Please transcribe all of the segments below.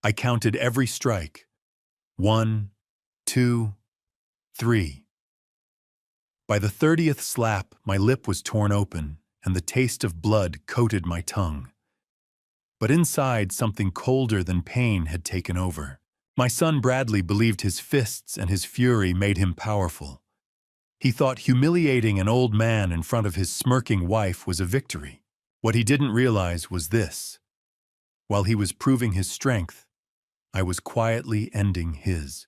I counted every strike. 1, 2, 3. By the 30th slap, my lip was torn open, and the taste of blood coated my tongue. But inside, something colder than pain had taken over. My son Bradley believed his fists and his fury made him powerful. He thought humiliating an old man in front of his smirking wife was a victory. What he didn't realize was this. While he was proving his strength, I was quietly ending his.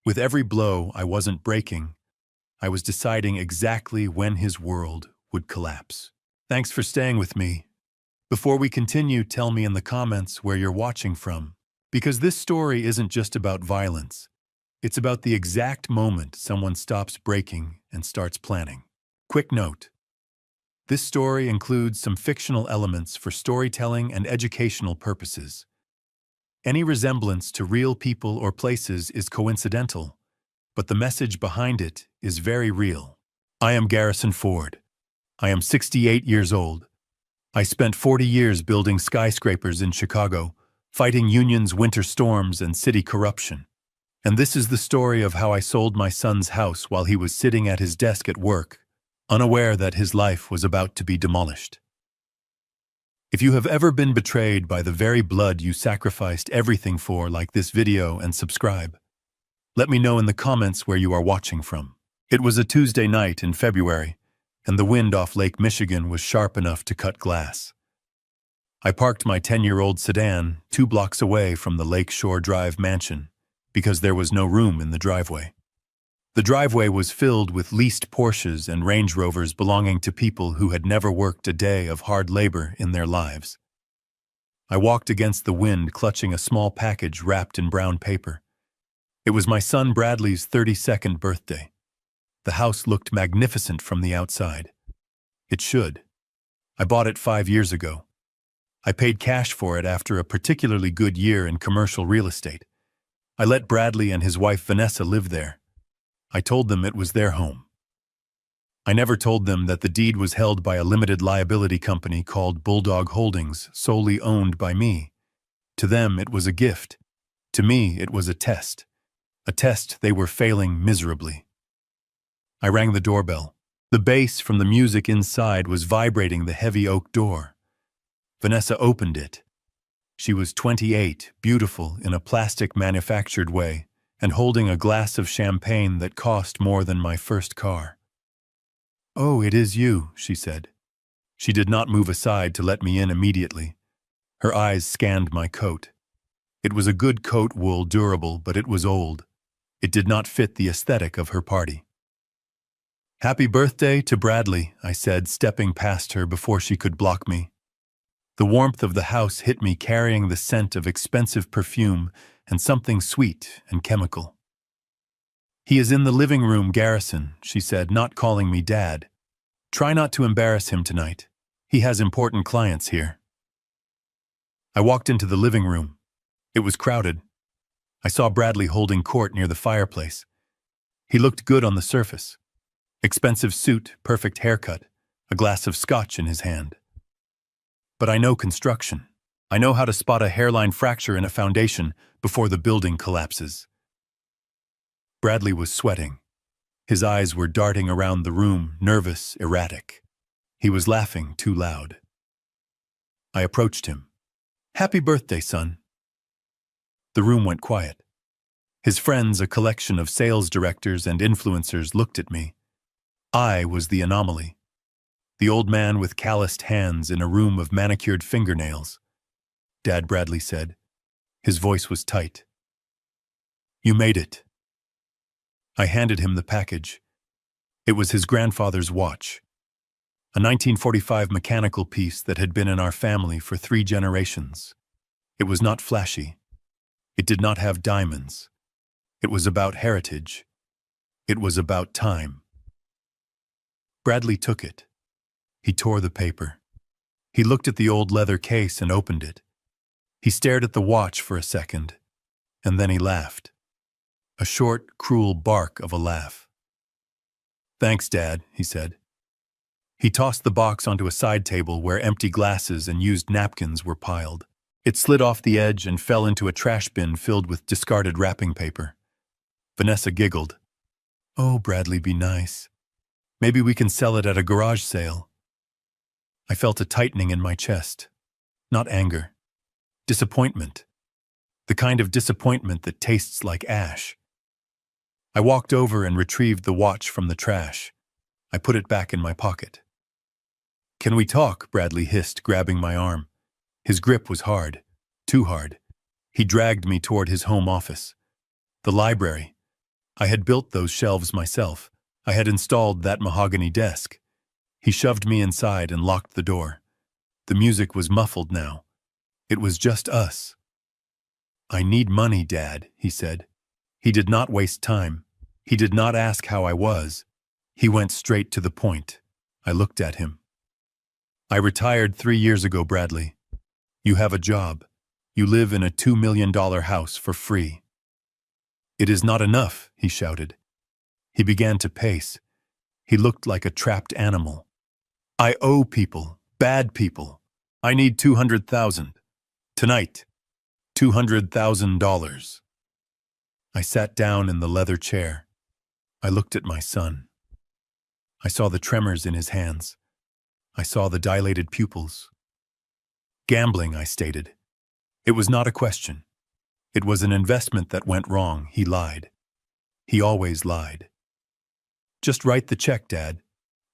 With every blow, I wasn't breaking. I was deciding exactly when his world would collapse. Thanks for staying with me. Before we continue, tell me in the comments where you're watching from. Because this story isn't just about violence. It's about the exact moment someone stops breaking and starts planning. Quick note. This story includes some fictional elements for storytelling and educational purposes. Any resemblance to real people or places is coincidental, but the message behind it is very real. I am Garrison Ford. I am 68 years old. I spent 40 years building skyscrapers in Chicago, fighting unions, winter storms, and city corruption. And this is the story of how I sold my son's house while he was sitting at his desk at work, unaware that his life was about to be demolished. If you have ever been betrayed by the very blood you sacrificed everything for, like this video and subscribe. Let me know in the comments where you are watching from. It was a Tuesday night in February, and the wind off Lake Michigan was sharp enough to cut glass. I parked my 10-year-old sedan 2 blocks away from the Lakeshore Drive mansion because there was no room in the driveway. The driveway was filled with leased Porsches and Range Rovers belonging to people who had never worked a day of hard labor in their lives. I walked against the wind, clutching a small package wrapped in brown paper. It was my son Bradley's 32nd birthday. The house looked magnificent from the outside. It should. I bought it 5 years ago. I paid cash for it after a particularly good year in commercial real estate. I let Bradley and his wife Vanessa live there. I told them it was their home. I never told them that the deed was held by a limited liability company called Bulldog Holdings, solely owned by me. To them, it was a gift. To me, it was a test they were failing miserably. I rang the doorbell. The bass from the music inside was vibrating the heavy oak door. Vanessa opened it. She was 28, beautiful in a plastic-manufactured way, and holding a glass of champagne that cost more than my first car. "Oh, it is you," she said. She did not move aside to let me in immediately. Her eyes scanned my coat. It was a good coat, wool, durable, but it was old. It did not fit the aesthetic of her party. "Happy birthday to Bradley," I said, stepping past her before she could block me. The warmth of the house hit me, carrying the scent of expensive perfume and something sweet and chemical. "He is in the living room, Garrison," she said, not calling me Dad. "Try not to embarrass him tonight. He has important clients here." I walked into the living room. It was crowded. I saw Bradley holding court near the fireplace. He looked good on the surface. Expensive suit, perfect haircut, a glass of scotch in his hand. But I know construction. I know how to spot a hairline fracture in a foundation before the building collapses. Bradley was sweating. His eyes were darting around the room, nervous, erratic. He was laughing too loud. I approached him. "Happy birthday, son." The room went quiet. His friends, a collection of sales directors and influencers, looked at me. I was the anomaly. The old man with calloused hands in a room of manicured fingernails. "Dad," Bradley said. His voice was tight. "You made it." I handed him the package. It was his grandfather's watch, a 1945 mechanical piece that had been in our family for 3 generations. It was not flashy. It did not have diamonds. It was about heritage. It was about time. Bradley took it. He tore the paper. He looked at the old leather case and opened it. He stared at the watch for a second, and then he laughed. A short, cruel bark of a laugh. "Thanks, Dad," he said. He tossed the box onto a side table where empty glasses and used napkins were piled. It slid off the edge and fell into a trash bin filled with discarded wrapping paper. Vanessa giggled. "Oh, Bradley, be nice. Maybe we can sell it at a garage sale." I felt a tightening in my chest. Not anger. Disappointment. The kind of disappointment that tastes like ash. I walked over and retrieved the watch from the trash. I put it back in my pocket. "Can we talk?" Bradley hissed, grabbing my arm. His grip was hard. Too hard. He dragged me toward his home office. The library. I had built those shelves myself. I had installed that mahogany desk. He shoved me inside and locked the door. The music was muffled now. It was just us. "I need money, Dad," he said. He did not waste time. He did not ask how I was. He went straight to the point. I looked at him. "I retired 3 years ago, Bradley. You have a job. You live in a $2 million house for free." "It is not enough," he shouted. He began to pace. He looked like a trapped animal. "I owe people, bad people. I need $200,000. Tonight. $200,000. I sat down in the leather chair. I looked at my son. I saw the tremors in his hands. I saw the dilated pupils. "Gambling," I stated. It was not a question. It was an investment that went wrong. He lied. He always lied. "Just write the check, Dad.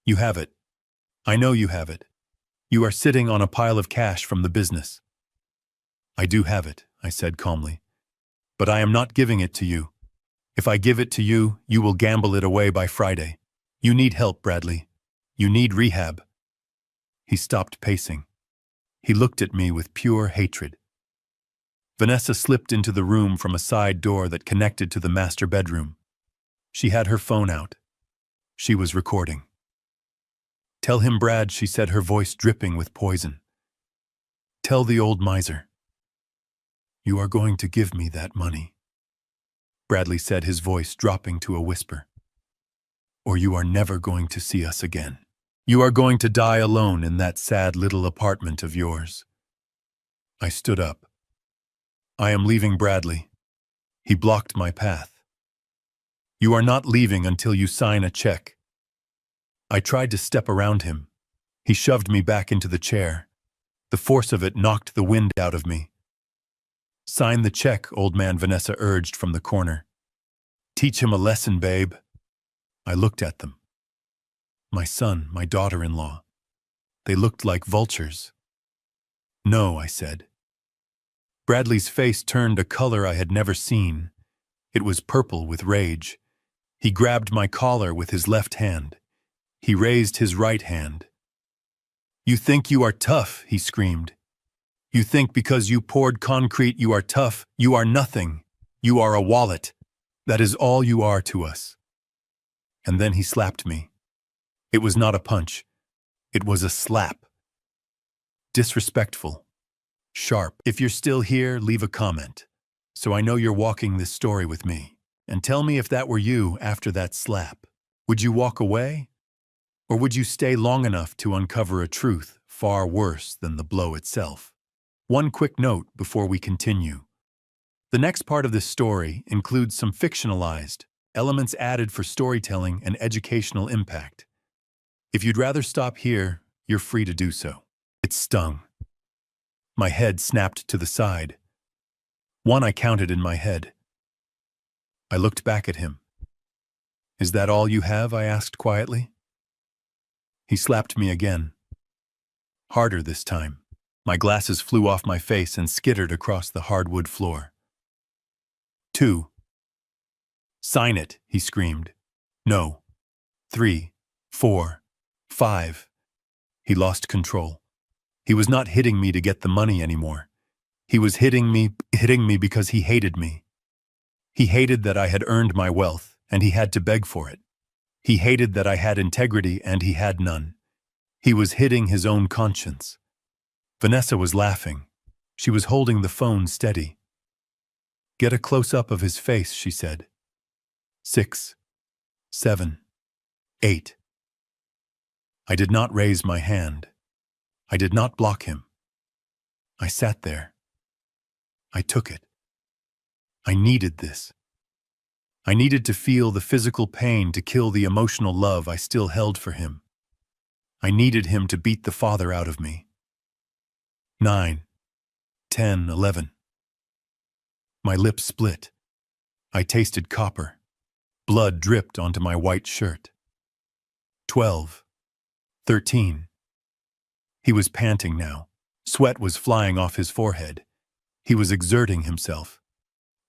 You have it. I know you have it. You are sitting on a pile of cash from the business." "I do have it," I said calmly. "But I am not giving it to you. If I give it to you, you will gamble it away by Friday. You need help, Bradley. You need rehab." He stopped pacing. He looked at me with pure hatred. Vanessa slipped into the room from a side door that connected to the master bedroom. She had her phone out. She was recording. "Tell him, Brad," she said, her voice dripping with poison. "Tell the old miser. You are going to give me that money," Bradley said, his voice dropping to a whisper. "Or you are never going to see us again. You are going to die alone in that sad little apartment of yours." I stood up. "I am leaving, Bradley." He blocked my path. "You are not leaving until you sign a check." I tried to step around him. He shoved me back into the chair. The force of it knocked the wind out of me. "Sign the check," old man, Vanessa urged from the corner. "Teach him a lesson, babe." I looked at them. My son, my daughter-in-law. They looked like vultures. "No," I said. Bradley's face turned a color I had never seen. It was purple with rage. He grabbed my collar with his left hand. He raised his right hand. "You think you are tough," he screamed. "You think because you poured concrete you are tough. You are nothing. You are a wallet. That is all you are to us." And then he slapped me. It was not a punch. It was a slap. Disrespectful. Sharp. If you're still here, leave a comment, so I know you're walking this story with me. And tell me if that were you after that slap. Would you walk away? Or would you stay long enough to uncover a truth far worse than the blow itself? One quick note before we continue. The next part of this story includes some fictionalized elements added for storytelling and educational impact. If you'd rather stop here, you're free to do so. It stung. My head snapped to the side. One I counted in my head. I looked back at him. "Is that all you have?" I asked quietly. He slapped me again. Harder this time. My glasses flew off my face and skittered across the hardwood floor. 2. "Sign it," he screamed. "No. 3, 4, 5. He lost control. He was not hitting me to get the money anymore. He was hitting me because he hated me. He hated that I had earned my wealth, and he had to beg for it. He hated that I had integrity, and he had none. He was hitting his own conscience. Vanessa was laughing. She was holding the phone steady. "Get a close-up of his face," she said. 6, 7, 8. I did not raise my hand. I did not block him. I sat there. I took it. I needed this. I needed to feel the physical pain to kill the emotional love I still held for him. I needed him to beat the father out of me. 9, 10, 11. My lips split. I tasted copper. Blood dripped onto my white shirt. 12, 13. He was panting now. Sweat was flying off his forehead. He was exerting himself.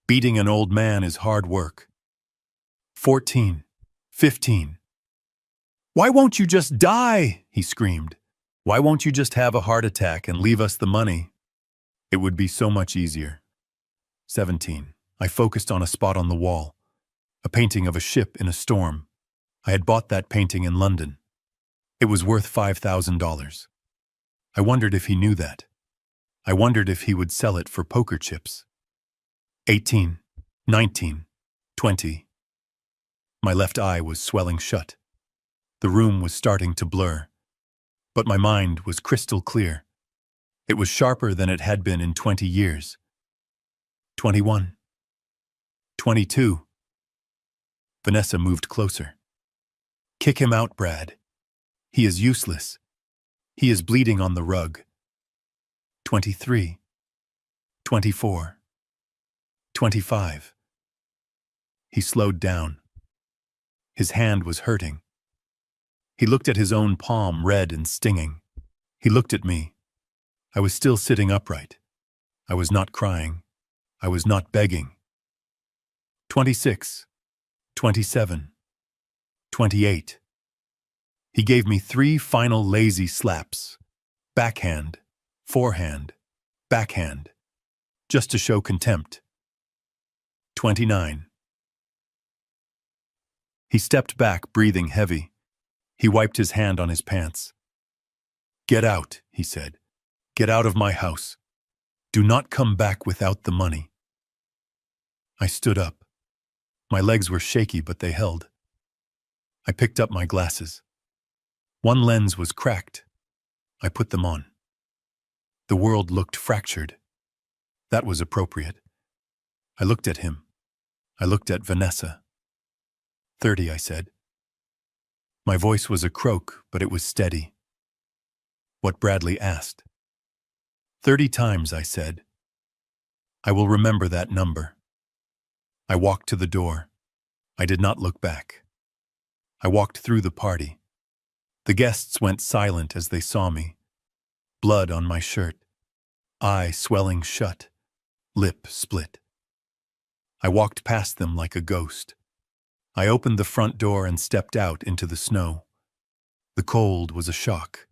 Beating an old man is hard work. 14, 15. "Why won't you just die?" he screamed. "Why won't you just have a heart attack and leave us the money? It would be so much easier." 17. I focused on a spot on the wall, a painting of a ship in a storm. I had bought that painting in London. It was worth $5,000. I wondered if he knew that. I wondered if he would sell it for poker chips. 18, 19, 20. My left eye was swelling shut. The room was starting to blur. But my mind was crystal clear. It was sharper than it had been in 20 years. 21. 22. Vanessa moved closer. "Kick him out, Brad. He is useless. He is bleeding on the rug." 23. 24. 25. He slowed down. His hand was hurting. He looked at his own palm, red and stinging. He looked at me. I was still sitting upright. I was not crying. I was not begging. 26. 27. 28. He gave me 3 final lazy slaps. Backhand, forehand, backhand. Just to show contempt. 29. He stepped back, breathing heavy. He wiped his hand on his pants. "Get out," he said. "Get out of my house. Do not come back without the money." I stood up. My legs were shaky, but they held. I picked up my glasses. One lens was cracked. I put them on. The world looked fractured. That was appropriate. I looked at him. I looked at Vanessa. 30, I said. My voice was a croak, but it was steady. What Bradley asked. 30 times, I said. I will remember that number. I walked to the door. I did not look back. I walked through the party. The guests went silent as they saw me. Blood on my shirt. Eye swelling shut. Lip split. I walked past them like a ghost. I opened the front door and stepped out into the snow. The cold was a shock.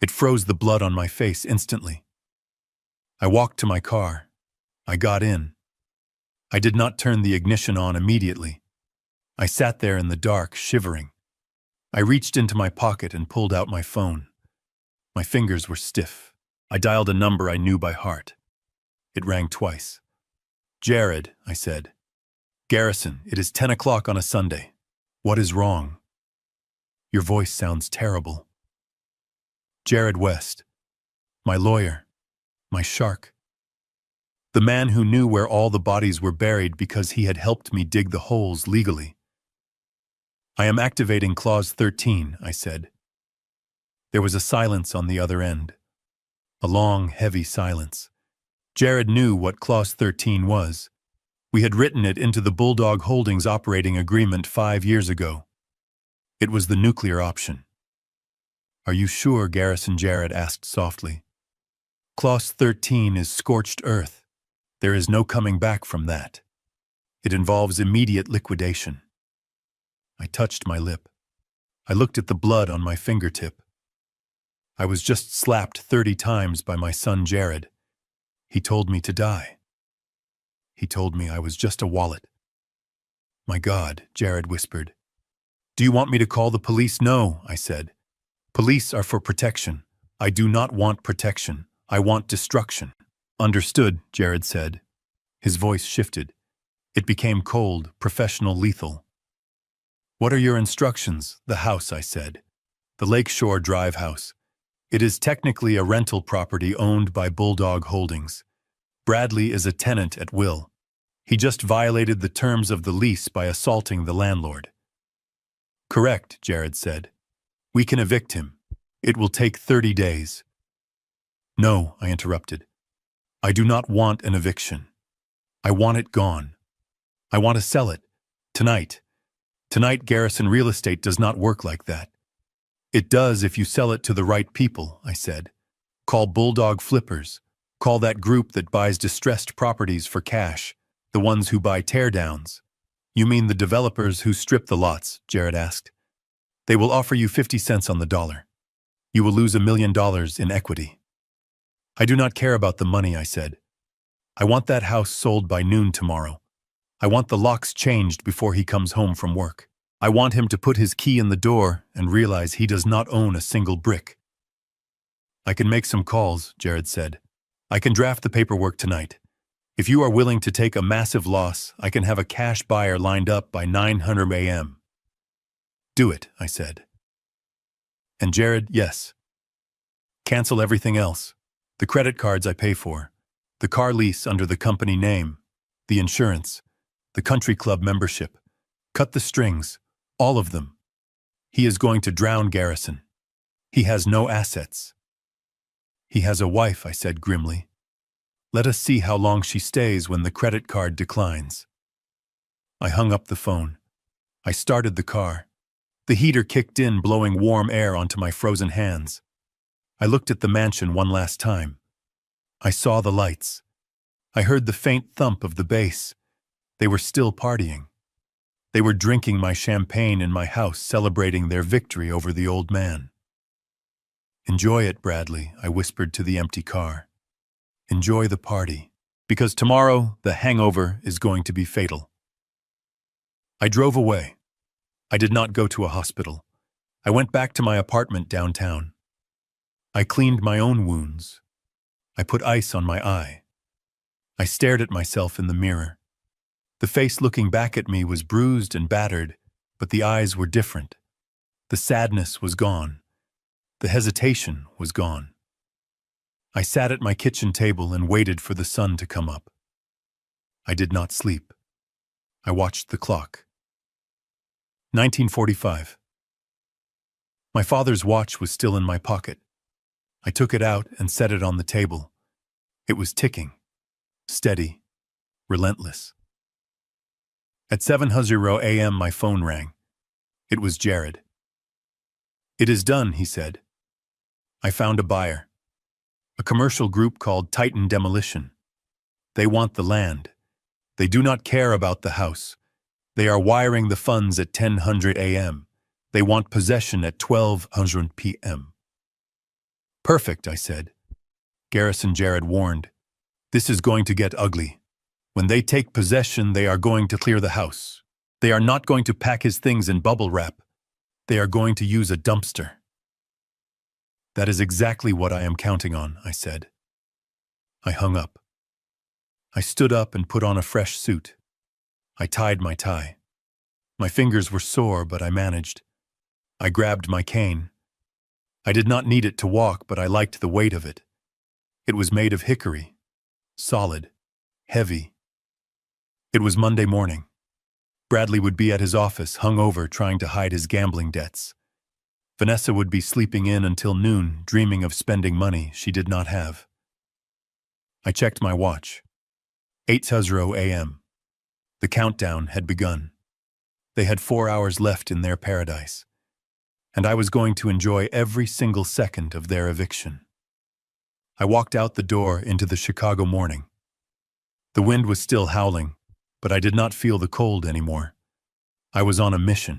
It froze the blood on my face instantly. I walked to my car. I got in. I did not turn the ignition on immediately. I sat there in the dark, shivering. I reached into my pocket and pulled out my phone. My fingers were stiff. I dialed a number I knew by heart. It rang twice. "Jared," I said. "Garrison, it is 10 o'clock on a Sunday. What is wrong?" "Your voice sounds terrible." "Jared West. My lawyer. My shark. The man who knew where all the bodies were buried because he had helped me dig the holes legally." "I am activating Clause 13, I said. There was a silence on the other end. A long, heavy silence. Jared knew what Clause 13 was. We had written it into the Bulldog Holdings operating agreement 5 years ago. It was the nuclear option. "Are you sure?" Garrison Jared asked softly. "Clause 13 is scorched earth. There is no coming back from that. It involves immediate liquidation." I touched my lip. I looked at the blood on my fingertip. I was just slapped 30 times by my son Jared. He told me to die. He told me I was just a wallet. "My God," Jared whispered. "Do you want me to call the police?" "No," I said. "Police are for protection. I do not want protection. I want destruction." "Understood," Jared said. His voice shifted. It became cold, professional, lethal. "What are your instructions?" "The house," I said. "The Lakeshore Drive house. It is technically a rental property owned by Bulldog Holdings. Bradley is a tenant at will. He just violated the terms of the lease by assaulting the landlord. Correct, Jared said. We can evict him. It will take 30 days. No, I interrupted. I do not want an eviction. I want it gone. I want to sell it. Tonight. Tonight, Garrison Real Estate does not work like that. It does if you sell it to the right people, I said. Call Bulldog Flippers. Call that group that buys distressed properties for cash, the ones who buy teardowns. You mean the developers who strip the lots, Jared asked. They will offer you 50 cents on the dollar. You will lose $1 million in equity. I do not care about the money, I said. I want that house sold by noon tomorrow. I want the locks changed before he comes home from work. I want him to put his key in the door and realize he does not own a single brick. I can make some calls, Jared said. I can draft the paperwork tonight. If you are willing to take a massive loss, I can have a cash buyer lined up by 9:00 a.m. Do it, I said. And Jared, yes. Cancel everything else. The credit cards I pay for, the car lease under the company name, the insurance, the country club membership. Cut the strings, all of them. He is going to drown Garrison. He has no assets. He has a wife, I said grimly. Let us see how long she stays when the credit card declines. I hung up the phone. I started the car. The heater kicked in, blowing warm air onto my frozen hands. I looked at the mansion one last time. I saw the lights. I heard the faint thump of the bass. They were still partying. They were drinking my champagne in my house, celebrating their victory over the old man. Enjoy it, Bradley, I whispered to the empty car. Enjoy the party, because tomorrow the hangover is going to be fatal. I drove away. I did not go to a hospital. I went back to my apartment downtown. I cleaned my own wounds. I put ice on my eye. I stared at myself in the mirror. The face looking back at me was bruised and battered, but the eyes were different. The sadness was gone. The hesitation was gone. I sat at my kitchen table and waited for the sun to come up. I did not sleep. I watched the clock. 1945. My father's watch was still in my pocket. I took it out and set it on the table. It was ticking, steady, relentless. At 7:00 a.m. my phone rang. It was Jared. It is done, he said. I found a buyer. A commercial group called Titan Demolition. They want the land. They do not care about the house. They are wiring the funds at 10:00 a.m. They want possession at 12:00 p.m. Perfect, I said. Garrison, Jared warned. This is going to get ugly. When they take possession, they are going to clear the house. They are not going to pack his things in bubble wrap. They are going to use a dumpster. That is exactly what I am counting on, I said. I hung up. I stood up and put on a fresh suit. I tied my tie. My fingers were sore, but I managed. I grabbed my cane. I did not need it to walk, but I liked the weight of it. It was made of hickory, solid, heavy. It was Monday morning. Bradley would be at his office, hungover, trying to hide his gambling debts. Vanessa would be sleeping in until noon, dreaming of spending money she did not have. I checked my watch. 8:00 a.m. The countdown had begun. They had 4 hours left in their paradise, and I was going to enjoy every single second of their eviction. I walked out the door into the Chicago morning. The wind was still howling, but I did not feel the cold anymore. I was on a mission,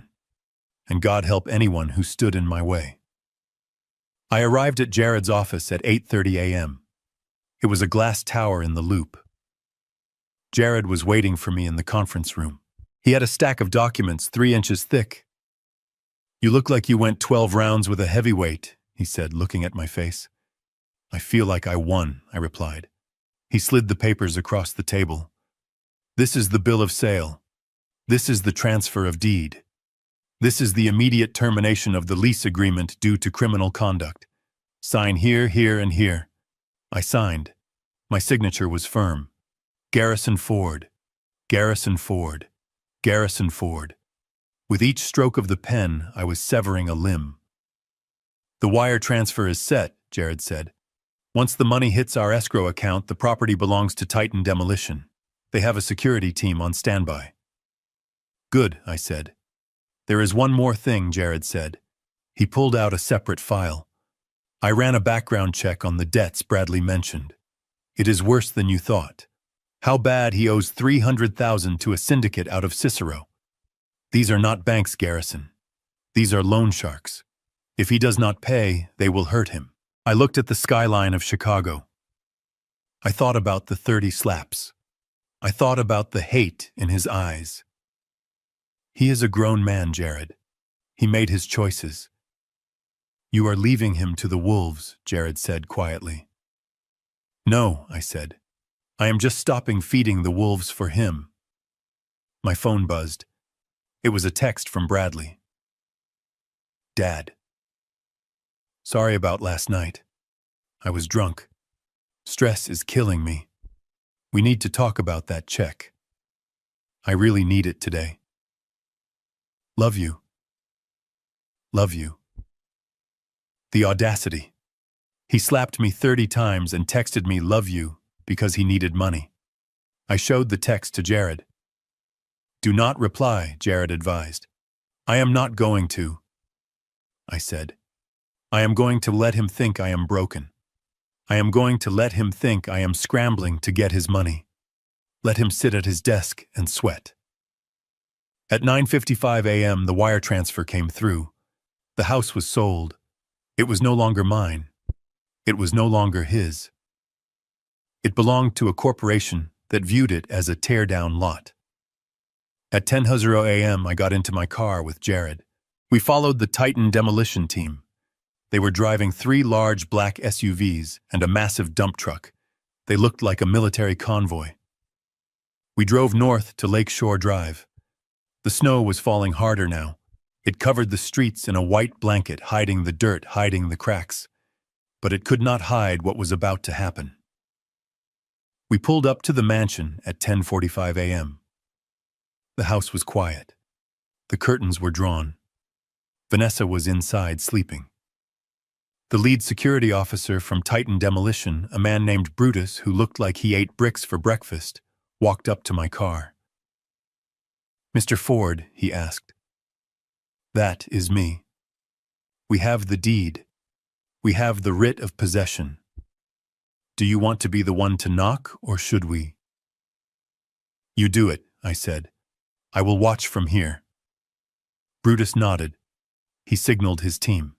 and God help anyone who stood in my way. I arrived at Jared's office at 8:30 a.m. It was a glass tower in the loop. Jared was waiting for me in the conference room. He had a stack of documents 3 inches thick. You look like you went 12 rounds with a heavyweight, he said, looking at my face. I feel like I won, I replied. He slid the papers across the table. This is the bill of sale. This is the transfer of deed. This is the immediate termination of the lease agreement due to criminal conduct. Sign here, here, and here. I signed. My signature was firm. Garrison Ford, Garrison Ford, Garrison Ford. With each stroke of the pen, I was severing a limb. The wire transfer is set, Jared said. Once the money hits our escrow account, the property belongs to Titan Demolition. They have a security team on standby. Good, I said. There is one more thing, Jared said. He pulled out a separate file. I ran a background check on the debts Bradley mentioned. It is worse than you thought. How bad he owes $300,000 to a syndicate out of Cicero. These are not banks, Garrison. These are loan sharks. If he does not pay, they will hurt him. I looked at the skyline of Chicago. I thought about the 30 slaps. I thought about the hate in his eyes. He is a grown man, Jared. He made his choices. You are leaving him to the wolves, Jared said quietly. No, I said. I am just stopping feeding the wolves for him. My phone buzzed. It was a text from Bradley. Dad. Sorry about last night. I was drunk. Stress is killing me. We need to talk about that check. I really need it today. Love you. Love you. The audacity. He slapped me 30 times and texted me love you because he needed money. I showed the text to Jared. Do not reply, Jared advised. I am not going to. I said. I am going to let him think I am broken. I am going to let him think I am scrambling to get his money. Let him sit at his desk and sweat. At 9:55 a.m., the wire transfer came through. The house was sold. It was no longer mine. It was no longer his. It belonged to a corporation that viewed it as a tear-down lot. At 10:00 a.m., I got into my car with Jared. We followed the Titan Demolition team. They were driving 3 large black SUVs and a massive dump truck. They looked like a military convoy. We drove north to Lakeshore Drive. The snow was falling harder now. It covered the streets in a white blanket, hiding the dirt, hiding the cracks. But it could not hide what was about to happen. We pulled up to the mansion at 10:45 a.m. The house was quiet. The curtains were drawn. Vanessa was inside sleeping. The lead security officer from Titan Demolition, a man named Brutus who looked like he ate bricks for breakfast, walked up to my car. Mr. Ford, he asked. That is me. We have the deed. We have the writ of possession. Do you want to be the one to knock, or should we? You do it, I said. I will watch from here. Brutus nodded. He signaled his team.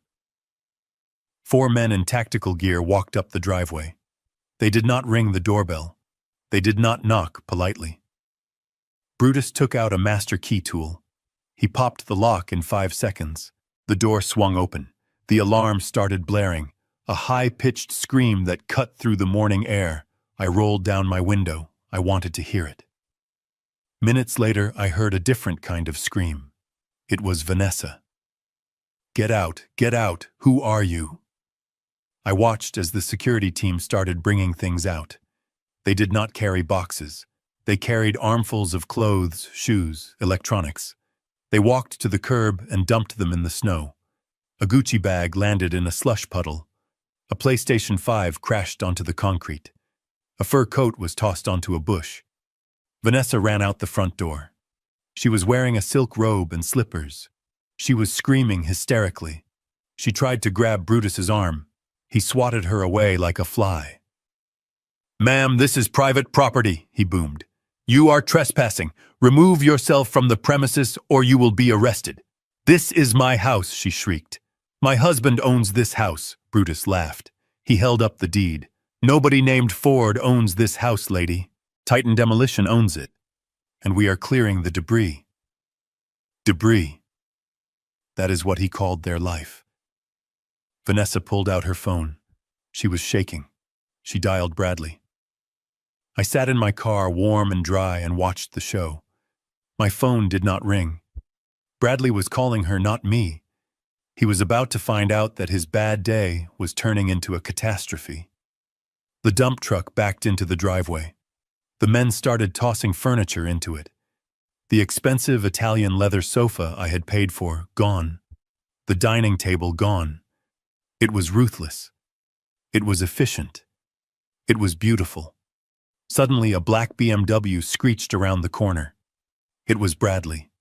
4 men in tactical gear walked up the driveway. They did not ring the doorbell. They did not knock politely. Brutus took out a master key tool. He popped the lock in 5 seconds. The door swung open. The alarm started blaring, a high-pitched scream that cut through the morning air. I rolled down my window. I wanted to hear it. Minutes later, I heard a different kind of scream. It was Vanessa. Get out, get out, who are you? I watched as the security team started bringing things out. They did not carry boxes. They carried armfuls of clothes, shoes, electronics. They walked to the curb and dumped them in the snow. A Gucci bag landed in a slush puddle. A PlayStation 5 crashed onto the concrete. A fur coat was tossed onto a bush. Vanessa ran out the front door. She was wearing a silk robe and slippers. She was screaming hysterically. She tried to grab Brutus's arm. He swatted her away like a fly. Ma'am, this is private property, he boomed. You are trespassing. Remove yourself from the premises or you will be arrested. This is my house, she shrieked. My husband owns this house, Brutus laughed. He held up the deed. Nobody named Ford owns this house, lady. Titan Demolition owns it. And we are clearing the debris. Debris. That is what he called their life. Vanessa pulled out her phone. She was shaking. She dialed Bradley. I sat in my car, warm and dry, and watched the show. My phone did not ring. Bradley was calling her, not me. He was about to find out that his bad day was turning into a catastrophe. The dump truck backed into the driveway. The men started tossing furniture into it. The expensive Italian leather sofa I had paid for, gone. The dining table, gone. It was ruthless. It was efficient. It was beautiful. Suddenly, a black BMW screeched around the corner. It was Bradley.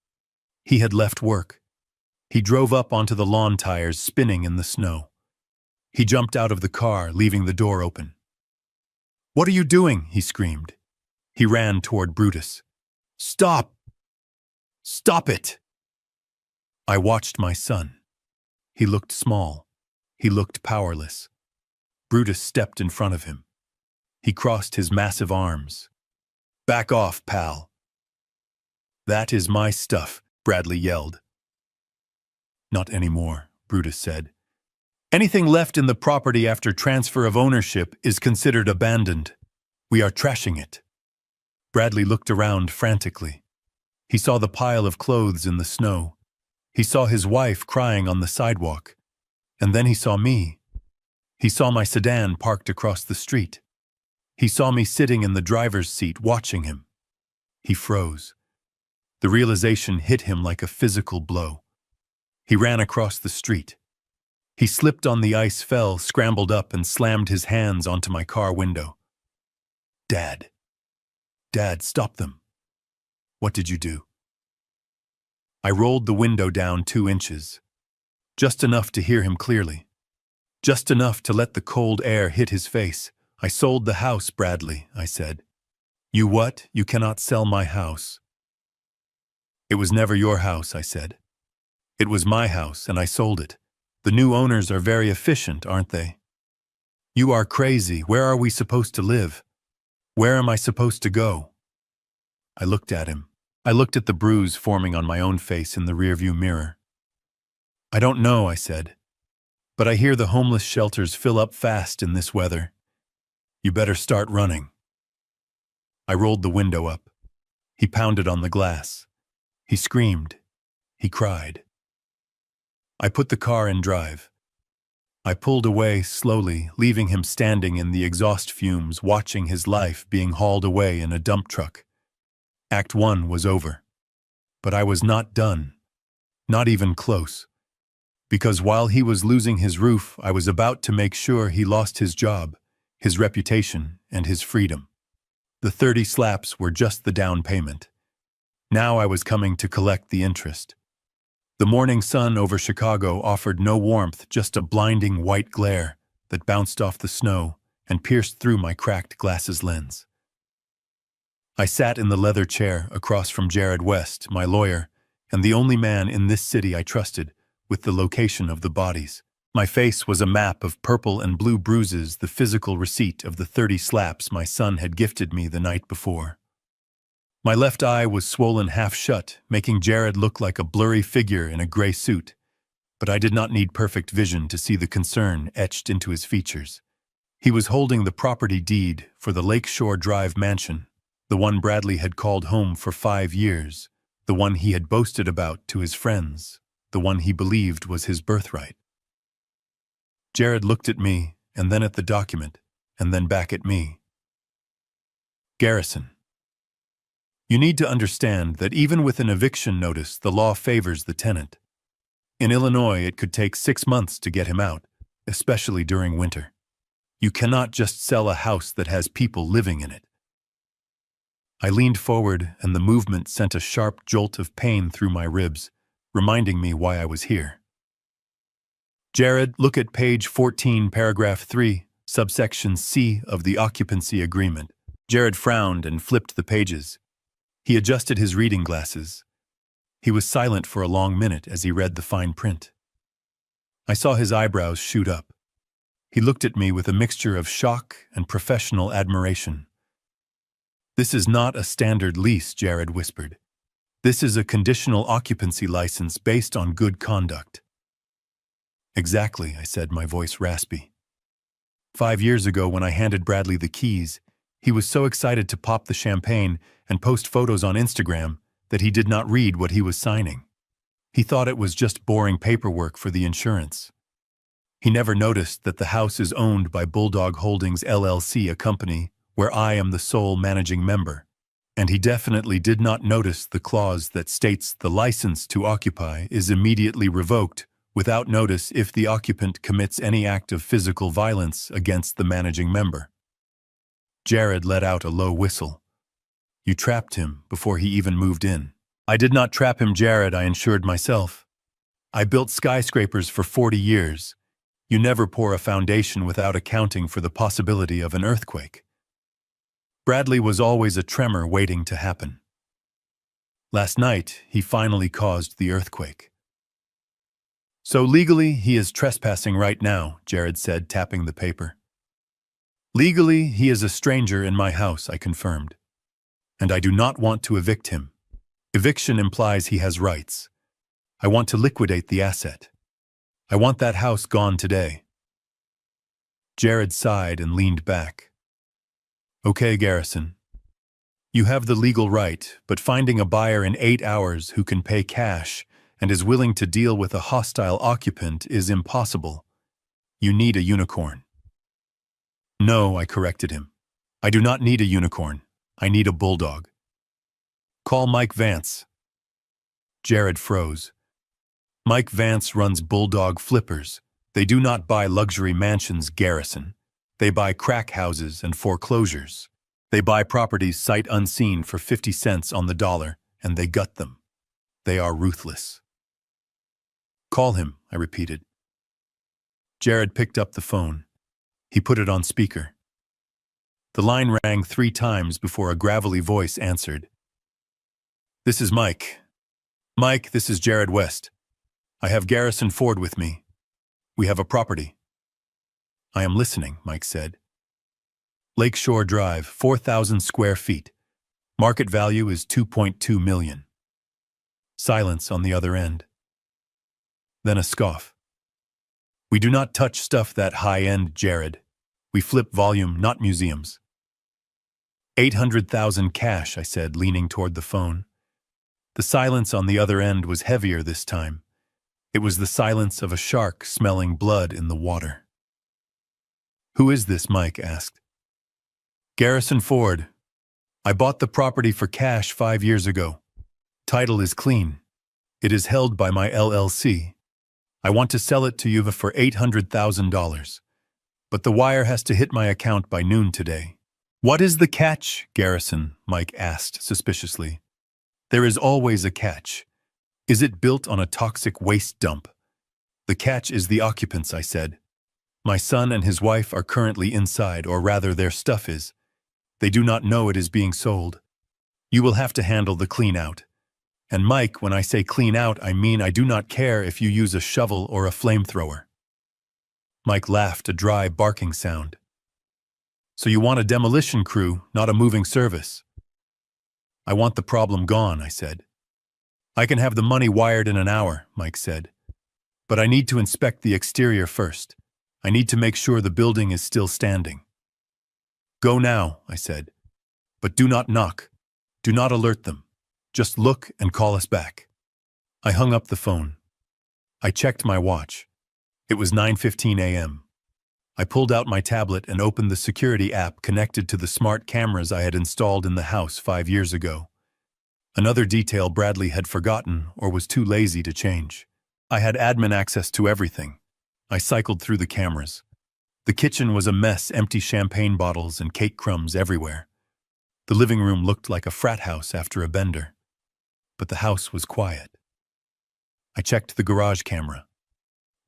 He had left work. He drove up onto the lawn tires, spinning in the snow. He jumped out of the car, leaving the door open. "What are you doing?" he screamed. He ran toward Brutus. "Stop! Stop it!" I watched my son. He looked small. He looked powerless. Brutus stepped in front of him. He crossed his massive arms. "Back off, pal." "That is my stuff," Bradley yelled. "Not anymore," Brutus said. "Anything left in the property after transfer of ownership is considered abandoned. We are trashing it." Bradley looked around frantically. He saw the pile of clothes in the snow. He saw his wife crying on the sidewalk. And then he saw me. He saw my sedan parked across the street. He saw me sitting in the driver's seat watching him. He froze. The realization hit him like a physical blow. He ran across the street. He slipped on the ice, fell, scrambled up, and slammed his hands onto my car window. "Dad. Dad, stop them. What did you do?" I rolled the window down 2 inches. Just enough to hear him clearly. Just enough to let the cold air hit his face. "I sold the house, Bradley," I said. "You what? You cannot sell my house." "It was never your house," I said. "It was my house, and I sold it. The new owners are very efficient, aren't they?" "You are crazy. Where are we supposed to live? Where am I supposed to go?" I looked at him. I looked at the bruise forming on my own face in the rearview mirror. "I don't know," I said. "But I hear the homeless shelters fill up fast in this weather. You better start running." I rolled the window up. He pounded on the glass. He screamed. He cried. I put the car in drive. I pulled away slowly, leaving him standing in the exhaust fumes, watching his life being hauled away in a dump truck. Act 1 was over. But I was not done. Not even close. Because while he was losing his roof, I was about to make sure he lost his job, his reputation, and his freedom. The 30 slaps were just the down payment. Now I was coming to collect the interest. The morning sun over Chicago offered no warmth, just a blinding white glare that bounced off the snow and pierced through my cracked glasses lens. I sat in the leather chair across from Jared West, my lawyer, and the only man in this city I trusted with the location of the bodies. My face was a map of purple and blue bruises, the physical receipt of the 30 slaps my son had gifted me the night before. My left eye was swollen half shut, making Jared look like a blurry figure in a gray suit, but I did not need perfect vision to see the concern etched into his features. He was holding the property deed for the Lakeshore Drive mansion, the one Bradley had called home for 5 years, the one he had boasted about to his friends, the one he believed was his birthright. Jared looked at me, and then at the document, and then back at me. "Garrison, you need to understand that even with an eviction notice, the law favors the tenant. In Illinois, it could take 6 months to get him out, especially during winter. You cannot just sell a house that has people living in it." I leaned forward, and the movement sent a sharp jolt of pain through my ribs, reminding me why I was here. "Jared, look at page 14, paragraph 3, subsection C of the occupancy agreement." Jared frowned and flipped the pages. He adjusted his reading glasses. He was silent for a long minute as he read the fine print. I saw his eyebrows shoot up. He looked at me with a mixture of shock and professional admiration. "This is not a standard lease," Jared whispered. "This is a conditional occupancy license based on good conduct." "Exactly," I said, my voice raspy. 5 years ago, when I handed Bradley the keys, he was so excited to pop the champagne and post photos on Instagram that he did not read what he was signing. He thought it was just boring paperwork for the insurance. He never noticed that the house is owned by Bulldog Holdings LLC, a company where I am the sole managing member. And he definitely did not notice the clause that states the license to occupy is immediately revoked without notice if the occupant commits any act of physical violence against the managing member. Jared let out a low whistle. You trapped him before he even moved in. I did not trap him, Jared, I assured myself. I built skyscrapers for 40 years. You never pour a foundation without accounting for the possibility of an earthquake. Bradley was always a tremor waiting to happen. Last night, he finally caused the earthquake. So legally, he is trespassing right now, Jared said, tapping the paper. Legally, he is a stranger in my house, I confirmed. And I do not want to evict him. Eviction implies he has rights. I want to liquidate the asset. I want that house gone today. Jared sighed and leaned back. Okay, Garrison. You have the legal right, but finding a buyer in 8 hours who can pay cash and is willing to deal with a hostile occupant is impossible. You need a unicorn. No, I corrected him. I do not need a unicorn. I need a bulldog. Call Mike Vance. Jared froze. Mike Vance runs Bulldog Flippers. They do not buy luxury mansions, Garrison. They buy crack houses and foreclosures. They buy properties sight unseen for 50 cents on the dollar, and they gut them. They are ruthless. Call him, I repeated. Jared picked up the phone. He put it on speaker. The line rang 3 times before a gravelly voice answered. This is Mike. Mike, this is Jared West. I have Garrison Ford with me. We have a property. I am listening, Mike said. Lakeshore Drive, 4,000 square feet. Market value is $2.2 million. Silence on the other end. Then a scoff. We do not touch stuff that high-end, Jared. We flip volume, not museums. 800,000 cash, I said, leaning toward the phone. The silence on the other end was heavier this time. It was the silence of a shark smelling blood in the water. Who is this? Mike asked. Garrison Ford. I bought the property for cash 5 years ago. Title is clean. It is held by my LLC. I want to sell it to you for $800,000. But the wire has to hit my account by noon today. What is the catch, Garrison? Mike asked suspiciously. There is always a catch. Is it built on a toxic waste dump? The catch is the occupants, I said. My son and his wife are currently inside, or rather their stuff is. They do not know it is being sold. You will have to handle the clean out. And Mike, when I say clean out, I mean I do not care if you use a shovel or a flamethrower. Mike laughed, a dry barking sound. So you want a demolition crew, not a moving service? I want the problem gone, I said. I can have the money wired in an hour, Mike said. But I need to inspect the exterior first. I need to make sure the building is still standing. Go now, I said. But do not knock. Do not alert them. Just look and call us back. I hung up the phone. I checked my watch. It was 9:15 a.m. I pulled out my tablet and opened the security app connected to the smart cameras I had installed in the house 5 years ago. Another detail Bradley had forgotten or was too lazy to change. I had admin access to everything. I cycled through the cameras. The kitchen was a mess, empty champagne bottles and cake crumbs everywhere. The living room looked like a frat house after a bender. But the house was quiet. I checked the garage camera.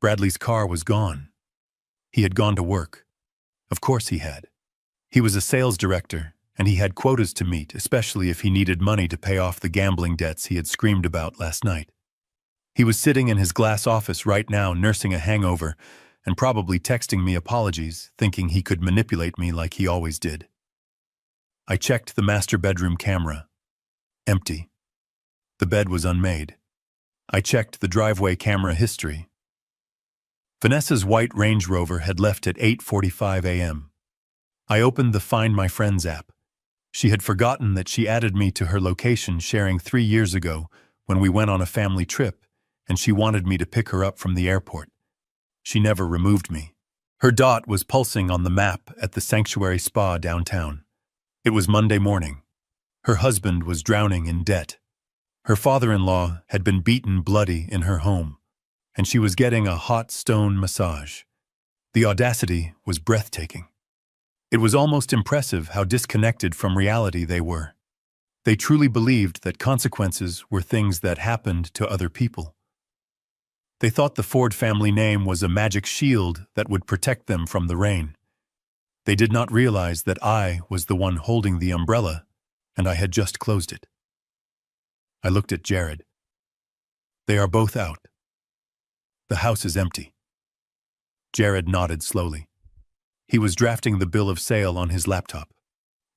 Bradley's car was gone. He had gone to work. Of course he had. He was a sales director, and he had quotas to meet, especially if he needed money to pay off the gambling debts he had screamed about last night. He was sitting in his glass office right now, nursing a hangover, and probably texting me apologies, thinking he could manipulate me like he always did. I checked the master bedroom camera. Empty. The bed was unmade. I checked the driveway camera history. Vanessa's white Range Rover had left at 8:45 a.m. I opened the Find My Friends app. She had forgotten that she added me to her location sharing 3 years ago when we went on a family trip, and she wanted me to pick her up from the airport. She never removed me. Her dot was pulsing on the map at the sanctuary spa downtown. It was Monday morning. Her husband was drowning in debt. Her father-in-law had been beaten bloody in her home, and she was getting a hot stone massage. The audacity was breathtaking. It was almost impressive how disconnected from reality they were. They truly believed that consequences were things that happened to other people. They thought the Ford family name was a magic shield that would protect them from the rain. They did not realize that I was the one holding the umbrella, and I had just closed it. I looked at Jared. They are both out. The house is empty. Jared nodded slowly. He was drafting the bill of sale on his laptop.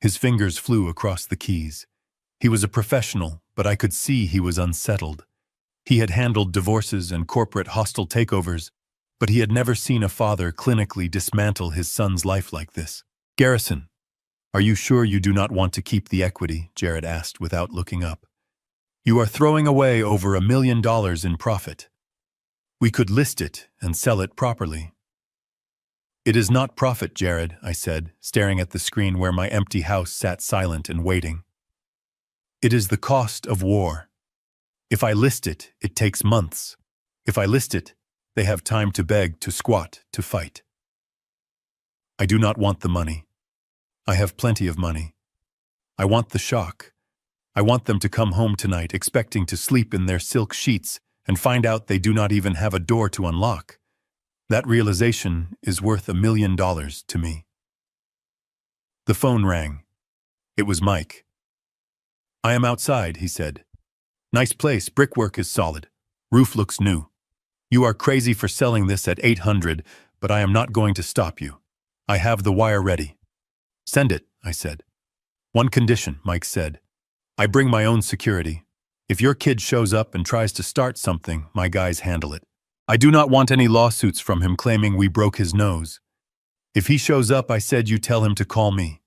His fingers flew across the keys. He was a professional, but I could see he was unsettled. He had handled divorces and corporate hostile takeovers, but he had never seen a father clinically dismantle his son's life like this. "Garrison, are you sure you do not want to keep the equity?" Jared asked without looking up. "You are throwing away over $1 million in profit. We could list it and sell it properly." "It is not profit, Jared," I said, staring at the screen where my empty house sat silent and waiting. "It is the cost of war. If I list it, it takes months. If I list it, they have time to beg, to squat, to fight. I do not want the money. I have plenty of money. I want the shock. I want them to come home tonight expecting to sleep in their silk sheets and find out they do not even have a door to unlock. That realization is worth $1 million to me." The phone rang. It was Mike. "I am outside," he said. "Nice place, brickwork is solid. Roof looks new. You are crazy for selling this at 800, but I am not going to stop you. I have the wire ready." "Send it," I said. "One condition," Mike said. "I bring my own security. If your kid shows up and tries to start something, my guys handle it. I do not want any lawsuits from him claiming we broke his nose. If he shows up, I said you tell him to call me.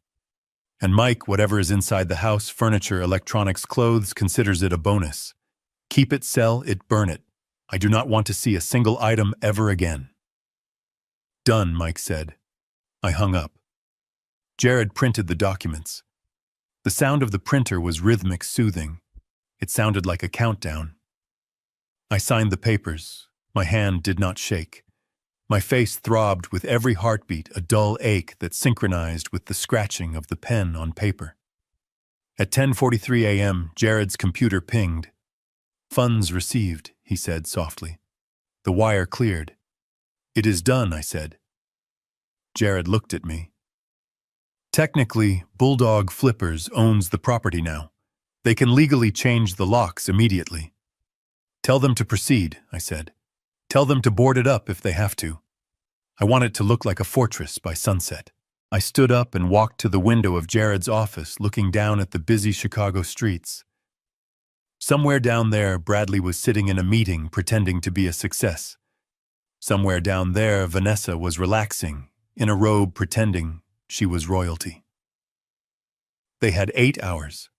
And Mike, whatever is inside the house, furniture, electronics, clothes, considers it a bonus. Keep it, sell it, burn it. I do not want to see a single item ever again." "Done," Mike said. I hung up. Jared printed the documents. The sound of the printer was rhythmic, soothing. It sounded like a countdown. I signed the papers. My hand did not shake. My face throbbed with every heartbeat, a dull ache that synchronized with the scratching of the pen on paper. At 10:43 a.m., Jared's computer pinged. "Funds received," he said softly. The wire cleared. "It is done," I said. Jared looked at me. "Technically, Bulldog Flippers owns the property now. They can legally change the locks immediately." "Tell them to proceed," I said. "Tell them to board it up if they have to. I want it to look like a fortress by sunset." I stood up and walked to the window of Jared's office, looking down at the busy Chicago streets. Somewhere down there, Bradley was sitting in a meeting pretending to be a success. Somewhere down there, Vanessa was relaxing, in a robe pretending she was royalty. They had 8 hours.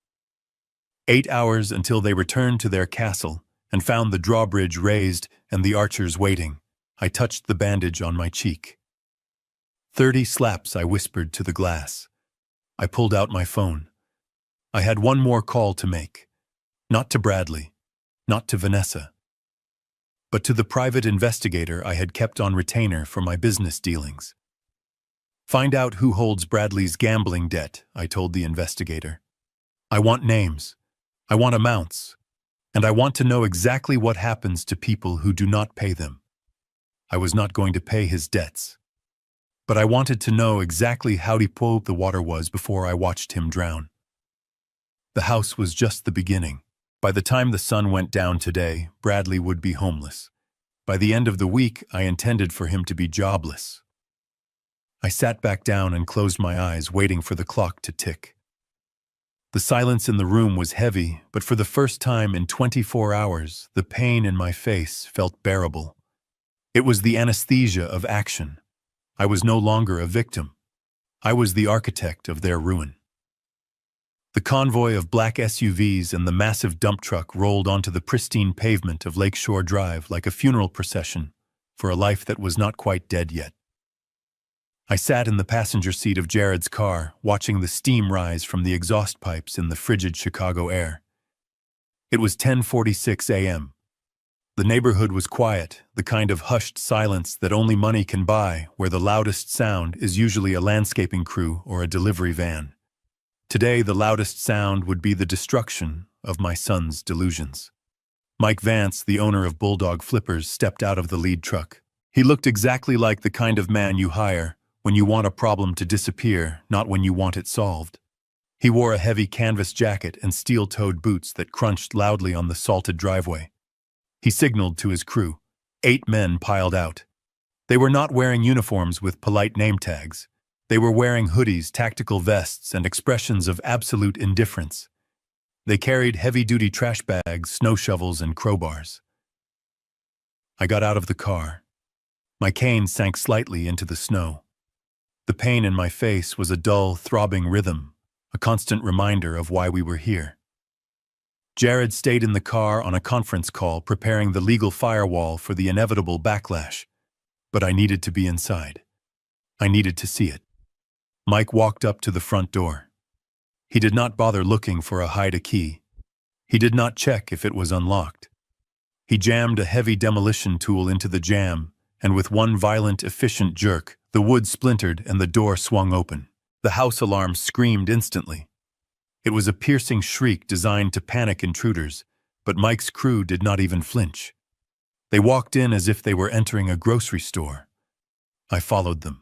8 hours until they returned to their castle and found the drawbridge raised and the archers waiting. I touched the bandage on my cheek. 30 slaps, I whispered to the glass. I pulled out my phone. I had one more call to make. Not to Bradley, not to Vanessa, but to the private investigator I had kept on retainer for my business dealings. "Find out who holds Bradley's gambling debt," I told the investigator. "I want names. I want amounts. And I want to know exactly what happens to people who do not pay them." I was not going to pay his debts, but I wanted to know exactly how deep the water was before I watched him drown. The house was just the beginning. By the time the sun went down today, Bradley would be homeless. By the end of the week, I intended for him to be jobless. I sat back down and closed my eyes, waiting for the clock to tick. The silence in the room was heavy, but for the first time in 24 hours, the pain in my face felt bearable. It was the anesthesia of action. I was no longer a victim. I was the architect of their ruin. The convoy of black SUVs and the massive dump truck rolled onto the pristine pavement of Lakeshore Drive like a funeral procession, for a life that was not quite dead yet. I sat in the passenger seat of Jared's car, watching the steam rise from the exhaust pipes in the frigid Chicago air. It was 10:46 a.m. The neighborhood was quiet, the kind of hushed silence that only money can buy, where the loudest sound is usually a landscaping crew or a delivery van. Today, the loudest sound would be the destruction of my son's delusions. Mike Vance, the owner of Bulldog Flippers, stepped out of the lead truck. He looked exactly like the kind of man you hire when you want a problem to disappear, not when you want it solved. He wore a heavy canvas jacket and steel-toed boots that crunched loudly on the salted driveway. He signaled to his crew. 8 men piled out. They were not wearing uniforms with polite name tags. They were wearing hoodies, tactical vests, and expressions of absolute indifference. They carried heavy-duty trash bags, snow shovels, and crowbars. I got out of the car. My cane sank slightly into the snow. The pain in my face was a dull, throbbing rhythm, a constant reminder of why we were here. Jared stayed in the car on a conference call preparing the legal firewall for the inevitable backlash, but I needed to be inside. I needed to see it. Mike walked up to the front door. He did not bother looking for a hide-a-key. He did not check if it was unlocked. He jammed a heavy demolition tool into the jamb, and with one violent, efficient jerk, the wood splintered and the door swung open. The house alarm screamed instantly. It was a piercing shriek designed to panic intruders, but Mike's crew did not even flinch. They walked in as if they were entering a grocery store. I followed them.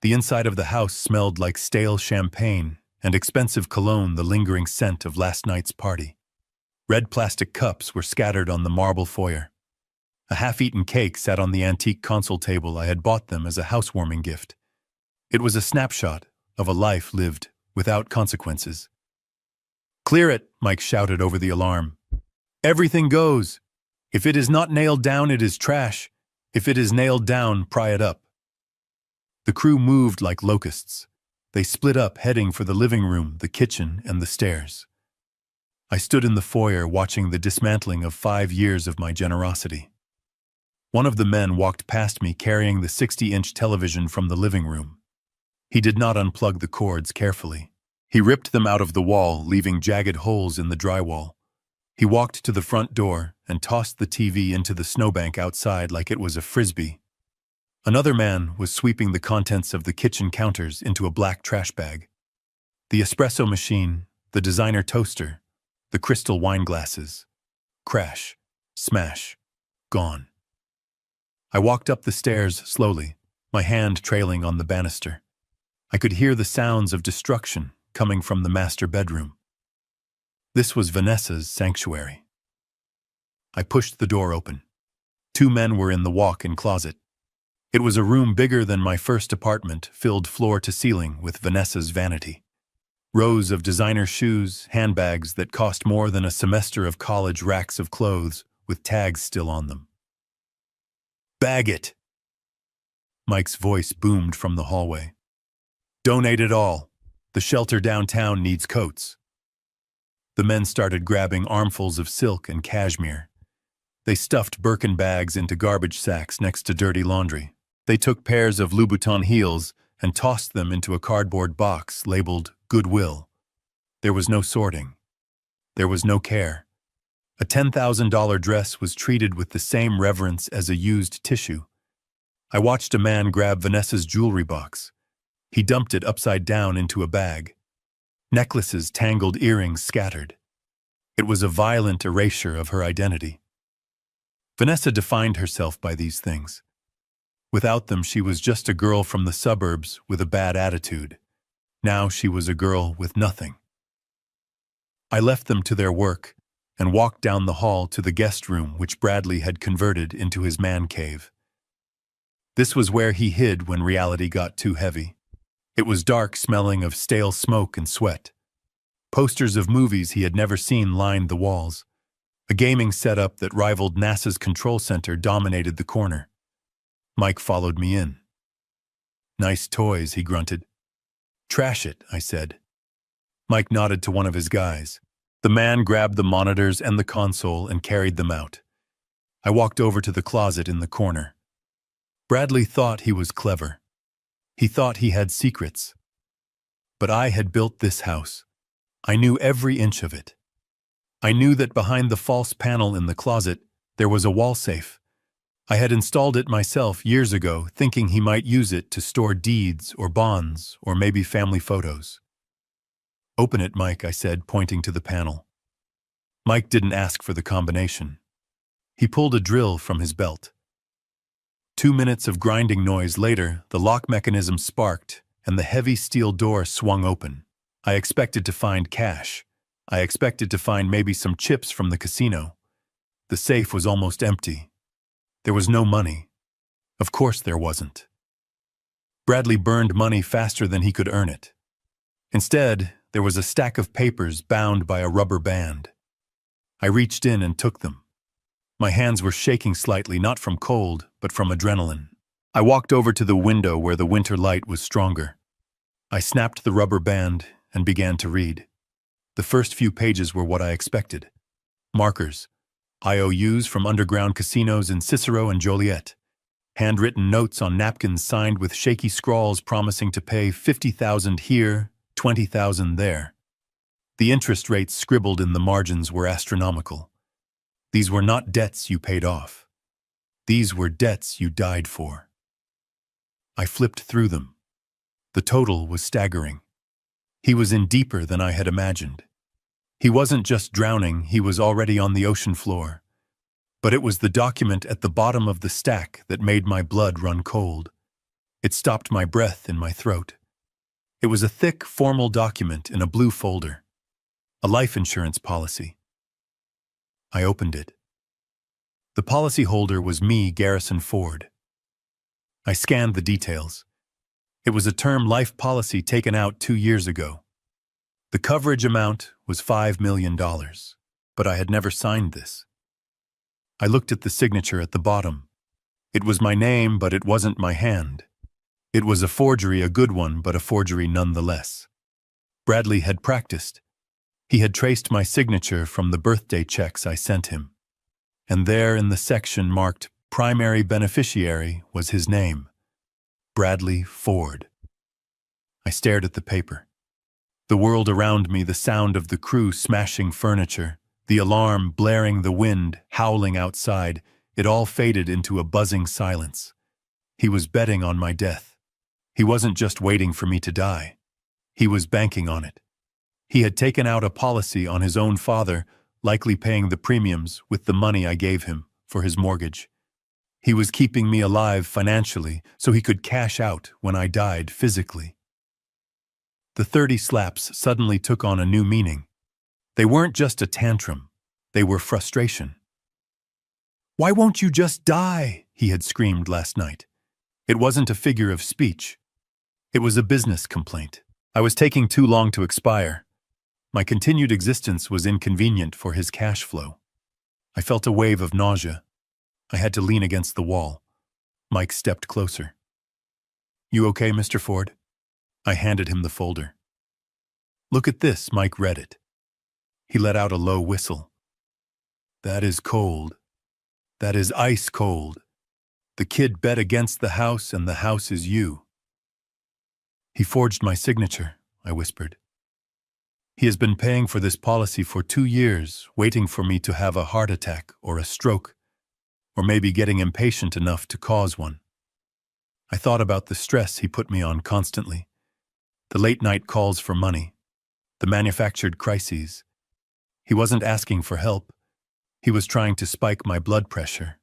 The inside of the house smelled like stale champagne and expensive cologne, the lingering scent of last night's party. Red plastic cups were scattered on the marble foyer. A half-eaten cake sat on the antique console table I had bought them as a housewarming gift. It was a snapshot of a life lived without consequences. "Clear it," Mike shouted over the alarm. "Everything goes. If it is not nailed down, it is trash. If it is nailed down, pry it up." The crew moved like locusts. They split up, heading for the living room, the kitchen, and the stairs. I stood in the foyer watching the dismantling of 5 years of my generosity. One of the men walked past me carrying the 60-inch television from the living room. He did not unplug the cords carefully. He ripped them out of the wall, leaving jagged holes in the drywall. He walked to the front door and tossed the TV into the snowbank outside like it was a frisbee. Another man was sweeping the contents of the kitchen counters into a black trash bag. The espresso machine, the designer toaster, the crystal wine glasses. Crash, smash, gone. I walked up the stairs slowly, my hand trailing on the banister. I could hear the sounds of destruction coming from the master bedroom. This was Vanessa's sanctuary. I pushed the door open. 2 men were in the walk-in closet. It was a room bigger than my first apartment, filled floor to ceiling with Vanessa's vanity. Rows of designer shoes, handbags that cost more than a semester of college, racks of clothes with tags still on them. "Bag it!" Mike's voice boomed from the hallway. "Donate it all. The shelter downtown needs coats." The men started grabbing armfuls of silk and cashmere. They stuffed Birkin bags into garbage sacks next to dirty laundry. They took pairs of Louboutin heels and tossed them into a cardboard box labeled Goodwill. There was no sorting. There was no care. A $10,000 dress was treated with the same reverence as a used tissue. I watched a man grab Vanessa's jewelry box. He dumped it upside down into a bag. Necklaces, tangled earrings scattered. It was a violent erasure of her identity. Vanessa defined herself by these things. Without them, she was just a girl from the suburbs with a bad attitude. Now she was a girl with nothing. I left them to their work and walked down the hall to the guest room which Bradley had converted into his man cave. This was where he hid when reality got too heavy. It was dark, smelling of stale smoke and sweat. Posters of movies he had never seen lined the walls. A gaming setup that rivaled NASA's control center dominated the corner. Mike followed me in. "Nice toys," he grunted. "Trash it," I said. Mike nodded to one of his guys. The man grabbed the monitors and the console and carried them out. I walked over to the closet in the corner. Bradley thought he was clever. He thought he had secrets. But I had built this house. I knew every inch of it. I knew that behind the false panel in the closet, there was a wall safe. I had installed it myself years ago, thinking he might use it to store deeds or bonds or maybe family photos. "Open it, Mike," I said, pointing to the panel. Mike didn't ask for the combination. He pulled a drill from his belt. 2 minutes of grinding noise later, the lock mechanism sparked and the heavy steel door swung open. I expected to find cash. I expected to find maybe some chips from the casino. The safe was almost empty. There was no money. Of course there wasn't. Bradley burned money faster than he could earn it. Instead, there was a stack of papers bound by a rubber band. I reached in and took them. My hands were shaking slightly, not from cold, but from adrenaline. I walked over to the window where the winter light was stronger. I snapped the rubber band and began to read. The first few pages were what I expected. Markers, IOUs from underground casinos in Cicero and Joliet. Handwritten notes on napkins signed with shaky scrawls promising to pay $50,000 here, $20,000 there. The interest rates scribbled in the margins were astronomical. These were not debts you paid off. These were debts you died for. I flipped through them. The total was staggering. He was in deeper than I had imagined. He wasn't just drowning, he was already on the ocean floor. But it was the document at the bottom of the stack that made my blood run cold. It stopped my breath in my throat. It was a thick, formal document in a blue folder. A life insurance policy. I opened it. The policyholder was me, Garrison Ford. I scanned the details. It was a term life policy taken out 2 years ago. The coverage amount was $5 million, but I had never signed this. I looked at the signature at the bottom. It was my name, but it wasn't my hand. It was a forgery, a good one, but a forgery nonetheless. Bradley had practiced. He had traced my signature from the birthday checks I sent him. And there in the section marked Primary Beneficiary was his name, Bradley Ford. I stared at the paper. The world around me, the sound of the crew smashing furniture, the alarm blaring, the wind howling outside, it all faded into a buzzing silence. He was betting on my death. He wasn't just waiting for me to die. He was banking on it. He had taken out a policy on his own father, likely paying the premiums with the money I gave him for his mortgage. He was keeping me alive financially so he could cash out when I died physically. The 30 slaps suddenly took on a new meaning. They weren't just a tantrum. They were frustration. "Why won't you just die?" he had screamed last night. It wasn't a figure of speech. It was a business complaint. I was taking too long to expire. My continued existence was inconvenient for his cash flow. I felt a wave of nausea. I had to lean against the wall. Mike stepped closer. "You okay, Mr. Ford?" I handed him the folder. "Look at this." Mike read it. He let out a low whistle. "That is cold. That is ice cold. The kid bet against the house and the house is you." "He forged my signature," I whispered. "He has been paying for this policy for 2 years, waiting for me to have a heart attack or a stroke, or maybe getting impatient enough to cause one." I thought about the stress he put me on constantly. The late-night calls for money. The manufactured crises. He wasn't asking for help. He was trying to spike my blood pressure.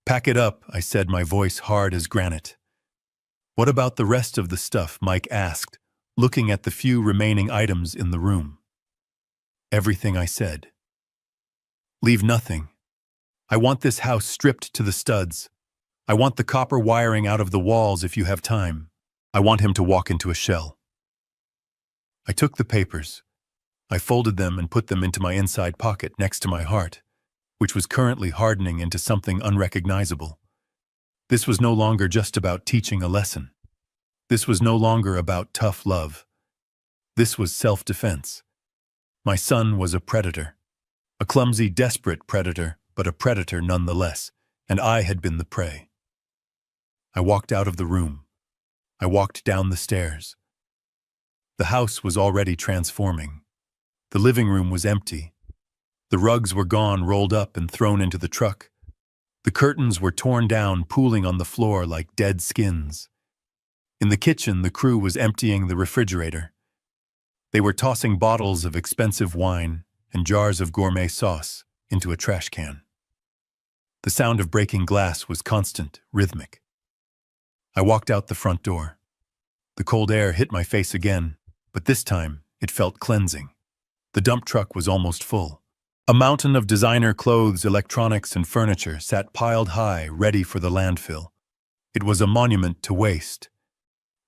"Pack it up," I said, my voice hard as granite. "What about the rest of the stuff?" Mike asked, looking at the few remaining items in the room. "Everything," I said. "Leave nothing. I want this house stripped to the studs. I want the copper wiring out of the walls if you have time. I want him to walk into a shell." I took the papers. I folded them and put them into my inside pocket next to my heart, which was currently hardening into something unrecognizable. This was no longer just about teaching a lesson. This was no longer about tough love. This was self-defense. My son was a predator. A clumsy, desperate predator, but a predator nonetheless, and I had been the prey. I walked out of the room. I walked down the stairs. The house was already transforming. The living room was empty. The rugs were gone, rolled up and thrown into the truck. The curtains were torn down, pooling on the floor like dead skins. In the kitchen, the crew was emptying the refrigerator. They were tossing bottles of expensive wine and jars of gourmet sauce into a trash can. The sound of breaking glass was constant, rhythmic. I walked out the front door. The cold air hit my face again, but this time it felt cleansing. The dump truck was almost full. A mountain of designer clothes, electronics, and furniture sat piled high, ready for the landfill. It was a monument to waste,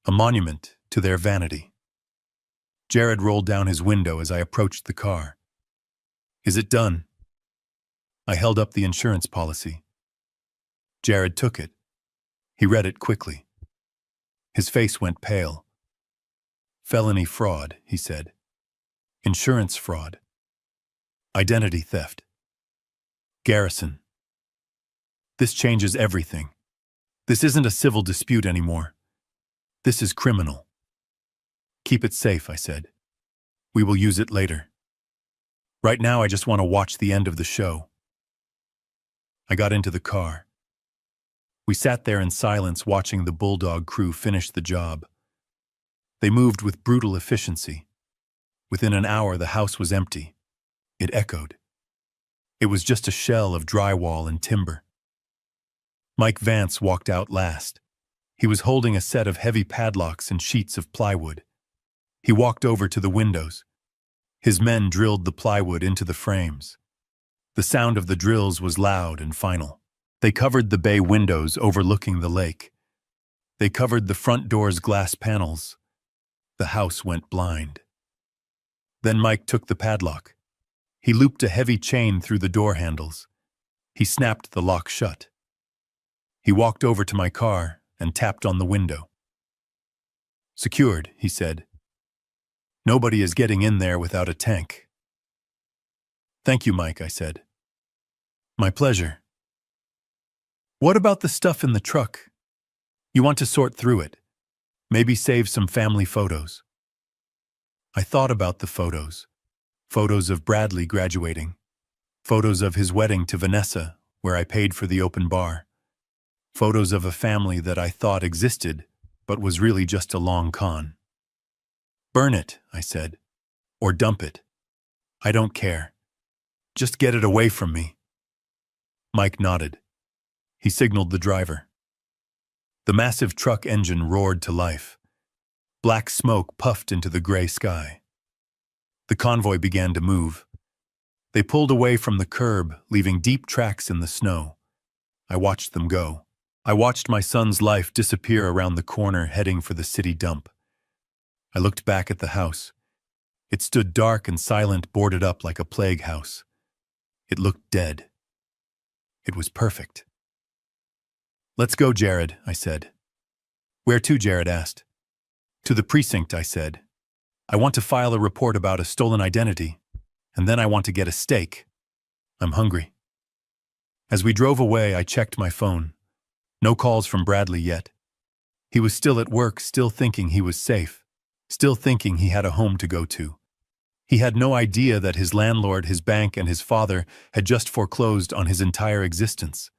a monument to their vanity. Jared rolled down his window as I approached the car. "Is it done?" I held up the insurance policy. Jared took it. He read it quickly. His face went pale. "Felony fraud," he said. "Insurance fraud. Identity theft. Garrison. This changes everything. This isn't a civil dispute anymore. This is criminal." "Keep it safe," I said. "We will use it later. Right now I just want to watch the end of the show." I got into the car. We sat there in silence watching the Bulldog crew finish the job. They moved with brutal efficiency. Within an hour the house was empty. It echoed. It was just a shell of drywall and timber. Mike Vance walked out last. He was holding a set of heavy padlocks and sheets of plywood. He walked over to the windows. His men drilled the plywood into the frames. The sound of the drills was loud and final. They covered the bay windows overlooking the lake. They covered the front door's glass panels. The house went blind. Then Mike took the padlock. He looped a heavy chain through the door handles. He snapped the lock shut. He walked over to my car and tapped on the window. "Secured," he said. "Nobody is getting in there without a tank." "Thank you, Mike," I said. "My pleasure. What about the stuff in the truck? You want to sort through it. Maybe save some family photos." I thought about the photos. Photos of Bradley graduating. Photos of his wedding to Vanessa, where I paid for the open bar. Photos of a family that I thought existed, but was really just a long con. "Burn it," I said. "Or dump it. I don't care. Just get it away from me." Mike nodded. He signaled the driver. The massive truck engine roared to life. Black smoke puffed into the gray sky. The convoy began to move. They pulled away from the curb, leaving deep tracks in the snow. I watched them go. I watched my son's life disappear around the corner, heading for the city dump. I looked back at the house. It stood dark and silent, boarded up like a plague house. It looked dead. It was perfect. "Let's go, Jared," I said. "Where to?" Jared asked. "To the precinct," I said. "I want to file a report about a stolen identity, and then I want to get a steak. I'm hungry." As we drove away, I checked my phone. No calls from Bradley yet. He was still at work, still thinking he was safe, still thinking he had a home to go to. He had no idea that his landlord, his bank, and his father had just foreclosed on his entire existence.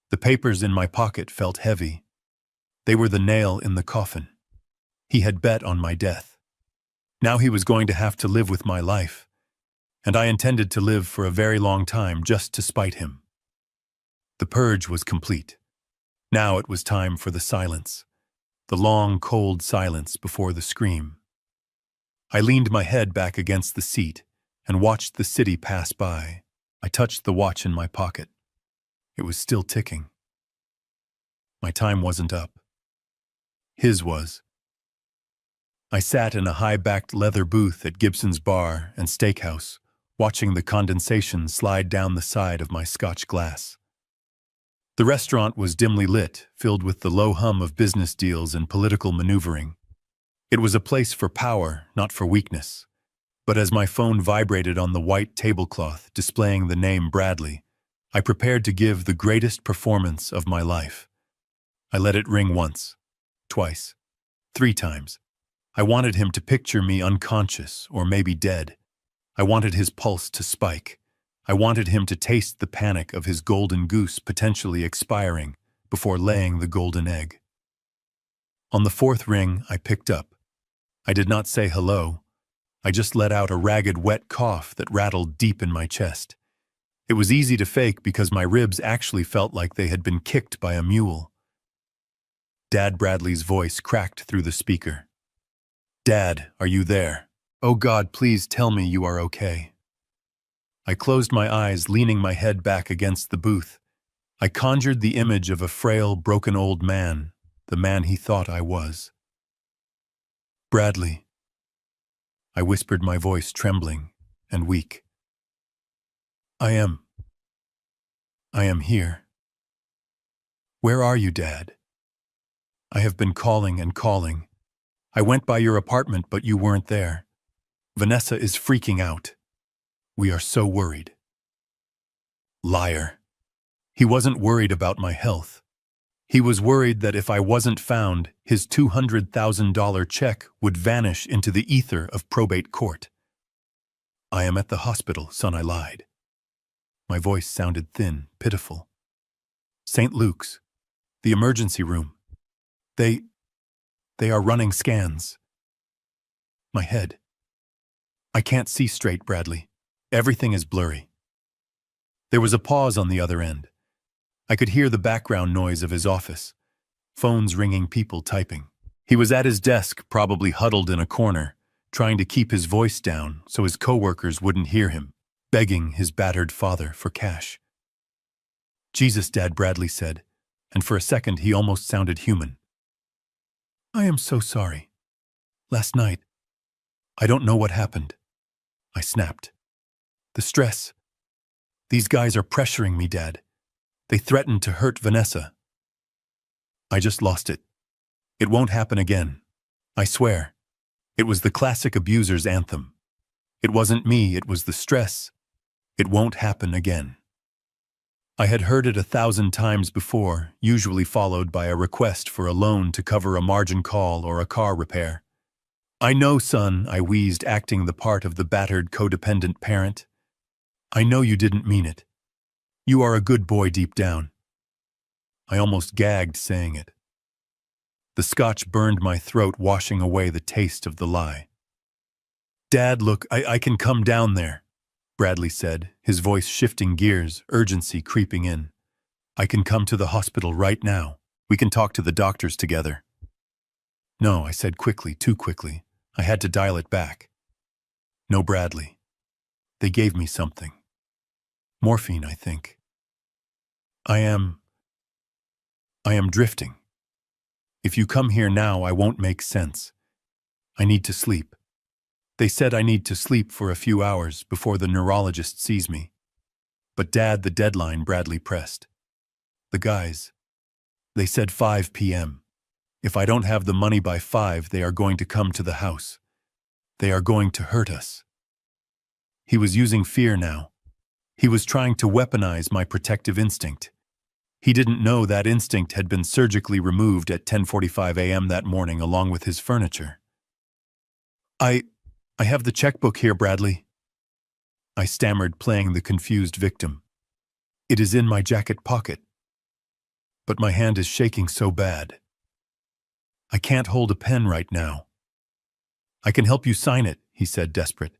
The papers in my pocket felt heavy. They were the nail in the coffin. He had bet on my death. Now he was going to have to live with my life, and I intended to live for a very long time just to spite him. The purge was complete. Now it was time for the silence, the long, cold silence before the scream. I leaned my head back against the seat and watched the city pass by. I touched the watch in my pocket. It was still ticking. My time wasn't up. His was. I sat in a high-backed leather booth at Gibson's Bar and Steakhouse, watching the condensation slide down the side of my Scotch glass. The restaurant was dimly lit, filled with the low hum of business deals and political maneuvering. It was a place for power, not for weakness. But as my phone vibrated on the white tablecloth displaying the name Bradley, I prepared to give the greatest performance of my life. I let it ring once, twice, 3 times. I wanted him to picture me unconscious or maybe dead. I wanted his pulse to spike. I wanted him to taste the panic of his golden goose potentially expiring before laying the golden egg. On the 4th ring, I picked up. I did not say hello. I just let out a ragged, wet cough that rattled deep in my chest. It was easy to fake because my ribs actually felt like they had been kicked by a mule. Dad Bradley's voice cracked through the speaker. "Dad, are you there? Oh God, please tell me you are okay." I closed my eyes, leaning my head back against the booth. I conjured the image of a frail, broken old man, the man he thought I was. "Bradley," I whispered, my voice trembling and weak. I am here." "Where are you, Dad?" "I have been calling and calling. I went by your apartment, but you weren't there. Vanessa is freaking out. We are so worried." Liar. He wasn't worried about my health. He was worried that if I wasn't found, his $200,000 check would vanish into the ether of probate court. "I am at the hospital, son," I lied. My voice sounded thin, pitiful. "St. Luke's. The emergency room. They are running scans." My head. "I can't see straight, Bradley. Everything is blurry." There was a pause on the other end. I could hear the background noise of his office. Phones ringing, people typing. He was at his desk, probably huddled in a corner, trying to keep his voice down so his coworkers wouldn't hear him, begging his battered father for cash. "Jesus, Dad," Bradley said, and for a second he almost sounded human. "I am so sorry. Last night, I don't know what happened." I snapped. "The stress. These guys are pressuring me, Dad. They threatened to hurt Vanessa." "I just lost it. It won't happen again. I swear." It was the classic abuser's anthem. It wasn't me, it was the stress. It won't happen again. I had heard it 1,000 times before, usually followed by a request for a loan to cover a margin call or a car repair. "I know, son," I wheezed, acting the part of the battered, codependent parent. "I know you didn't mean it. You are a good boy deep down." I almost gagged saying it. The scotch burned my throat, washing away the taste of the lie. "Dad, look, I can come down there," Bradley said, his voice shifting gears, urgency creeping in. "I can come to the hospital right now. We can talk to the doctors together." "No," I said quickly, too quickly. I had to dial it back. "No, Bradley. They gave me something. Morphine, I think. I am drifting. If you come here now, I won't make sense. I need to sleep. They said I need to sleep for a few hours before the neurologist sees me." "But Dad," the deadline Bradley pressed. "The guys, they said 5 p.m. If I don't have the money by 5, they are going to come to the house. They are going to hurt us." He was using fear now. He was trying to weaponize my protective instinct. He didn't know that instinct had been surgically removed at 10:45 a.m. that morning along with his furniture. I have the checkbook here, Bradley," I stammered, playing the confused victim. "It is in my jacket pocket. But my hand is shaking so bad. I can't hold a pen right now." "I can help you sign it," he said, desperate.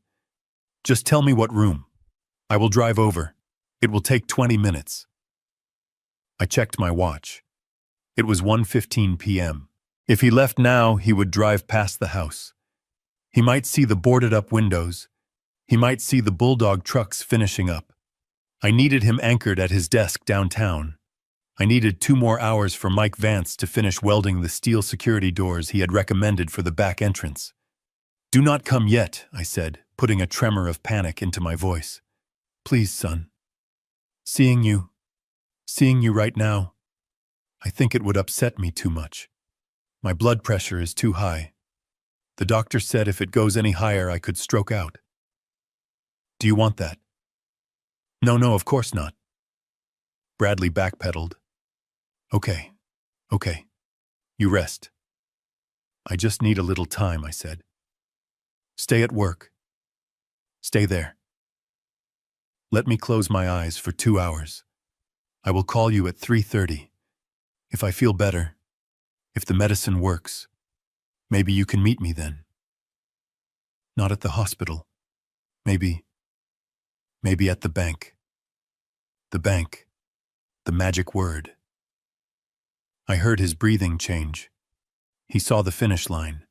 "Just tell me what room. I will drive over. It will take 20 minutes. I checked my watch. It was 1:15 p.m. If he left now, he would drive past the house. He might see the boarded-up windows. He might see the bulldog trucks finishing up. I needed him anchored at his desk downtown. I needed 2 more hours for Mike Vance to finish welding the steel security doors he had recommended for the back entrance. "Do not come yet," I said, putting a tremor of panic into my voice. "Please, son. Seeing you right now, I think it would upset me too much. My blood pressure is too high. The doctor said if it goes any higher, I could stroke out. Do you want that?" No, of course not." Bradley backpedaled. Okay, Okay, you rest. I just need a little time, I said. Stay at work. Stay there. Let me close my eyes for 2 hours. I will call you at 3:30. If I feel better, if the medicine works, maybe you can meet me then. Not at the hospital. Maybe at the bank. The bank. The magic word. I heard his breathing change. He saw the finish line.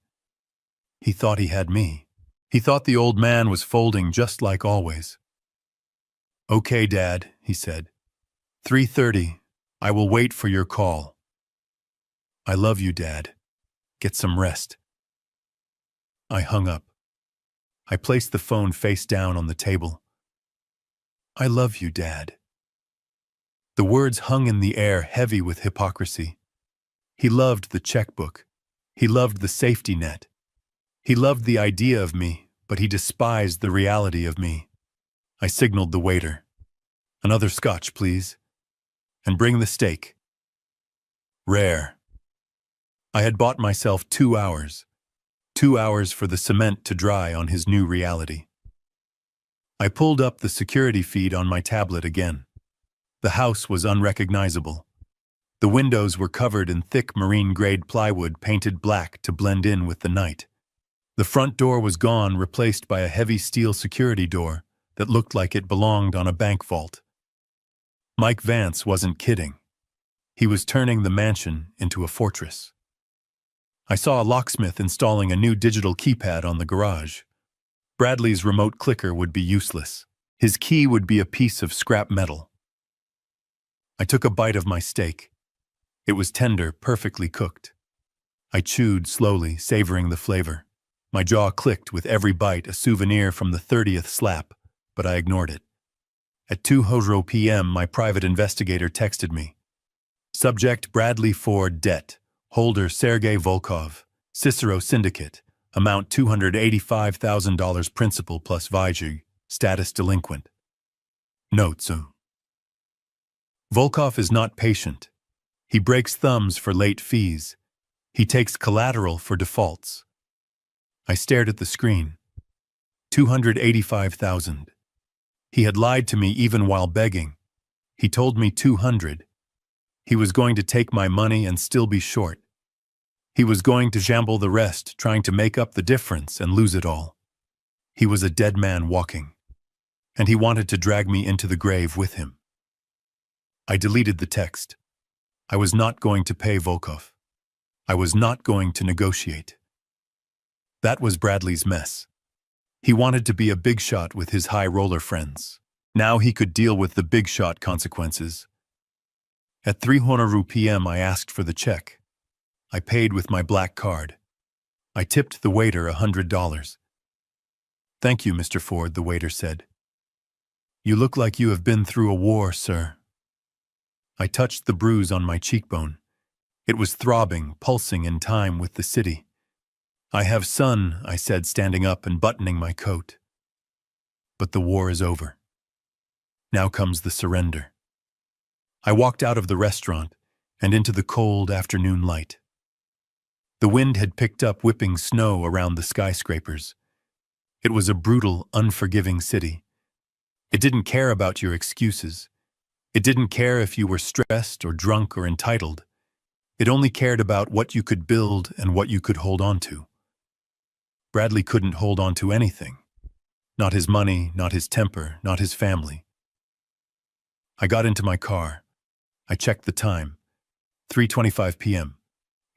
He thought he had me. He thought the old man was folding just like always. Okay, Dad, he said. 3:30. I will wait for your call. I love you, Dad. Get some rest. I hung up. I placed the phone face down on the table. I love you, Dad. The words hung in the air, heavy with hypocrisy. He loved the checkbook. He loved the safety net. He loved the idea of me, but he despised the reality of me. I signaled the waiter. Another scotch, please. And bring the steak. Rare. I had bought myself 2 hours. 2 hours for the cement to dry on his new reality. I pulled up the security feed on my tablet again. The house was unrecognizable. The windows were covered in thick marine-grade plywood painted black to blend in with the night. The front door was gone, replaced by a heavy steel security door that looked like it belonged on a bank vault. Mike Vance wasn't kidding. He was turning the mansion into a fortress. I saw a locksmith installing a new digital keypad on the garage. Bradley's remote clicker would be useless. His key would be a piece of scrap metal. I took a bite of my steak. It was tender, perfectly cooked. I chewed slowly, savoring the flavor. My jaw clicked with every bite, a souvenir from the 30th slap, but I ignored it. At 2:00 p.m., my private investigator texted me. Subject Bradley Ford, debt. Holder Sergei Volkov. Cicero Syndicate. Amount $285,000 principal plus Vijay. Status delinquent. Notes. Volkov is not patient. He breaks thumbs for late fees. He takes collateral for defaults. I stared at the screen. 285,000. He had lied to me even while begging. He told me 200. He was going to take my money and still be short. He was going to gamble the rest, trying to make up the difference and lose it all. He was a dead man walking. And he wanted to drag me into the grave with him. I deleted the text. I was not going to pay Volkov. I was not going to negotiate. That was Bradley's mess. He wanted to be a big shot with his high roller friends. Now he could deal with the big shot consequences. At 3:00 p.m. I asked for the check. I paid with my black card. I tipped the waiter $100. Thank you, Mr. Ford, the waiter said. You look like you have been through a war, sir. I touched the bruise on my cheekbone. It was throbbing, pulsing in time with the city. I have son, I said, standing up and buttoning my coat. But the war is over. Now comes the surrender. I walked out of the restaurant and into the cold afternoon light. The wind had picked up, whipping snow around the skyscrapers. It was a brutal, unforgiving city. It didn't care about your excuses. It didn't care if you were stressed or drunk or entitled. It only cared about what you could build and what you could hold on to. Bradley couldn't hold on to anything. Not his money, not his temper, not his family. I got into my car. I checked the time. 3:25 p.m.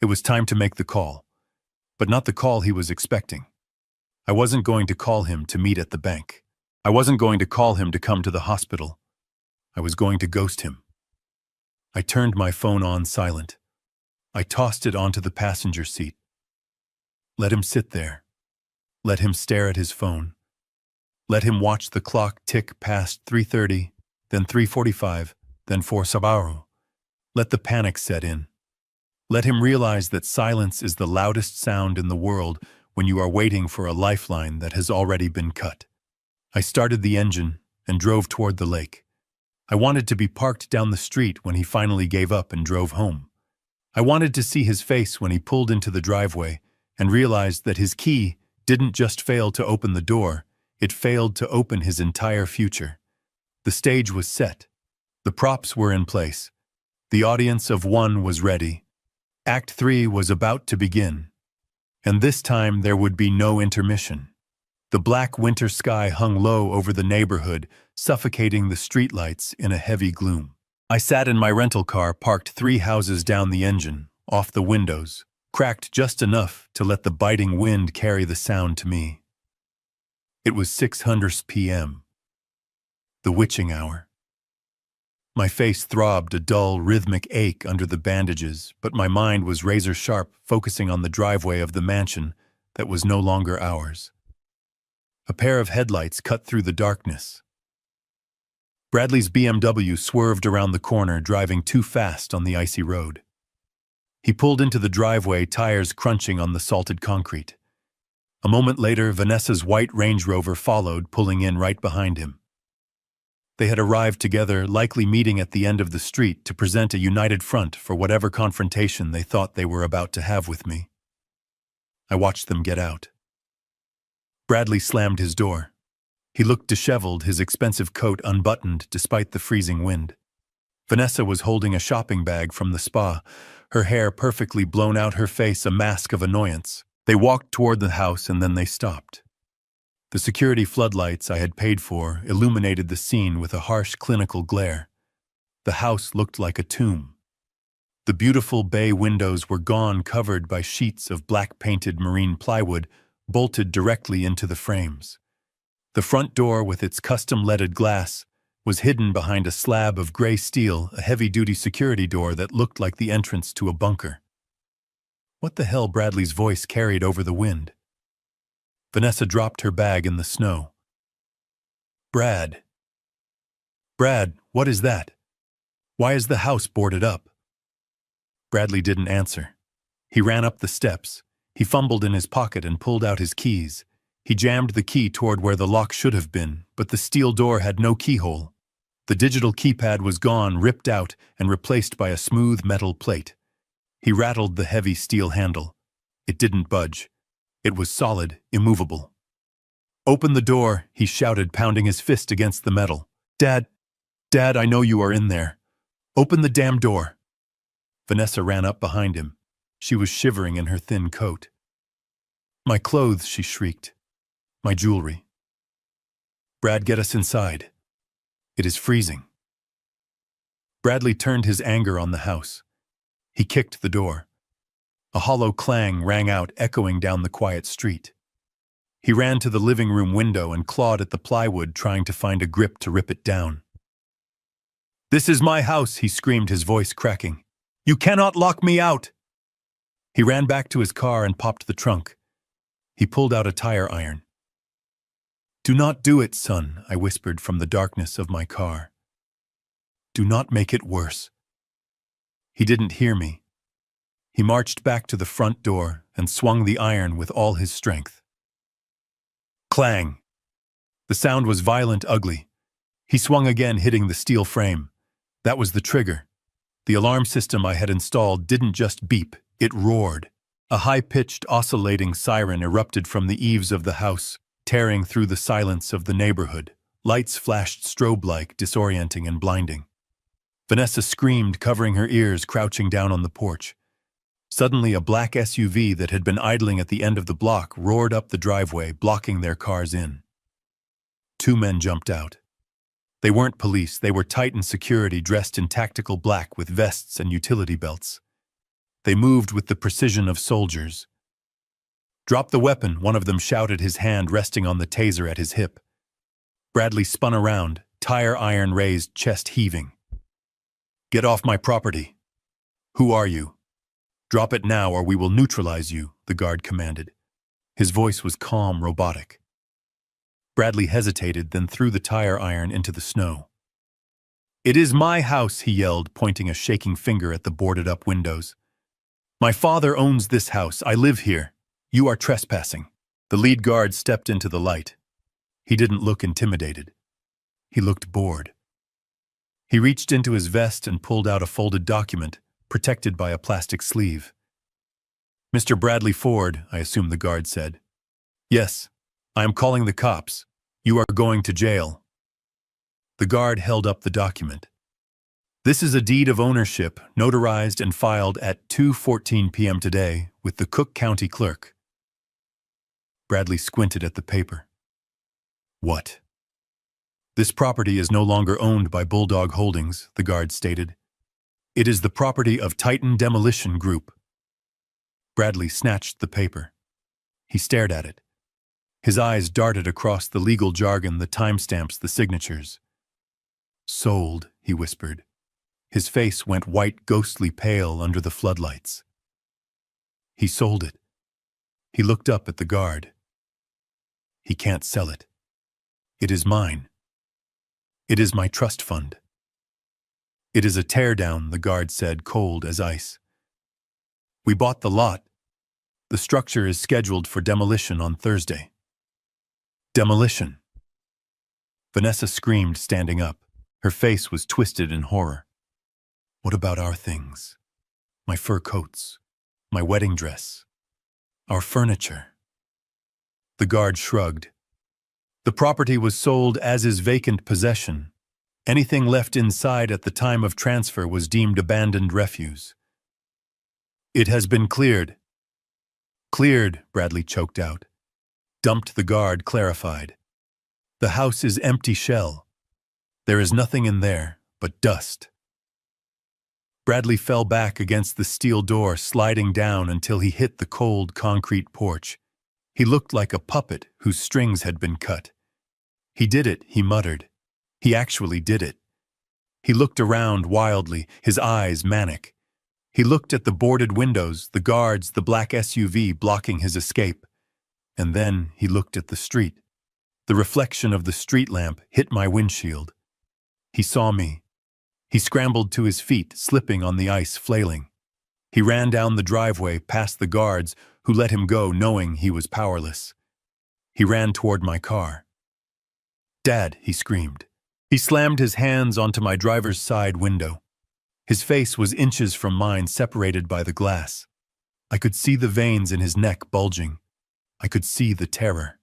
It was time to make the call. But not the call he was expecting. I wasn't going to call him to meet at the bank. I wasn't going to call him to come to the hospital. I was going to ghost him. I turned my phone on silent. I tossed it onto the passenger seat. Let him sit there. Let him stare at his phone. Let him watch the clock tick past 3:30, then 3:45, then 4 Sabaro. Let the panic set in. Let him realize that silence is the loudest sound in the world when you are waiting for a lifeline that has already been cut. I started the engine and drove toward the lake. I wanted to be parked down the street when he finally gave up and drove home. I wanted to see his face when he pulled into the driveway and realized that his key didn't just fail to open the door, it failed to open his entire future. The stage was set. The props were in place. The audience of one was ready. Act 3 was about to begin. And this time there would be no intermission. The black winter sky hung low over the neighborhood, suffocating the streetlights in a heavy gloom. I sat in my rental car parked 3 houses down the engine, off the windows, cracked just enough to let the biting wind carry the sound to me. It was 600 p.m. The witching hour. My face throbbed a dull, rhythmic ache under the bandages, but my mind was razor-sharp, focusing on the driveway of the mansion that was no longer ours. A pair of headlights cut through the darkness. Bradley's BMW swerved around the corner, driving too fast on the icy road. He pulled into the driveway, tires crunching on the salted concrete. A moment later, Vanessa's white Range Rover followed, pulling in right behind him. They had arrived together, likely meeting at the end of the street to present a united front for whatever confrontation they thought they were about to have with me. I watched them get out. Bradley slammed his door. He looked disheveled, his expensive coat unbuttoned despite the freezing wind. Vanessa was holding a shopping bag from the spa, her hair perfectly blown out, her face a mask of annoyance. They walked toward the house and then they stopped. The security floodlights I had paid for illuminated the scene with a harsh clinical glare. The house looked like a tomb. The beautiful bay windows were gone, covered by sheets of black-painted marine plywood bolted directly into the frames. The front door, with its custom-leaded glass, was hidden behind a slab of gray steel, a heavy-duty security door that looked like the entrance to a bunker. What the hell? Bradley's voice carried over the wind. Vanessa dropped her bag in the snow. Brad, what is that? Why is the house boarded up? Bradley didn't answer. He ran up the steps. He fumbled in his pocket and pulled out his keys. He jammed the key toward where the lock should have been, but the steel door had no keyhole. The digital keypad was gone, ripped out, and replaced by a smooth metal plate. He rattled the heavy steel handle. It didn't budge. It was solid, immovable. Open the door, he shouted, pounding his fist against the metal. Dad, I know you are in there. Open the damn door. Vanessa ran up behind him. She was shivering in her thin coat. My clothes, she shrieked. My jewelry. Brad, get us inside. It is freezing. Bradley turned his anger on the house. He kicked the door. A hollow clang rang out, echoing down the quiet street. He ran to the living room window and clawed at the plywood, trying to find a grip to rip it down. This is my house, he screamed, his voice cracking. You cannot lock me out! He ran back to his car and popped the trunk. He pulled out a tire iron. Do not do it, son, I whispered from the darkness of my car. Do not make it worse. He didn't hear me. He marched back to the front door and swung the iron with all his strength. Clang! The sound was violent, ugly. He swung again, hitting the steel frame. That was the trigger. The alarm system I had installed didn't just beep, it roared. A high-pitched, oscillating siren erupted from the eaves of the house, tearing through the silence of the neighborhood. Lights flashed strobe-like, disorienting and blinding. Vanessa screamed, covering her ears, crouching down on the porch. Suddenly, a black SUV that had been idling at the end of the block roared up the driveway, blocking their cars in. 2 men jumped out. They weren't police, they were Titan security dressed in tactical black with vests and utility belts. They moved with the precision of soldiers. Drop the weapon, one of them shouted, his hand resting on the taser at his hip. Bradley spun around, tire iron raised, chest heaving. Get off my property. Who are you? Drop it now or we will neutralize you, the guard commanded. His voice was calm, robotic. Bradley hesitated, then threw the tire iron into the snow. It is my house, he yelled, pointing a shaking finger at the boarded-up windows. My father owns this house. I live here. You are trespassing. The lead guard stepped into the light. He didn't look intimidated. He looked bored. He reached into his vest and pulled out a folded document, protected by a plastic sleeve. "Mr. Bradley Ford," I assume the guard said. "Yes, I am calling the cops. You are going to jail." The guard held up the document. "This is a deed of ownership, notarized and filed at 2:14 p.m. today with the Cook County clerk." Bradley squinted at the paper. "What?" "This property is no longer owned by Bulldog Holdings," the guard stated. "It is the property of Titan Demolition Group." Bradley snatched the paper. He stared at it. His eyes darted across the legal jargon, the timestamps, the signatures. "Sold," he whispered. His face went white, ghostly pale under the floodlights. "He sold it." He looked up at the guard. "He can't sell it. It is mine. It is my trust fund." "It is a teardown," the guard said, cold as ice. "We bought the lot. The structure is scheduled for demolition on Thursday." "Demolition!" Vanessa screamed, standing up. Her face was twisted in horror. "What about our things? My fur coats, my wedding dress, our furniture?" The guard shrugged. "The property was sold as is vacant possession. Anything left inside at the time of transfer was deemed abandoned refuse." "It has been cleared." "Cleared," Bradley choked out. "Dumped," the guard clarified. "The house is empty shell. There is nothing in there but dust." Bradley fell back against the steel door, sliding down until he hit the cold concrete porch. He looked like a puppet whose strings had been cut. "He did it," he muttered. "He actually did it." He looked around wildly, his eyes manic. He looked at the boarded windows, the guards, the black SUV blocking his escape. And then he looked at the street. The reflection of the street lamp hit my windshield. He saw me. He scrambled to his feet, slipping on the ice, flailing. He ran down the driveway, past the guards, who let him go knowing he was powerless. He ran toward my car. "Dad," he screamed. He slammed his hands onto my driver's side window. His face was inches from mine, separated by the glass. I could see the veins in his neck bulging. I could see the terror.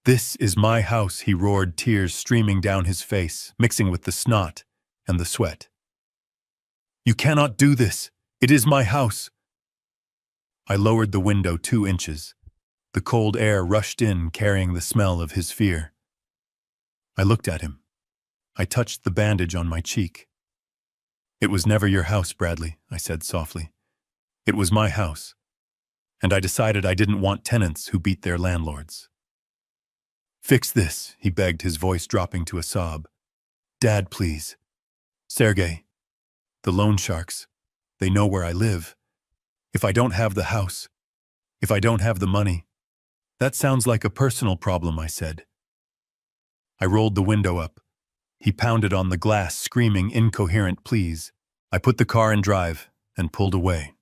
"This is my house," he roared, tears streaming down his face, mixing with the snot and the sweat. "You cannot do this. It is my house." I lowered the window 2 inches. The cold air rushed in, carrying the smell of his fear. I looked at him. I touched the bandage on my cheek. "It was never your house, Bradley," I said softly. "It was my house. And I decided I didn't want tenants who beat their landlords." "Fix this," he begged, his voice dropping to a sob. "Dad, please. Sergey, the loan sharks, they know where I live. If I don't have the house, if I don't have the money." "That sounds like a personal problem," I said. I rolled the window up. He pounded on the glass, screaming incoherent pleas. I put the car in drive and pulled away,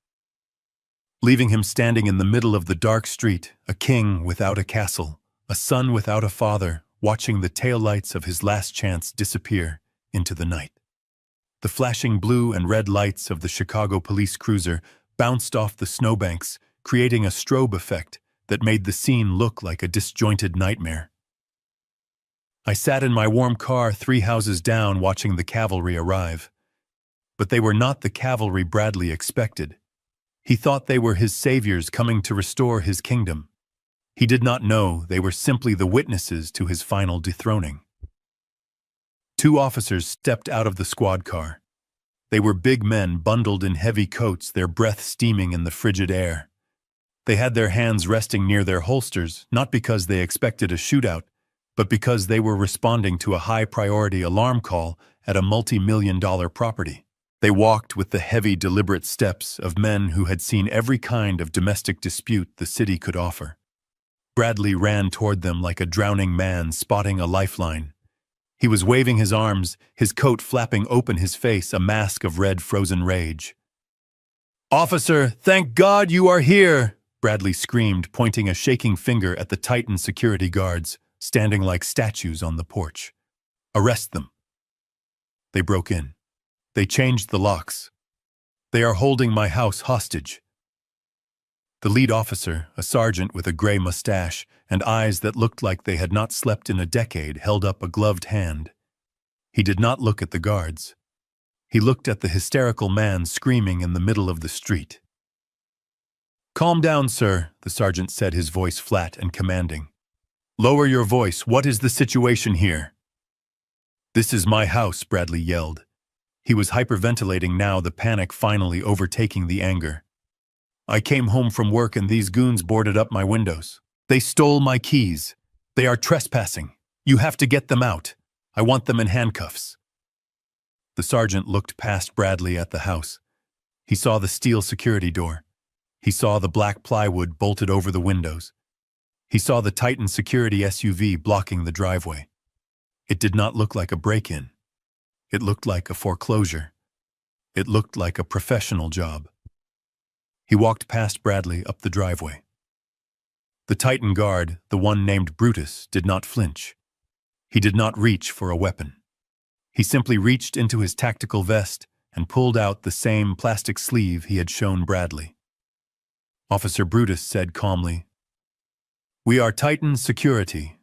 leaving him standing in the middle of the dark street, a king without a castle, a son without a father, watching the taillights of his last chance disappear into the night. The flashing blue and red lights of the Chicago police cruiser bounced off the snowbanks, creating a strobe effect that made the scene look like a disjointed nightmare. I sat in my warm car 3 houses down, watching the cavalry arrive. But they were not the cavalry Bradley expected. He thought they were his saviors coming to restore his kingdom. He did not know they were simply the witnesses to his final dethroning. 2 officers stepped out of the squad car. They were big men bundled in heavy coats, their breath steaming in the frigid air. They had their hands resting near their holsters, not because they expected a shootout, but because they were responding to a high-priority alarm call at a multi-million-dollar property. They walked with the heavy, deliberate steps of men who had seen every kind of domestic dispute the city could offer. Bradley ran toward them like a drowning man spotting a lifeline. He was waving his arms, his coat flapping open, his face a mask of red frozen rage. "Officer, thank God you are here!" Bradley screamed, pointing a shaking finger at the Titan security guards, standing like statues on the porch. "Arrest them." They broke in. They changed the locks. They are holding my house hostage. The lead officer, a sergeant with a gray mustache and eyes that looked like they had not slept in a decade, held up a gloved hand. He did not look at the guards. He looked at the hysterical man screaming in the middle of the street. "Calm down, sir," the sergeant said, his voice flat and commanding. "Lower your voice. What is the situation here?" "This is my house," Bradley yelled. He was hyperventilating now, the panic finally overtaking the anger. "I came home from work and these goons boarded up my windows. They stole my keys. They are trespassing. You have to get them out. I want them in handcuffs." The sergeant looked past Bradley at the house. He saw the steel security door. He saw the black plywood bolted over the windows. He saw the Titan security SUV blocking the driveway. It did not look like a break-in. It looked like a foreclosure. It looked like a professional job. He walked past Bradley up the driveway. The Titan guard, the one named Brutus, did not flinch. He did not reach for a weapon. He simply reached into his tactical vest and pulled out the same plastic sleeve he had shown Bradley. Officer Brutus said calmly, "We are Titan Security.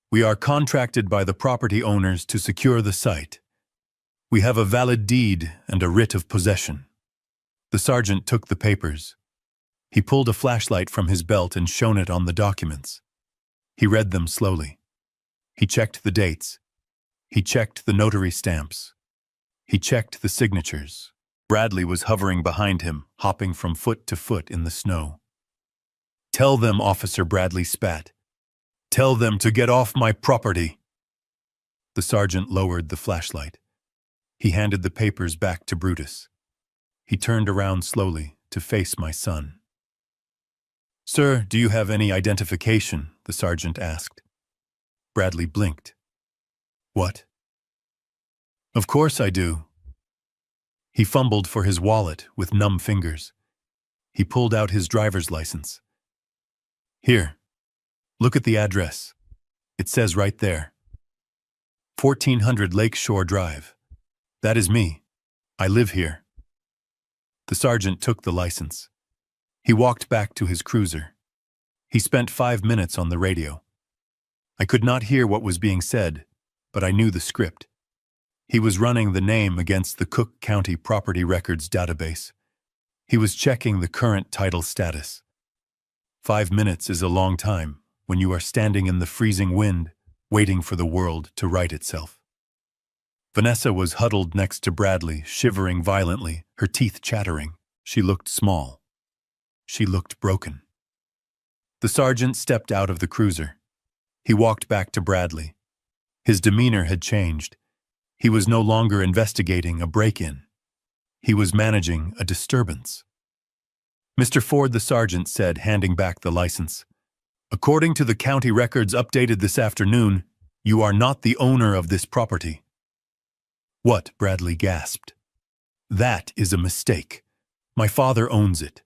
We are contracted by the property owners to secure the site. We have a valid deed and a writ of possession." The sergeant took the papers. He pulled a flashlight from his belt and shone it on the documents. He read them slowly. He checked the dates. He checked the notary stamps. He checked the signatures. Bradley was hovering behind him, hopping from foot to foot in the snow. "Tell them," Officer Bradley spat. "Tell them to get off my property." The sergeant lowered the flashlight. He handed the papers back to Brutus. He turned around slowly to face my son. "Sir, do you have any identification?" the sergeant asked. Bradley blinked. "What?" "Of course I do." He fumbled for his wallet with numb fingers. He pulled out his driver's license. "Here, look at the address. It says right there. 1400 Lakeshore Drive. That is me. I live here." The sergeant took the license. He walked back to his cruiser. He spent 5 minutes on the radio. I could not hear what was being said, but I knew the script. He was running the name against the Cook County Property Records database. He was checking the current title status. 5 minutes is a long time when you are standing in the freezing wind, waiting for the world to right itself. Vanessa was huddled next to Bradley, shivering violently, her teeth chattering. She looked small. She looked broken. The sergeant stepped out of the cruiser. He walked back to Bradley. His demeanor had changed. He was no longer investigating a break-in. He was managing a disturbance. "Mr. Ford," the sergeant said, handing back the license, "according to the county records updated this afternoon, you are not the owner of this property." "What?" Bradley gasped. "That is a mistake. My father owns it.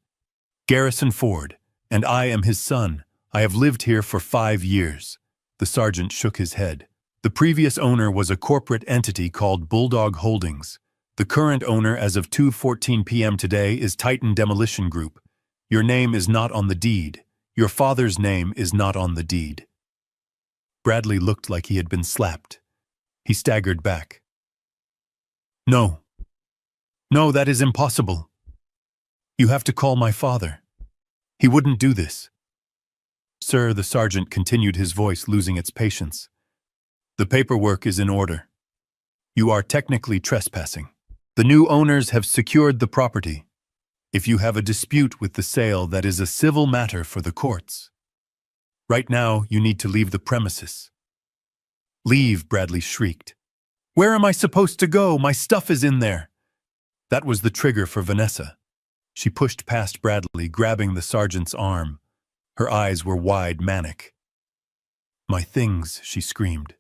Garrison Ford, and I am his son. I have lived here for 5 years." The sergeant shook his head. "The previous owner was a corporate entity called Bulldog Holdings. The current owner as of 2:14 p.m. today is Titan Demolition Group. Your name is not on the deed. Your father's name is not on the deed." Bradley looked like he had been slapped. He staggered back. "No. No, that is impossible. You have to call my father. He wouldn't do this." "Sir," the sergeant continued, his voice losing its patience, "the paperwork is in order. You are technically trespassing. The new owners have secured the property. If you have a dispute with the sale, that is a civil matter for the courts. Right now, you need to leave the premises." "Leave," Bradley shrieked. "Where am I supposed to go? My stuff is in there." That was the trigger for Vanessa. She pushed past Bradley, grabbing the sergeant's arm. Her eyes were wide, manic. "My things," she screamed.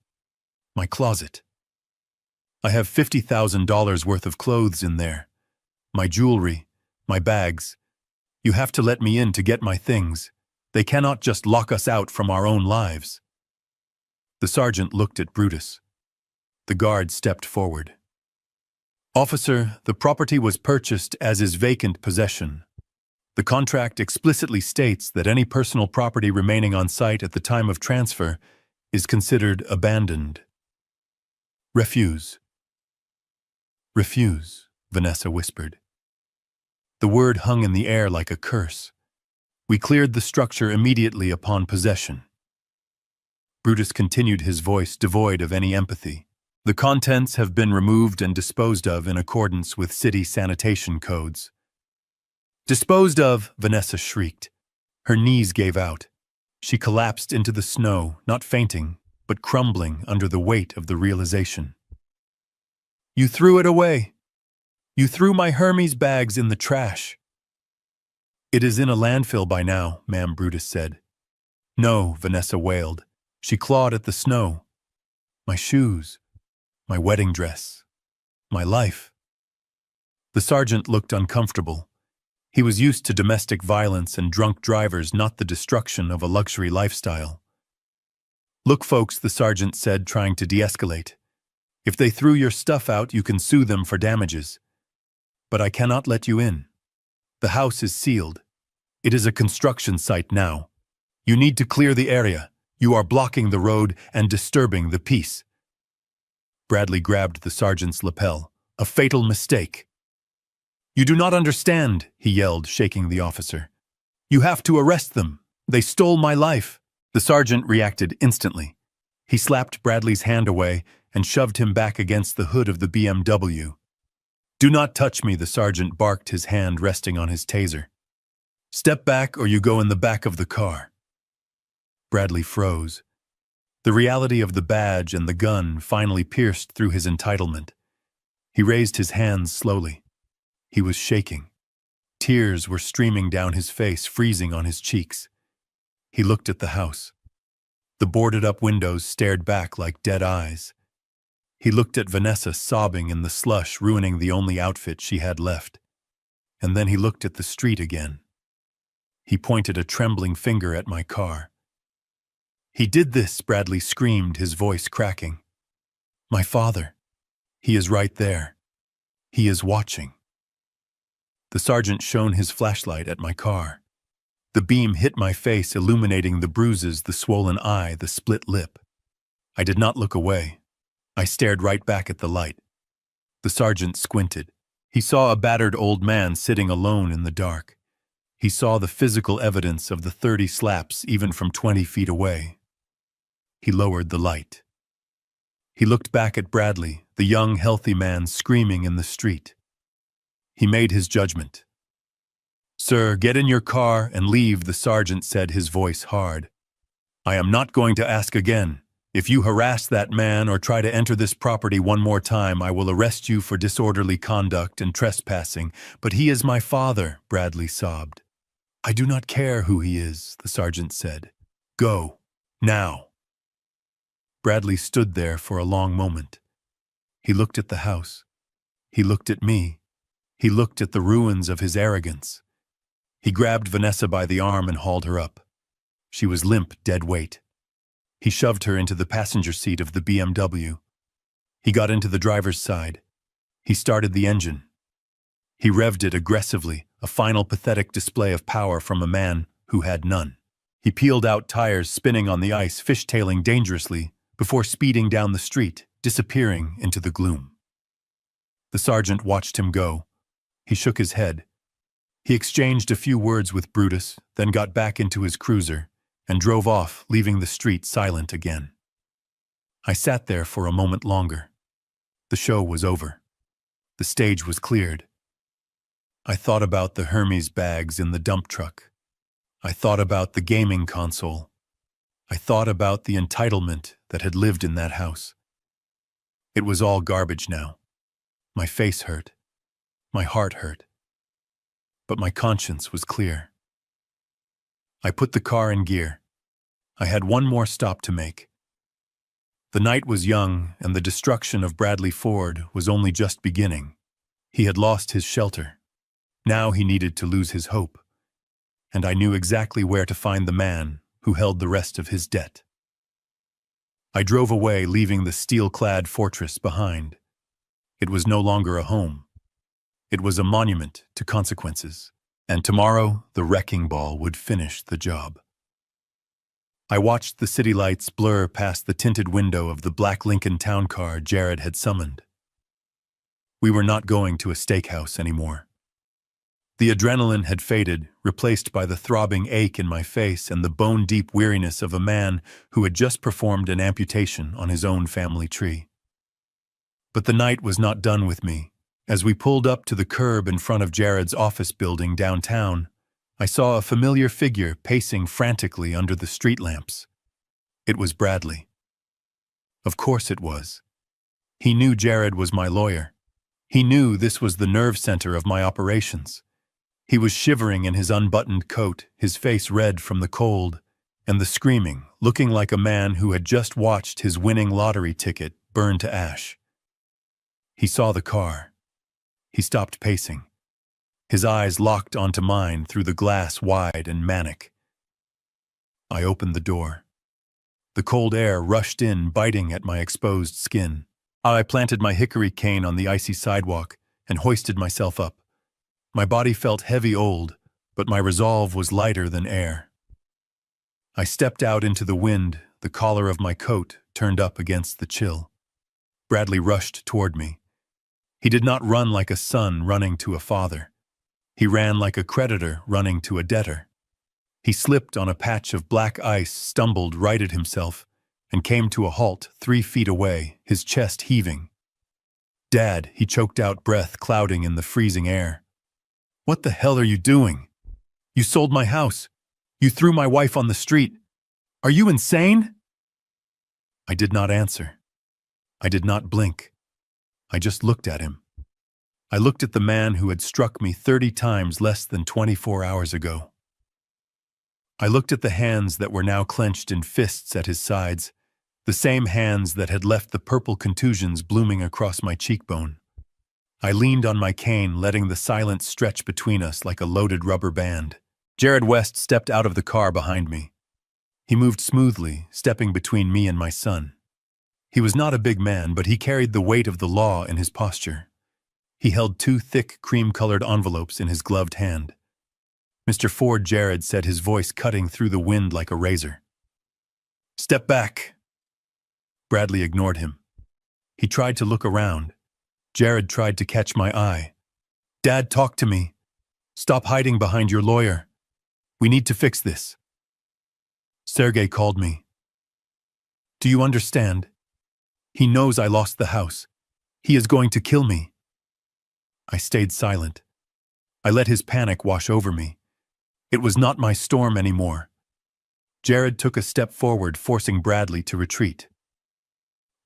"My closet. I have $50,000 worth of clothes in there. My jewelry, my bags. You have to let me in to get my things. They cannot just lock us out from our own lives." The sergeant looked at Brutus. The guard stepped forward. Officer, the property was purchased as is vacant possession. The contract explicitly states that any personal property remaining on site at the time of transfer is considered abandoned. Refuse. Refuse, Vanessa whispered. The word hung in the air like a curse. We cleared the structure immediately upon possession. Brutus continued, his voice devoid of any empathy. The contents have been removed and disposed of in accordance with city sanitation codes. Disposed of, Vanessa shrieked. Her knees gave out. She collapsed into the snow, not fainting, but crumbling under the weight of the realization. You threw it away. You threw my Hermes bags in the trash. It is in a landfill by now, ma'am, Brutus said. No, Vanessa wailed. She clawed at the snow. My shoes. My wedding dress. My life. The sergeant looked uncomfortable. He was used to domestic violence and drunk drivers, not the destruction of a luxury lifestyle. Look, folks, the sergeant said, trying to de-escalate. If they threw your stuff out, you can sue them for damages. But I cannot let you in. The house is sealed. It is a construction site now. You need to clear the area. You are blocking the road and disturbing the peace. Bradley grabbed the sergeant's lapel. A fatal mistake. You do not understand, he yelled, shaking the officer. You have to arrest them. They stole my life. The sergeant reacted instantly. He slapped Bradley's hand away and shoved him back against the hood of the BMW. Do not touch me, the sergeant barked, his hand resting on his taser. Step back or you go in the back of the car. Bradley froze. The reality of the badge and the gun finally pierced through his entitlement. He raised his hands slowly. He was shaking. Tears were streaming down his face, freezing on his cheeks. He looked at the house. The boarded-up windows stared back like dead eyes. He looked at Vanessa sobbing in the slush, ruining the only outfit she had left. And then he looked at the street again. He pointed a trembling finger at my car. He did this, Bradley screamed, his voice cracking. My father. He is right there. He is watching. The sergeant shone his flashlight at my car. The beam hit my face, illuminating the bruises, the swollen eye, the split lip. I did not look away. I stared right back at the light. The sergeant squinted. He saw a battered old man sitting alone in the dark. He saw the physical evidence of the 30 slaps even from 20 feet away. He lowered the light. He looked back at Bradley, the young, healthy man screaming in the street. He made his judgment. Sir, get in your car and leave, the sergeant said, his voice hard. I am not going to ask again. If you harass that man or try to enter this property one more time, I will arrest you for disorderly conduct and trespassing. But he is my father, Bradley sobbed. I do not care who he is, the sergeant said. Go, now. Bradley stood there for a long moment. He looked at the house. He looked at me. He looked at the ruins of his arrogance. He grabbed Vanessa by the arm and hauled her up. She was limp, dead weight. He shoved her into the passenger seat of the BMW. He got into the driver's side. He started the engine. He revved it aggressively, a final pathetic display of power from a man who had none. He peeled out tires, spinning on the ice, fishtailing dangerously, before speeding down the street, disappearing into the gloom. The sergeant watched him go. He shook his head. He exchanged a few words with Brutus, then got back into his cruiser and drove off, leaving the street silent again. I sat there for a moment longer. The show was over. The stage was cleared. I thought about the Hermes bags in the dump truck. I thought about the gaming console. I thought about the entitlement that had lived in that house. It was all garbage now. My face hurt. My heart hurt. But my conscience was clear. I put the car in gear. I had one more stop to make. The night was young, and the destruction of Bradley Ford was only just beginning. He had lost his shelter. Now he needed to lose his hope. And I knew exactly where to find the man who held the rest of his debt. I drove away, leaving the steel-clad fortress behind. It was no longer a home. It was a monument to consequences. And tomorrow, the wrecking ball would finish the job. I watched the city lights blur past the tinted window of the black Lincoln town car Jared had summoned. We were not going to a steakhouse anymore. The adrenaline had faded, replaced by the throbbing ache in my face and the bone-deep weariness of a man who had just performed an amputation on his own family tree. But the night was not done with me. As we pulled up to the curb in front of Jared's office building downtown, I saw a familiar figure pacing frantically under the street lamps. It was Bradley. Of course it was. He knew Jared was my lawyer. He knew this was the nerve center of my operations. He was shivering in his unbuttoned coat, his face red from the cold, and the screaming, looking like a man who had just watched his winning lottery ticket burn to ash. He saw the car. He stopped pacing. His eyes locked onto mine through the glass wide and manic. I opened the door. The cold air rushed in, biting at my exposed skin. I planted my hickory cane on the icy sidewalk and hoisted myself up. My body felt heavy old, but my resolve was lighter than air. I stepped out into the wind, the collar of my coat turned up against the chill. Bradley rushed toward me. He did not run like a son running to a father. He ran like a creditor running to a debtor. He slipped on a patch of black ice, stumbled, righted himself, and came to a halt 3 feet away, his chest heaving. "Dad," he choked out, breath clouding in the freezing air. "What the hell are you doing? You sold my house. You threw my wife on the street. Are you insane?" I did not answer. I did not blink. I just looked at him. I looked at the man who had struck me 30 times less than 24 hours ago. I looked at the hands that were now clenched in fists at his sides, the same hands that had left the purple contusions blooming across my cheekbone. I leaned on my cane, letting the silence stretch between us like a loaded rubber band. Jared West stepped out of the car behind me. He moved smoothly, stepping between me and my son. He was not a big man, but he carried the weight of the law in his posture. He held 2 thick, cream-colored envelopes in his gloved hand. "Mr. Ford," Jared said, his voice cutting through the wind like a razor. "Step back." Bradley ignored him. He tried to look around. Jared tried to catch my eye. "Dad, talk to me. Stop hiding behind your lawyer. We need to fix this." Sergey called me. "Do you understand? He knows I lost the house. He is going to kill me." I stayed silent. I let his panic wash over me. It was not my storm anymore. Jared took a step forward, forcing Bradley to retreat.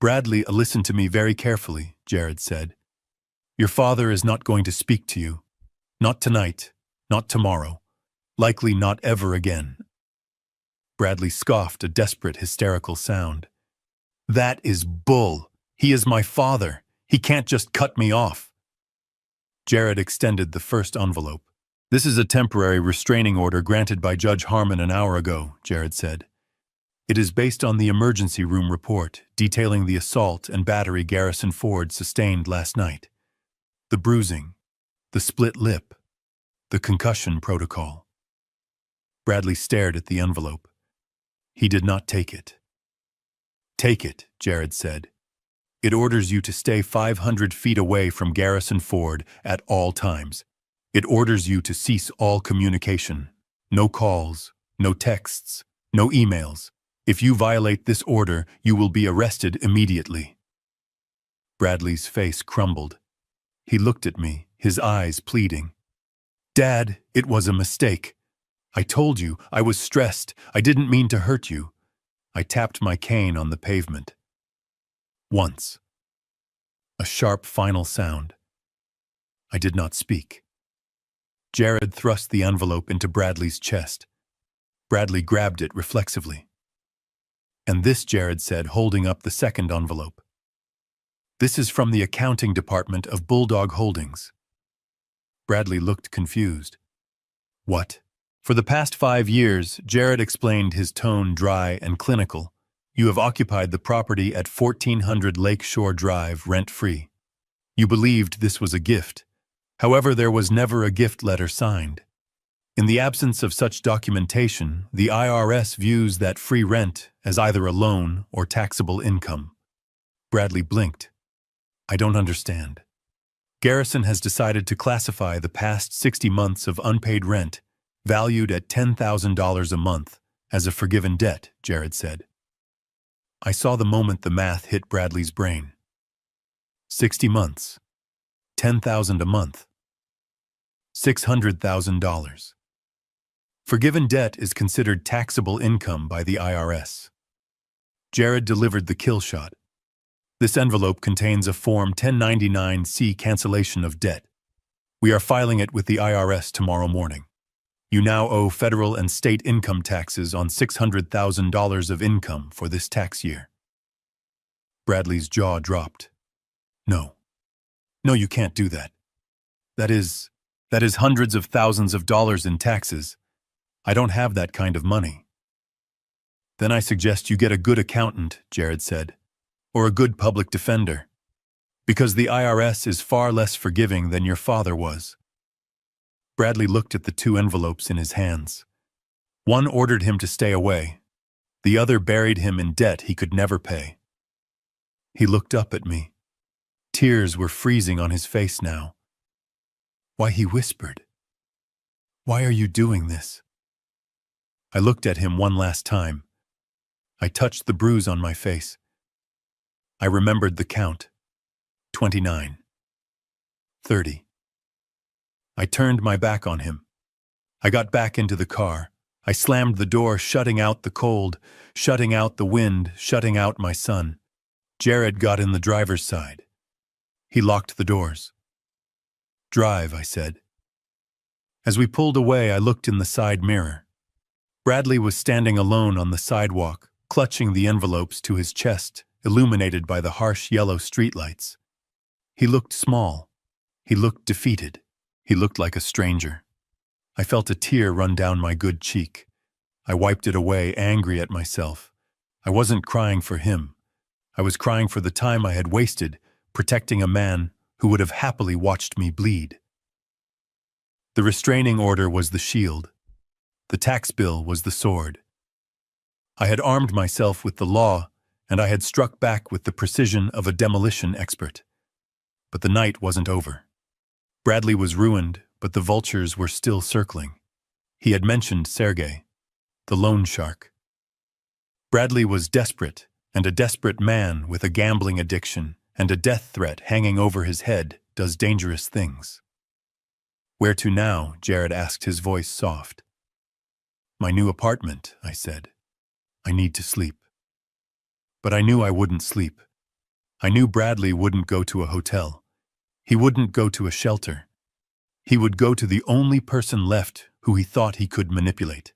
"Bradley, listen to me very carefully," Jared said. "Your father is not going to speak to you. Not tonight, not tomorrow, likely not ever again." Bradley scoffed, a desperate, hysterical sound. "That is bull. He is my father. He can't just cut me off." Jared extended the first envelope. "This is a temporary restraining order granted by Judge Harmon an hour ago," Jared said. "It is based on the emergency room report detailing the assault and battery Garrison Ford sustained last night. The bruising, the split lip, the concussion protocol." Bradley stared at the envelope. He did not take it. "Take it," Jared said. "It orders you to stay 500 feet away from Garrison Ford at all times. It orders you to cease all communication. No calls, no texts, no emails. If you violate this order, you will be arrested immediately." Bradley's face crumbled. He looked at me, his eyes pleading. "Dad, it was a mistake. I told you, I was stressed. I didn't mean to hurt you." I tapped my cane on the pavement. Once. A sharp final sound. I did not speak. Jared thrust the envelope into Bradley's chest. Bradley grabbed it reflexively. "And this," Jared said, holding up the second envelope. "This is from the accounting department of Bulldog Holdings." Bradley looked confused. "What?" "For the past 5 years," Jared explained, his tone dry and clinical, "you have occupied the property at 1400 Lakeshore Drive rent-free. You believed this was a gift. However, there was never a gift letter signed. In the absence of such documentation, the IRS views that free rent as either a loan or taxable income. Bradley blinked. I don't understand. Garrison has decided to classify the past 60 months of unpaid rent, valued at $10,000 a month, as a forgiven debt, Jared said. I saw the moment the math hit Bradley's brain. 60 months. $10,000 a month. $600,000. Forgiven debt is considered taxable income by the IRS. Jared delivered the kill shot. This envelope contains a Form 1099-C cancellation of debt. We are filing it with the IRS tomorrow morning. You now owe federal and state income taxes on $600,000 of income for this tax year. Bradley's jaw dropped. No. No, you can't do that. That is hundreds of thousands of dollars in taxes. I don't have that kind of money. Then I suggest you get a good accountant, Jared said, or a good public defender, because the IRS is far less forgiving than your father was. Bradley looked at the two envelopes in his hands. One ordered him to stay away. The other buried him in debt he could never pay. He looked up at me. Tears were freezing on his face now. Why, he whispered. Why are you doing this? I looked at him one last time. I touched the bruise on my face. I remembered the count. 29. 30. I turned my back on him. I got back into the car. I slammed the door, shutting out the cold, shutting out the wind, shutting out my son. Jared got in the driver's side. He locked the doors. Drive, I said. As we pulled away, I looked in the side mirror. Bradley was standing alone on the sidewalk, clutching the envelopes to his chest, illuminated by the harsh yellow streetlights. He looked small. He looked defeated. He looked like a stranger. I felt a tear run down my good cheek. I wiped it away, angry at myself. I wasn't crying for him. I was crying for the time I had wasted protecting a man who would have happily watched me bleed. The restraining order was the shield. The tax bill was the sword. I had armed myself with the law, and I had struck back with the precision of a demolition expert. But the night wasn't over. Bradley was ruined, but the vultures were still circling. He had mentioned Sergei, the loan shark. Bradley was desperate, and a desperate man with a gambling addiction and a death threat hanging over his head does dangerous things. Where to now? Jared asked, his voice soft. My new apartment, I said. I need to sleep. But I knew I wouldn't sleep. I knew Bradley wouldn't go to a hotel. He wouldn't go to a shelter. He would go to the only person left who he thought he could manipulate.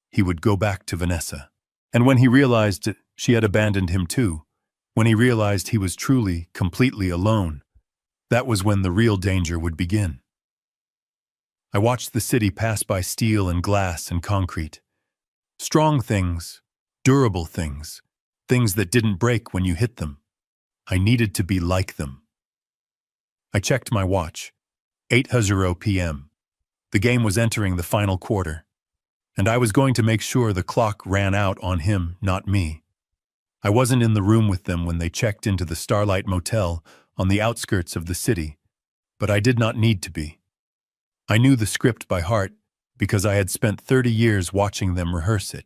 He would go back to Vanessa. And when he realized she had abandoned him too, when he realized he was truly, completely alone, that was when the real danger would begin. I watched the city pass by steel and glass and concrete. Strong things, durable things, things that didn't break when you hit them. I needed to be like them. I checked my watch. 8:00 p.m. The game was entering the final quarter, and I was going to make sure the clock ran out on him, not me. I wasn't in the room with them when they checked into the Starlight Motel on the outskirts of the city, but I did not need to be. I knew the script by heart because I had spent 30 years watching them rehearse it.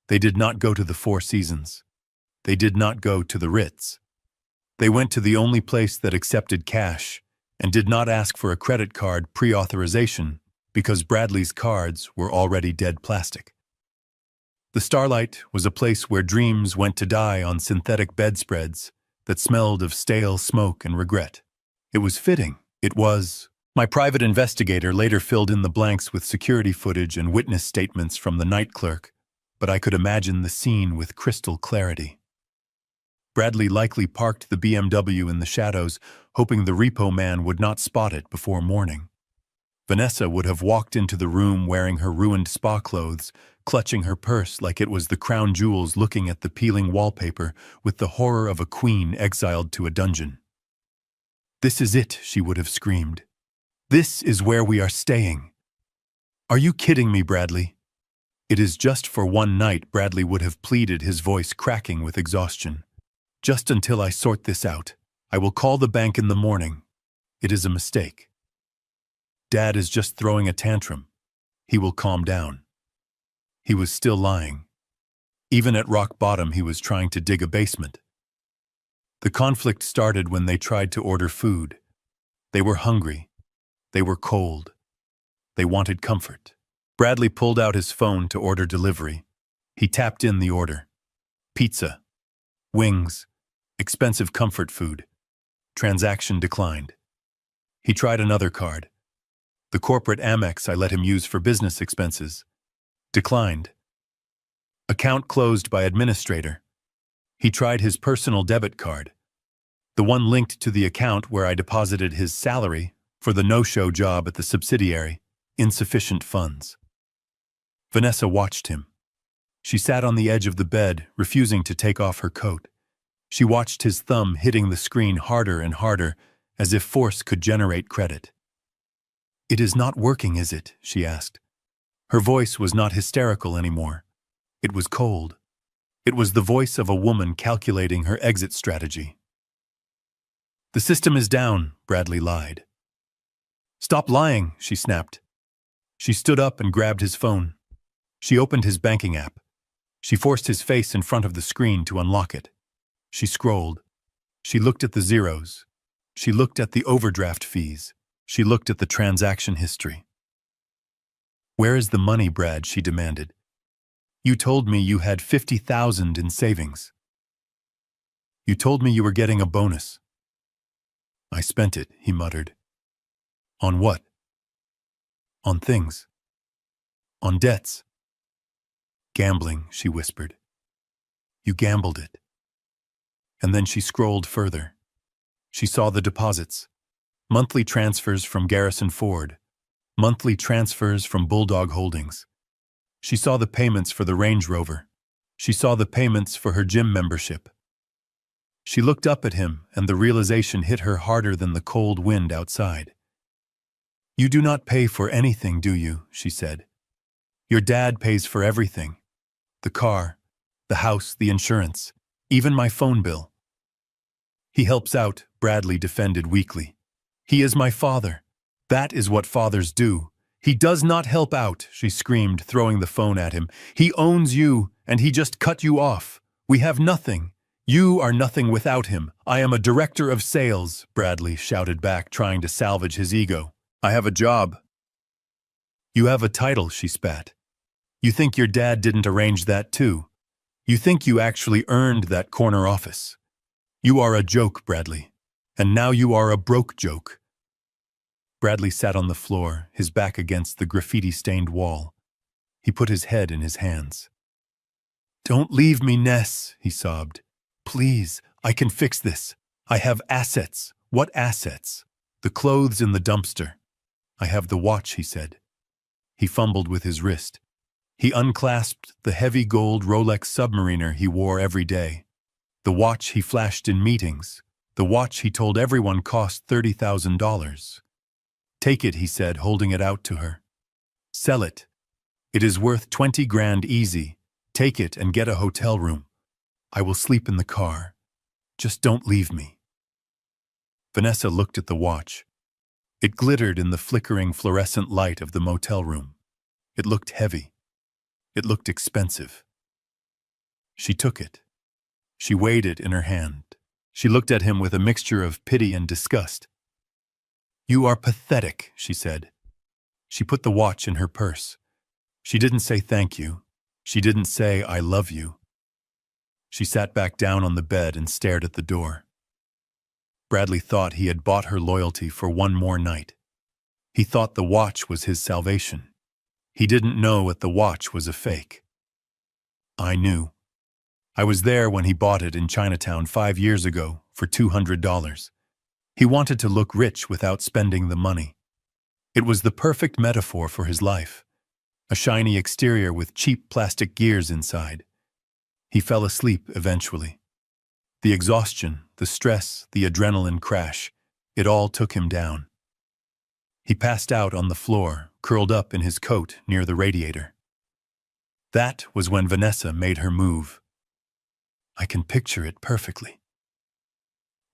They did not go to the Four Seasons. They did not go to the Ritz. They went to the only place that accepted cash and did not ask for a credit card pre-authorization because Bradley's cards were already dead plastic. The Starlight was a place where dreams went to die on synthetic bedspreads that smelled of stale smoke and regret. It was fitting. It was. My private investigator later filled in the blanks with security footage and witness statements from the night clerk, but I could imagine the scene with crystal clarity. Bradley likely parked the BMW in the shadows, hoping the repo man would not spot it before morning. Vanessa would have walked into the room wearing her ruined spa clothes, clutching her purse like it was the crown jewels, looking at the peeling wallpaper with the horror of a queen exiled to a dungeon. "This is it," she would have screamed. "This is where we are staying." "Are you kidding me, Bradley?" "It is just for one night," Bradley would have pleaded, his voice cracking with exhaustion. "Just until I sort this out. I will call the bank in the morning. It is a mistake. Dad is just throwing a tantrum. He will calm down." He was still lying. Even at rock bottom, he was trying to dig a basement. The conflict started when they tried to order food. They were hungry. They were cold. They wanted comfort. Bradley pulled out his phone to order delivery. He tapped in the order. Pizza. Wings. Expensive comfort food. Transaction declined. He tried another card. The corporate Amex I let him use for business expenses. Declined. Account closed by administrator. He tried his personal debit card, the one linked to the account where I deposited his salary for the no-show job at the subsidiary. Insufficient funds. Vanessa watched him. She sat on the edge of the bed, refusing to take off her coat. She watched his thumb hitting the screen harder and harder, as if force could generate credit. "It is not working, is it?" she asked. Her voice was not hysterical anymore. It was cold. It was the voice of a woman calculating her exit strategy. "The system is down," Bradley lied. "Stop lying," she snapped. She stood up and grabbed his phone. She opened his banking app. She forced his face in front of the screen to unlock it. She scrolled. She looked at the zeros. She looked at the overdraft fees. She looked at the transaction history. "Where is the money, Brad?" she demanded. "You told me you had 50,000 in savings. You told me you were getting a bonus." "I spent it," he muttered. "On what?" "On things. On debts." "Gambling," she whispered. "You gambled it." And then she scrolled further. She saw the deposits. Monthly transfers from Garrison Ford. Monthly transfers from Bulldog Holdings. She saw the payments for the Range Rover. She saw the payments for her gym membership. She looked up at him, and the realization hit her harder than the cold wind outside. "You do not pay for anything, do you?" she said. "Your dad pays for everything. The car, the house, the insurance, even my phone bill." "He helps out," Bradley defended weakly. "He is my father. That is what fathers do." "He does not help out," she screamed, throwing the phone at him. "He owns you, and he just cut you off. We have nothing. You are nothing without him. I am a director of sales," Bradley shouted back, trying to salvage his ego. "I have a job." "You have a title," she spat. "You think your dad didn't arrange that too? You think you actually earned that corner office? You are a joke, Bradley. And now you are a broke joke." Bradley sat on the floor, his back against the graffiti-stained wall. He put his head in his hands. "Don't leave me, Ness," he sobbed. "Please, I can fix this. I have assets." "What assets?" "The clothes in the dumpster." "I have the watch," he said. He fumbled with his wrist. He unclasped the heavy gold Rolex Submariner he wore every day. The watch he flashed in meetings. The watch he told everyone cost $30,000. "Take it," he said, holding it out to her. "Sell it. It is worth 20 grand easy. Take it and get a hotel room. I will sleep in the car. Just don't leave me." Vanessa looked at the watch. It glittered in the flickering fluorescent light of the motel room. It looked heavy. It looked expensive. She took it. She weighed it in her hand. She looked at him with a mixture of pity and disgust. "You are pathetic," she said. She put the watch in her purse. She didn't say thank you. She didn't say I love you. She sat back down on the bed and stared at the door. Bradley thought he had bought her loyalty for one more night. He thought the watch was his salvation. He didn't know that the watch was a fake. "I knew. I was there when he bought it in Chinatown 5 years ago for $200. He wanted to look rich without spending the money. It was the perfect metaphor for his life. A shiny exterior with cheap plastic gears inside. He fell asleep eventually. The exhaustion, the stress, the adrenaline crash. It all took him down. He passed out on the floor, curled up in his coat near the radiator. That was when Vanessa made her move. I can picture it perfectly.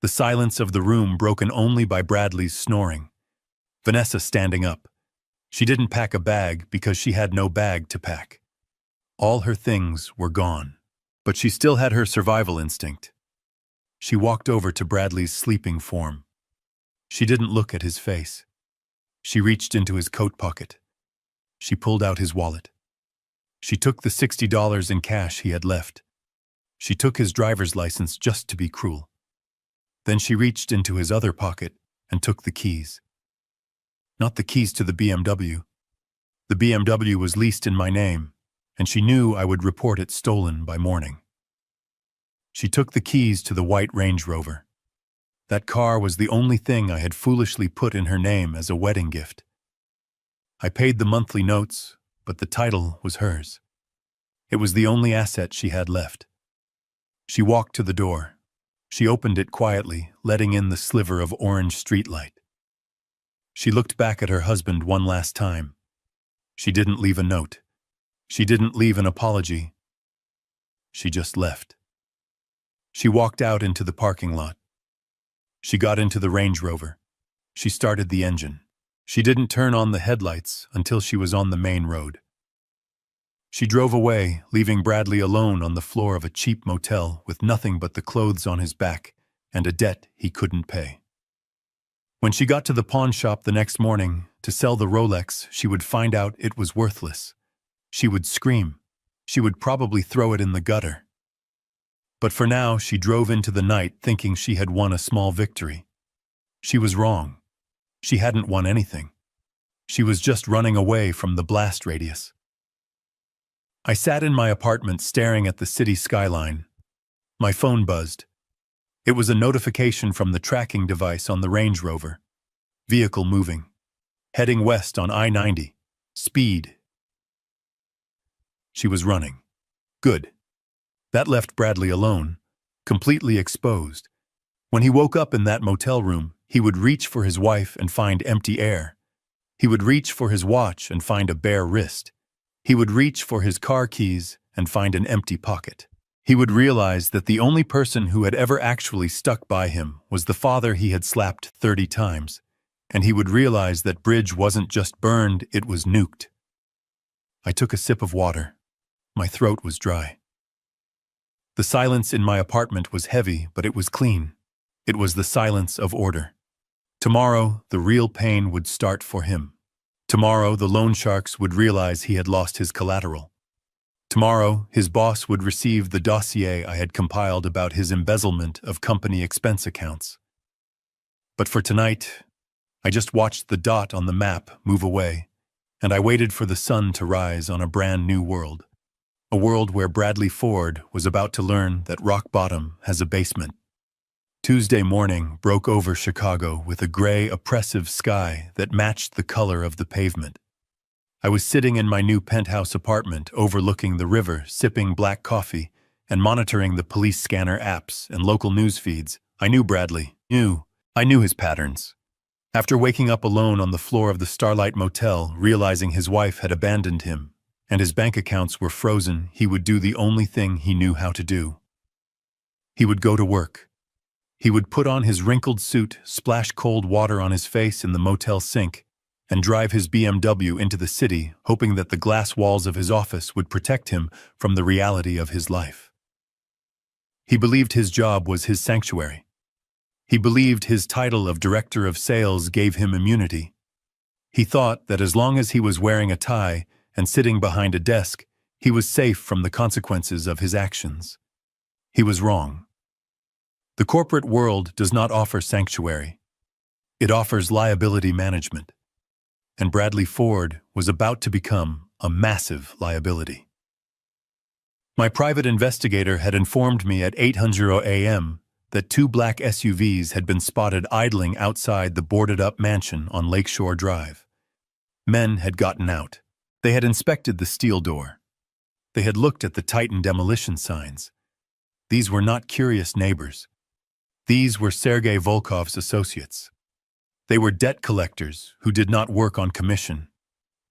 The silence of the room broken only by Bradley's snoring. Vanessa standing up. She didn't pack a bag because she had no bag to pack. All her things were gone, but she still had her survival instinct. She walked over to Bradley's sleeping form. She didn't look at his face. She reached into his coat pocket. She pulled out his wallet. She took the $60 in cash he had left. She took his driver's license just to be cruel. Then she reached into his other pocket and took the keys. Not the keys to the BMW. The BMW was leased in my name, and she knew I would report it stolen by morning. She took the keys to the white Range Rover. That car was the only thing I had foolishly put in her name as a wedding gift. I paid the monthly notes, but the title was hers. It was the only asset she had left. She walked to the door. She opened it quietly, letting in the sliver of orange streetlight. She looked back at her husband one last time. She didn't leave a note. She didn't leave an apology. She just left. She walked out into the parking lot. She got into the Range Rover. She started the engine. She didn't turn on the headlights until she was on the main road. She drove away, leaving Bradley alone on the floor of a cheap motel with nothing but the clothes on his back and a debt he couldn't pay. When she got to the pawn shop the next morning to sell the Rolex, she would find out it was worthless. She would scream. She would probably throw it in the gutter. But for now, she drove into the night thinking she had won a small victory. She was wrong. She hadn't won anything. She was just running away from the blast radius. I sat in my apartment staring at the city skyline. My phone buzzed. It was a notification from the tracking device on the Range Rover. Vehicle moving. Heading west on I-90. Speed. She was running. Good. That left Bradley alone, completely exposed. When he woke up in that motel room, he would reach for his wife and find empty air. He would reach for his watch and find a bare wrist. He would reach for his car keys and find an empty pocket. He would realize that the only person who had ever actually stuck by him was the father he had slapped 30 times, and he would realize that bridge wasn't just burned, it was nuked. I took a sip of water. My throat was dry. The silence in my apartment was heavy, but it was clean. It was the silence of order. Tomorrow, the real pain would start for him. Tomorrow, the loan sharks would realize he had lost his collateral. Tomorrow, his boss would receive the dossier I had compiled about his embezzlement of company expense accounts. But for tonight, I just watched the dot on the map move away, and I waited for the sun to rise on a brand new world. A world where Bradley Ford was about to learn that rock bottom has a basement. Tuesday morning broke over Chicago with a gray, oppressive sky that matched the color of the pavement. I was sitting in my new penthouse apartment overlooking the river, sipping black coffee and monitoring the police scanner apps and local news feeds. I knew Bradley. I knew his patterns. After waking up alone on the floor of the Starlight Motel, realizing his wife had abandoned him and his bank accounts were frozen, he would do the only thing he knew how to do. He would go to work. He would put on his wrinkled suit, splash cold water on his face in the motel sink, and drive his BMW into the city, hoping that the glass walls of his office would protect him from the reality of his life. He believed his job was his sanctuary. He believed his title of director of sales gave him immunity. He thought that as long as he was wearing a tie and sitting behind a desk, he was safe from the consequences of his actions. He was wrong. The corporate world does not offer sanctuary. It offers liability management. And Bradley Ford was about to become a massive liability. My private investigator had informed me at 8:00 a.m. that 2 black SUVs had been spotted idling outside the boarded-up mansion on Lakeshore Drive. Men had gotten out. They had inspected the steel door. They had looked at the Titan demolition signs. These were not curious neighbors. These were Sergei Volkov's associates. They were debt collectors who did not work on commission.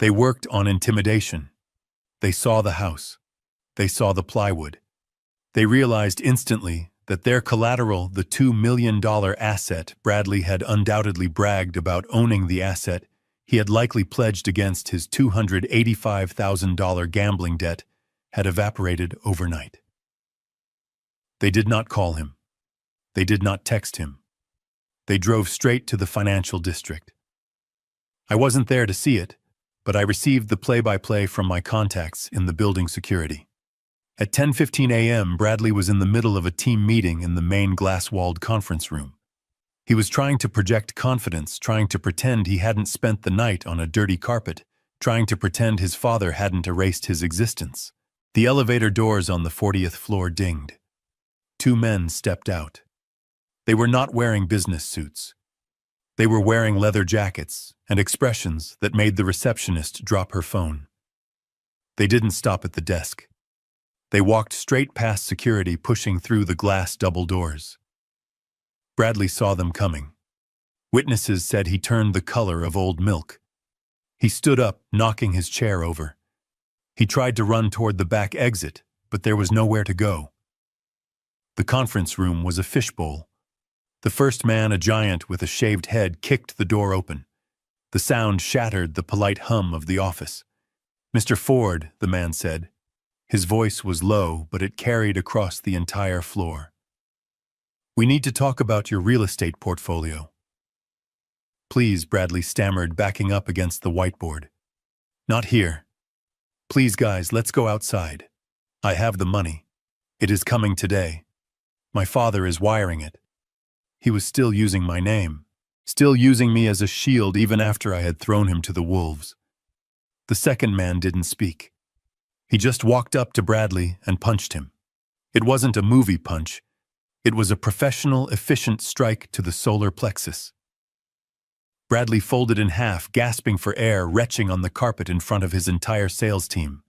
They worked on intimidation. They saw the house. They saw the plywood. They realized instantly that their collateral, the $2 million asset Bradley had undoubtedly bragged about owning the asset he had likely pledged against his $285,000 gambling debt, had evaporated overnight. They did not call him. They did not text him. They drove straight to the financial district. I wasn't there to see it, but I received the play-by-play from my contacts in the building security. At 10:15 a.m., Bradley was in the middle of a team meeting in the main glass-walled conference room. He was trying to project confidence, trying to pretend he hadn't spent the night on a dirty carpet, trying to pretend his father hadn't erased his existence. The elevator doors on the 40th floor dinged. 2 men stepped out. They were not wearing business suits. They were wearing leather jackets and expressions that made the receptionist drop her phone. They didn't stop at the desk. They walked straight past security, pushing through the glass double doors. Bradley saw them coming. Witnesses said he turned the color of old milk. He stood up, knocking his chair over. He tried to run toward the back exit, but there was nowhere to go. The conference room was a fishbowl. The first man, a giant with a shaved head, kicked the door open. The sound shattered the polite hum of the office. "Mr. Ford," the man said. His voice was low, but it carried across the entire floor. "We need to talk about your real estate portfolio." "Please," Bradley stammered, backing up against the whiteboard. "Not here. Please, guys, let's go outside. I have the money. It is coming today. My father is wiring it." He was still using my name, still using me as a shield even after I had thrown him to the wolves. The second man didn't speak. He just walked up to Bradley and punched him. It wasn't a movie punch. It was a professional, efficient strike to the solar plexus. Bradley folded in half, gasping for air, retching on the carpet in front of his entire sales team.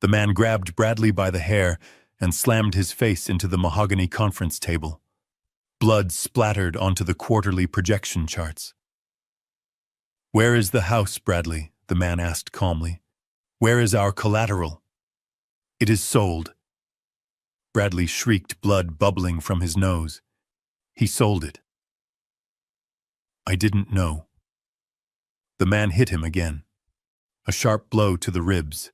The man grabbed Bradley by the hair and slammed his face into the mahogany conference table. Blood splattered onto the quarterly projection charts. "Where is the house, Bradley?" the man asked calmly. "Where is our collateral?" "It is sold." Bradley shrieked, blood bubbling from his nose. "He sold it." "I didn't know." The man hit him again. A sharp blow to the ribs.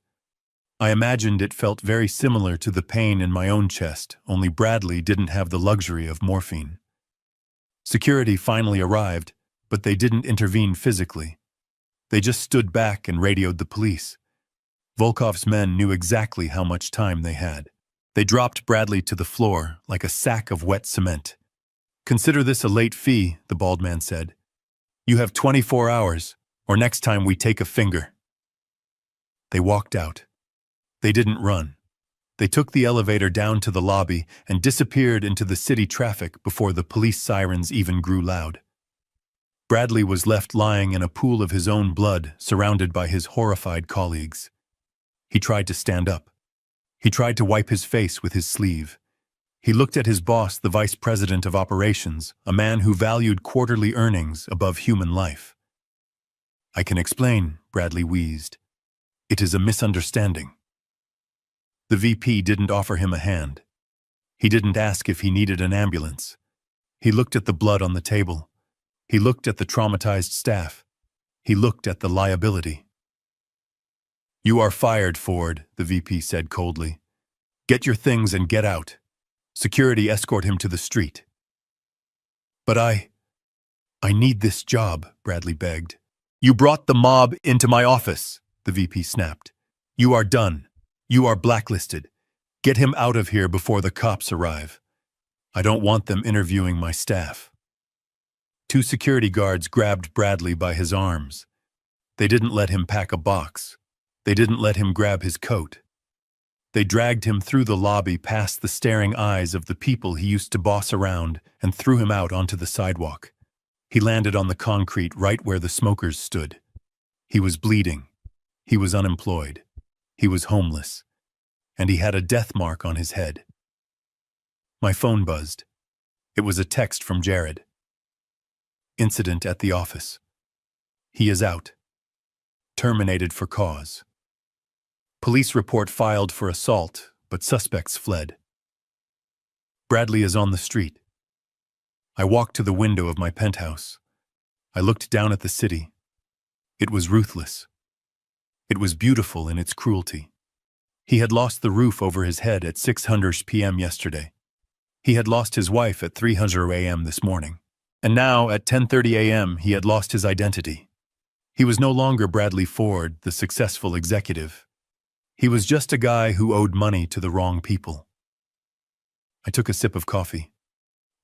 I imagined it felt very similar to the pain in my own chest, only Bradley didn't have the luxury of morphine. Security finally arrived, but they didn't intervene physically. They just stood back and radioed the police. Volkov's men knew exactly how much time they had. They dropped Bradley to the floor like a sack of wet cement. "Consider this a late fee," the bald man said. "You have 24 hours, or next time we take a finger." They walked out. They didn't run. They took the elevator down to the lobby and disappeared into the city traffic before the police sirens even grew loud. Bradley was left lying in a pool of his own blood, surrounded by his horrified colleagues. He tried to stand up. He tried to wipe his face with his sleeve. He looked at his boss, the vice president of operations, a man who valued quarterly earnings above human life. "I can explain," Bradley wheezed. "It is a misunderstanding." The VP didn't offer him a hand. He didn't ask if he needed an ambulance. He looked at the blood on the table. He looked at the traumatized staff. He looked at the liability. "You are fired, Ford," the VP said coldly. "Get your things and get out. Security escort him to the street." "But I need this job," Bradley begged. "You brought the mob into my office," the VP snapped. "You are done. You are blacklisted. Get him out of here before the cops arrive. I don't want them interviewing my staff." 2 security guards grabbed Bradley by his arms. They didn't let him pack a box. They didn't let him grab his coat. They dragged him through the lobby past the staring eyes of the people he used to boss around and threw him out onto the sidewalk. He landed on the concrete right where the smokers stood. He was bleeding. He was unemployed. He was homeless. And he had a death mark on his head. My phone buzzed. It was a text from Jared. Incident at the office. He is out. Terminated for cause. Police report filed for assault, but suspects fled. Bradley is on the street. I walked to the window of my penthouse. I looked down at the city. It was ruthless. It was beautiful in its cruelty. He had lost the roof over his head at 6:00 p.m. yesterday. He had lost his wife at 3:00 a.m. this morning. And now, at 10:30 a.m., he had lost his identity. He was no longer Bradley Ford, the successful executive. He was just a guy who owed money to the wrong people. I took a sip of coffee.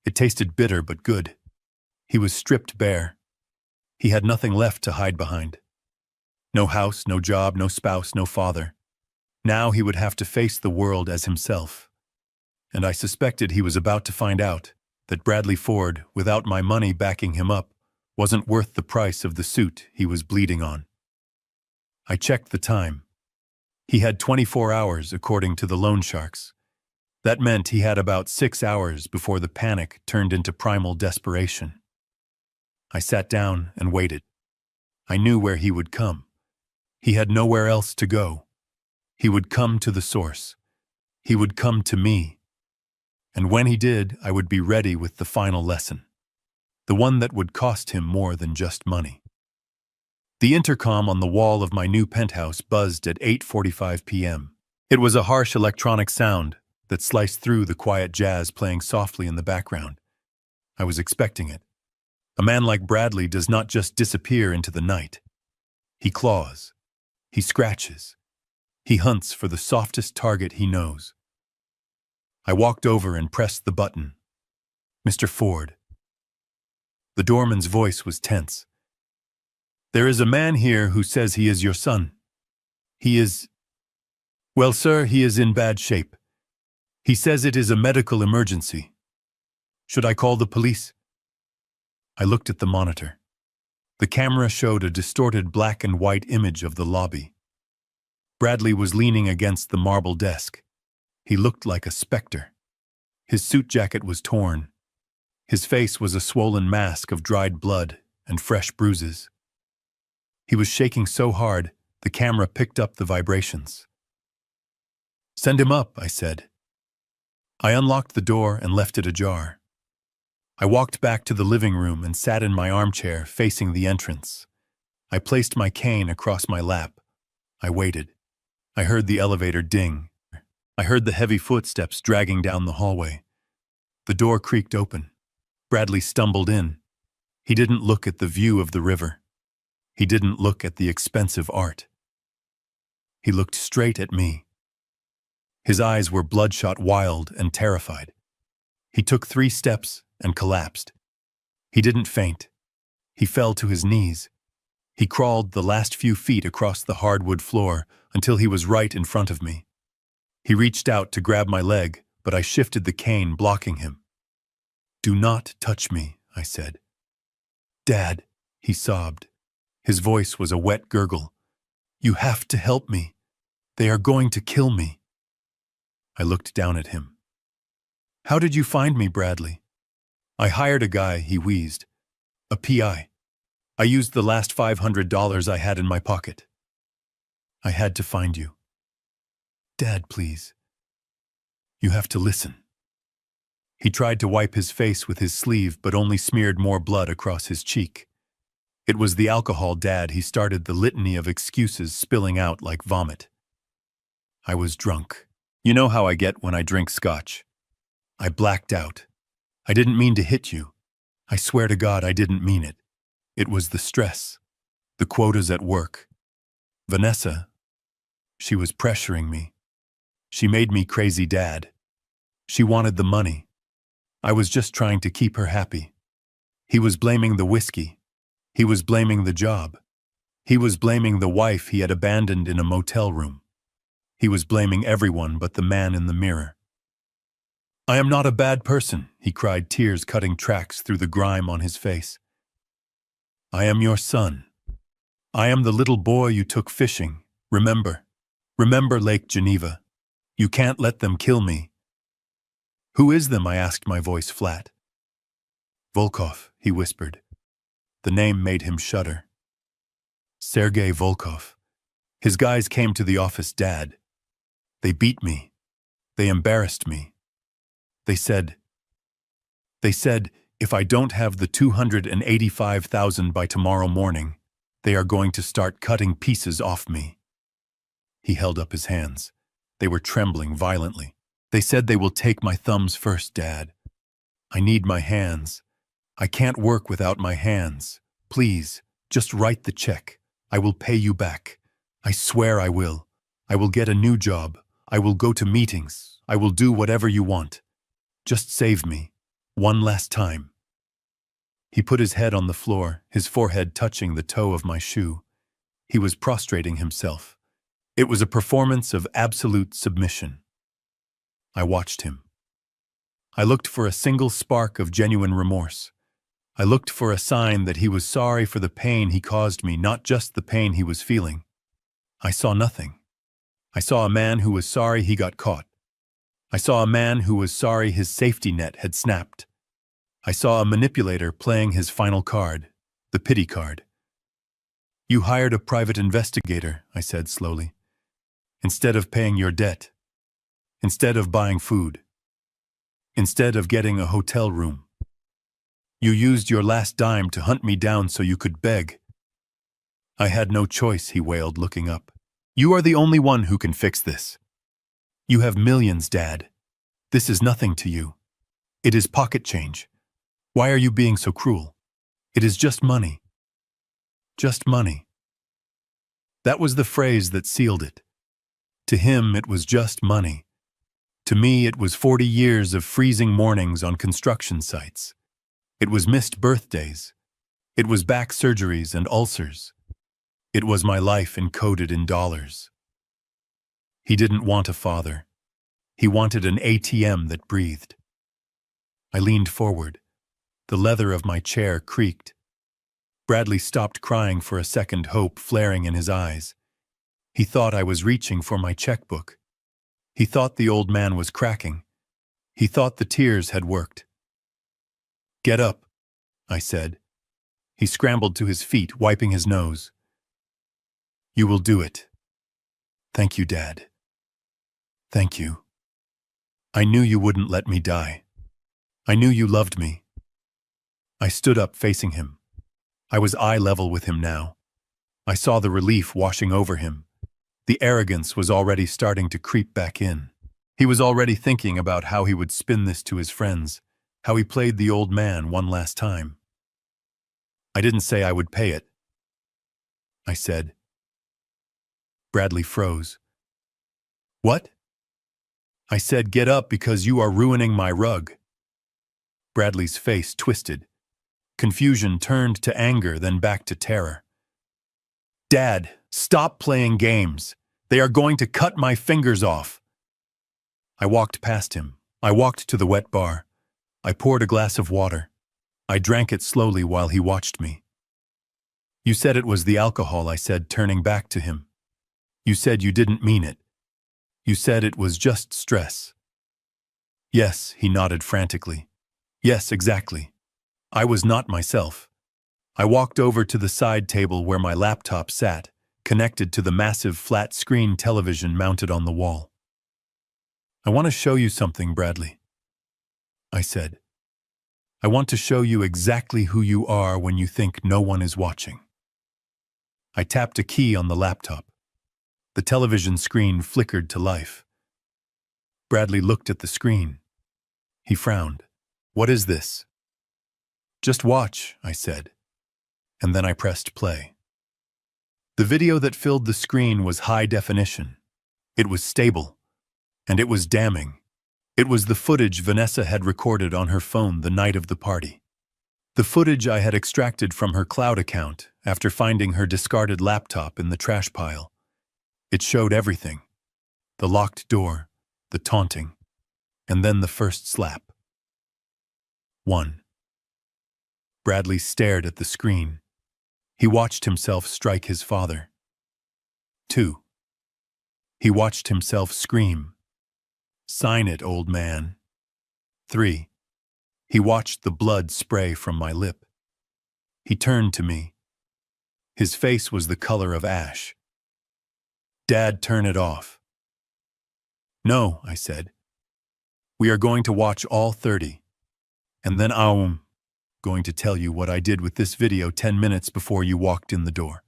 It tasted bitter but good. He was stripped bare. He had nothing left to hide behind. No house, no job, no spouse, no father. Now he would have to face the world as himself. And I suspected he was about to find out that Bradley Ford, without my money backing him up, wasn't worth the price of the suit he was bleeding on. I checked the time. He had 24 hours, according to the loan sharks. That meant he had about 6 hours before the panic turned into primal desperation. I sat down and waited. I knew where he would come. He had nowhere else to go. He would come to the source. He would come to me. And when he did, I would be ready with the final lesson. The one that would cost him more than just money. The intercom on the wall of my new penthouse buzzed at 8:45 p.m. It was a harsh electronic sound that sliced through the quiet jazz playing softly in the background. I was expecting it. A man like Bradley does not just disappear into the night. He claws. He scratches. He hunts for the softest target he knows. I walked over and pressed the button. Mr. Ford. The doorman's voice was tense. There is a man here who says he is your son. He is... Well, sir, he is in bad shape. He says it is a medical emergency. Should I call the police? I looked at the monitor. The camera showed a distorted black and white image of the lobby. Bradley was leaning against the marble desk. He looked like a specter. His suit jacket was torn. His face was a swollen mask of dried blood and fresh bruises. He was shaking so hard, the camera picked up the vibrations. Send him up, I said. I unlocked the door and left it ajar. I walked back to the living room and sat in my armchair facing the entrance. I placed my cane across my lap. I waited. I heard the elevator ding. I heard the heavy footsteps dragging down the hallway. The door creaked open. Bradley stumbled in. He didn't look at the view of the river. He didn't look at the expensive art. He looked straight at me. His eyes were bloodshot, wild, and terrified. He took 3 steps and collapsed. He didn't faint. He fell to his knees. He crawled the last few feet across the hardwood floor until he was right in front of me. He reached out to grab my leg, but I shifted the cane, blocking him. Do not touch me, I said. Dad, he sobbed. His voice was a wet gurgle. You have to help me. They are going to kill me. I looked down at him. How did you find me, Bradley? I hired a guy, he wheezed. A PI. I used the last $500 I had in my pocket. I had to find you. Dad, please. You have to listen. He tried to wipe his face with his sleeve, but only smeared more blood across his cheek. It was the alcohol, Dad. He started the litany of excuses spilling out like vomit. I was drunk. You know how I get when I drink scotch. I blacked out. I didn't mean to hit you. I swear to God I didn't mean it. It was the stress. The quotas at work. Vanessa. She was pressuring me. She made me crazy, Dad. She wanted the money. I was just trying to keep her happy. He was blaming the whiskey. He was blaming the job. He was blaming the wife he had abandoned in a motel room. He was blaming everyone but the man in the mirror. I am not a bad person, he cried, tears cutting tracks through the grime on his face. I am your son. I am the little boy you took fishing. Remember. Remember Lake Geneva. You can't let them kill me. Who is them? I asked, my voice flat. Volkov, he whispered. The name made him shudder. Sergei Volkov. His guys came to the office, Dad. They beat me. They embarrassed me. They said, if I don't have the 285,000 by tomorrow morning, they are going to start cutting pieces off me. He held up his hands. They were trembling violently. They said they will take my thumbs first, Dad. I need my hands. I can't work without my hands. Please, just write the check. I will pay you back. I swear I will. I will get a new job. I will go to meetings. I will do whatever you want. Just save me. One last time. He put his head on the floor, his forehead touching the toe of my shoe. He was prostrating himself. It was a performance of absolute submission. I watched him. I looked for a single spark of genuine remorse. I looked for a sign that he was sorry for the pain he caused me, not just the pain he was feeling. I saw nothing. I saw a man who was sorry he got caught. I saw a man who was sorry his safety net had snapped. I saw a manipulator playing his final card, the pity card. You hired a private investigator, I said slowly, instead of paying your debt, instead of buying food, instead of getting a hotel room. You used your last dime to hunt me down so you could beg. I had no choice, he wailed, looking up. You are the only one who can fix this. You have millions, Dad. This is nothing to you. It is pocket change. Why are you being so cruel? It is just money. Just money. That was the phrase that sealed it. To him, it was just money. To me, it was 40 years of freezing mornings on construction sites. It was missed birthdays. It was back surgeries and ulcers. It was my life encoded in dollars. He didn't want a father. He wanted an ATM that breathed. I leaned forward. The leather of my chair creaked. Bradley stopped crying for a second, hope flaring in his eyes. He thought I was reaching for my checkbook. He thought the old man was cracking. He thought the tears had worked. Get up, I said. He scrambled to his feet, wiping his nose. You will do it. Thank you, Dad. Thank you. I knew you wouldn't let me die. I knew you loved me. I stood up facing him. I was eye level with him now. I saw the relief washing over him. The arrogance was already starting to creep back in. He was already thinking about how he would spin this to his friends, how he played the old man one last time. I didn't say I would pay it. I said. Bradley froze. What? I said, get up because you are ruining my rug. Bradley's face twisted. Confusion turned to anger, then back to terror. Dad, stop playing games. They are going to cut my fingers off. I walked past him. I walked to the wet bar. I poured a glass of water. I drank it slowly while he watched me. You said it was the alcohol, I said, turning back to him. You said you didn't mean it. You said it was just stress. Yes, he nodded frantically. Yes, exactly. I was not myself. I walked over to the side table where my laptop sat, connected to the massive flat-screen television mounted on the wall. I want to show you something, Bradley, I said. I want to show you exactly who you are when you think no one is watching. I tapped a key on the laptop. The television screen flickered to life. Bradley looked at the screen. He frowned. What is this? Just watch, I said. And then I pressed play. The video that filled the screen was high definition. It was stable. And it was damning. It was the footage Vanessa had recorded on her phone the night of the party. The footage I had extracted from her cloud account after finding her discarded laptop in the trash pile. It showed everything. The locked door, the taunting, and then the first slap. 1. Bradley stared at the screen. He watched himself strike his father. 2. He watched himself scream. Sign it, old man. 3. He watched the blood spray from my lip. He turned to me. His face was the color of ash. "Dad, turn it off." "No," I said. "We are going to watch all 30. And then I'm going to tell you what I did with this video 10 minutes before you walked in the door."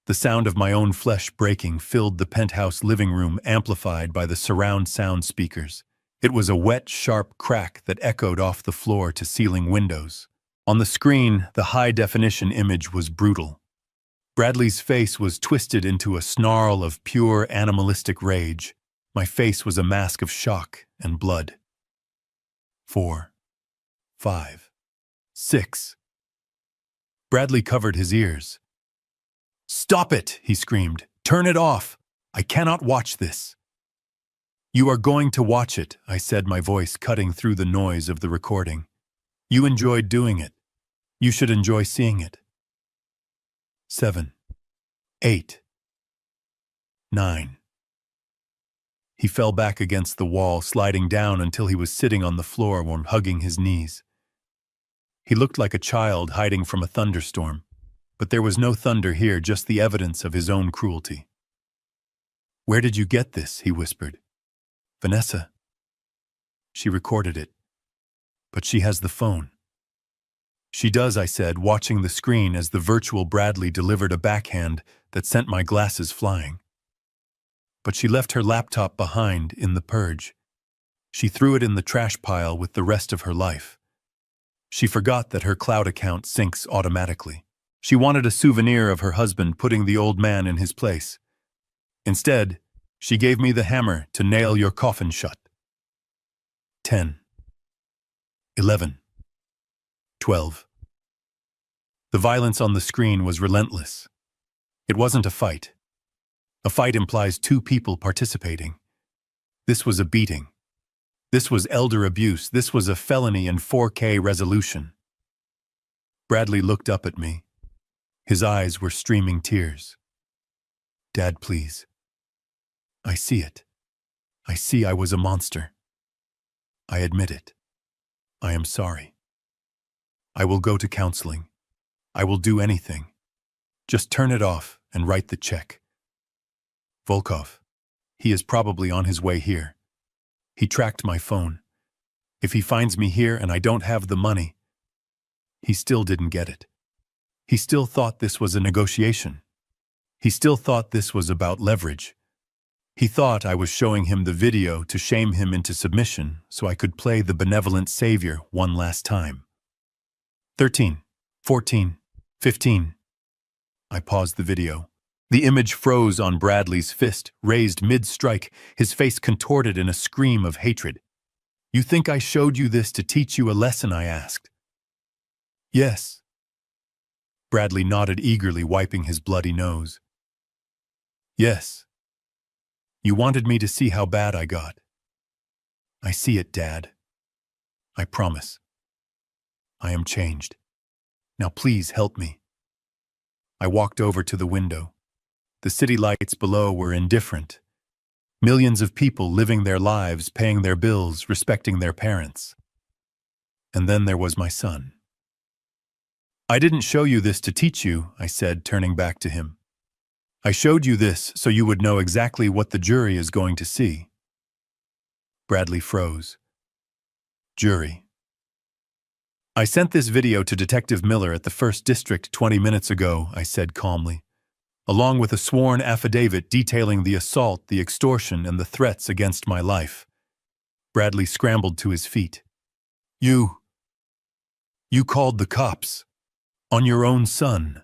The sound of my own flesh breaking filled the penthouse living room, amplified by the surround sound speakers. It was a wet, sharp crack that echoed off the floor to ceiling windows. On the screen, the high-definition image was brutal. Bradley's face was twisted into a snarl of pure animalistic rage. My face was a mask of shock and blood. 4, 5, 6. Bradley covered his ears. "Stop it!" he screamed. "Turn it off! I cannot watch this." "You are going to watch it," I said, my voice cutting through the noise of the recording. "You enjoyed doing it. You should enjoy seeing it." 7, 8, 9. He fell back against the wall, sliding down until he was sitting on the floor while hugging his knees. He looked like a child hiding from a thunderstorm, but there was no thunder here, just the evidence of his own cruelty. "Where did you get this?" he whispered. "Vanessa. She recorded it. But she has the phone." "She does," I said, watching the screen as the virtual Bradley delivered a backhand that sent my glasses flying. "But she left her laptop behind in the purge. She threw it in the trash pile with the rest of her life. She forgot that her cloud account syncs automatically. She wanted a souvenir of her husband putting the old man in his place. Instead, she gave me the hammer to nail your coffin shut." 10, 11, 12. The violence on the screen was relentless. It wasn't a fight. A fight implies two people participating. This was a beating. This was elder abuse. This was a felony in 4K resolution. Bradley looked up at me. His eyes were streaming tears. "Dad, please. I see it. I see I was a monster. I admit it. I am sorry. I will go to counseling. I will do anything. Just turn it off and write the check. Volkov. He is probably on his way here. He tracked my phone. If he finds me here and I don't have the money..." He still didn't get it. He still thought this was a negotiation. He still thought this was about leverage. He thought I was showing him the video to shame him into submission so I could play the benevolent savior one last time. 13, 14, 15. I paused the video. The image froze on Bradley's fist, raised mid-strike, his face contorted in a scream of hatred. "You think I showed you this to teach you a lesson?" I asked. "Yes." Bradley nodded eagerly, wiping his bloody nose. "Yes. You wanted me to see how bad I got. I see it, Dad. I promise. I am changed. Now please help me." I walked over to the window. The city lights below were indifferent. Millions of people living their lives, paying their bills, respecting their parents. And then there was my son. "I didn't show you this to teach you," I said, turning back to him. "I showed you this so you would know exactly what the jury is going to see." Bradley froze. "Jury." "I sent this video to Detective Miller at the 1st District 20 minutes ago," I said calmly, "along with a sworn affidavit detailing the assault, the extortion, and the threats against my life." Bradley scrambled to his feet. You called the cops. On your own son."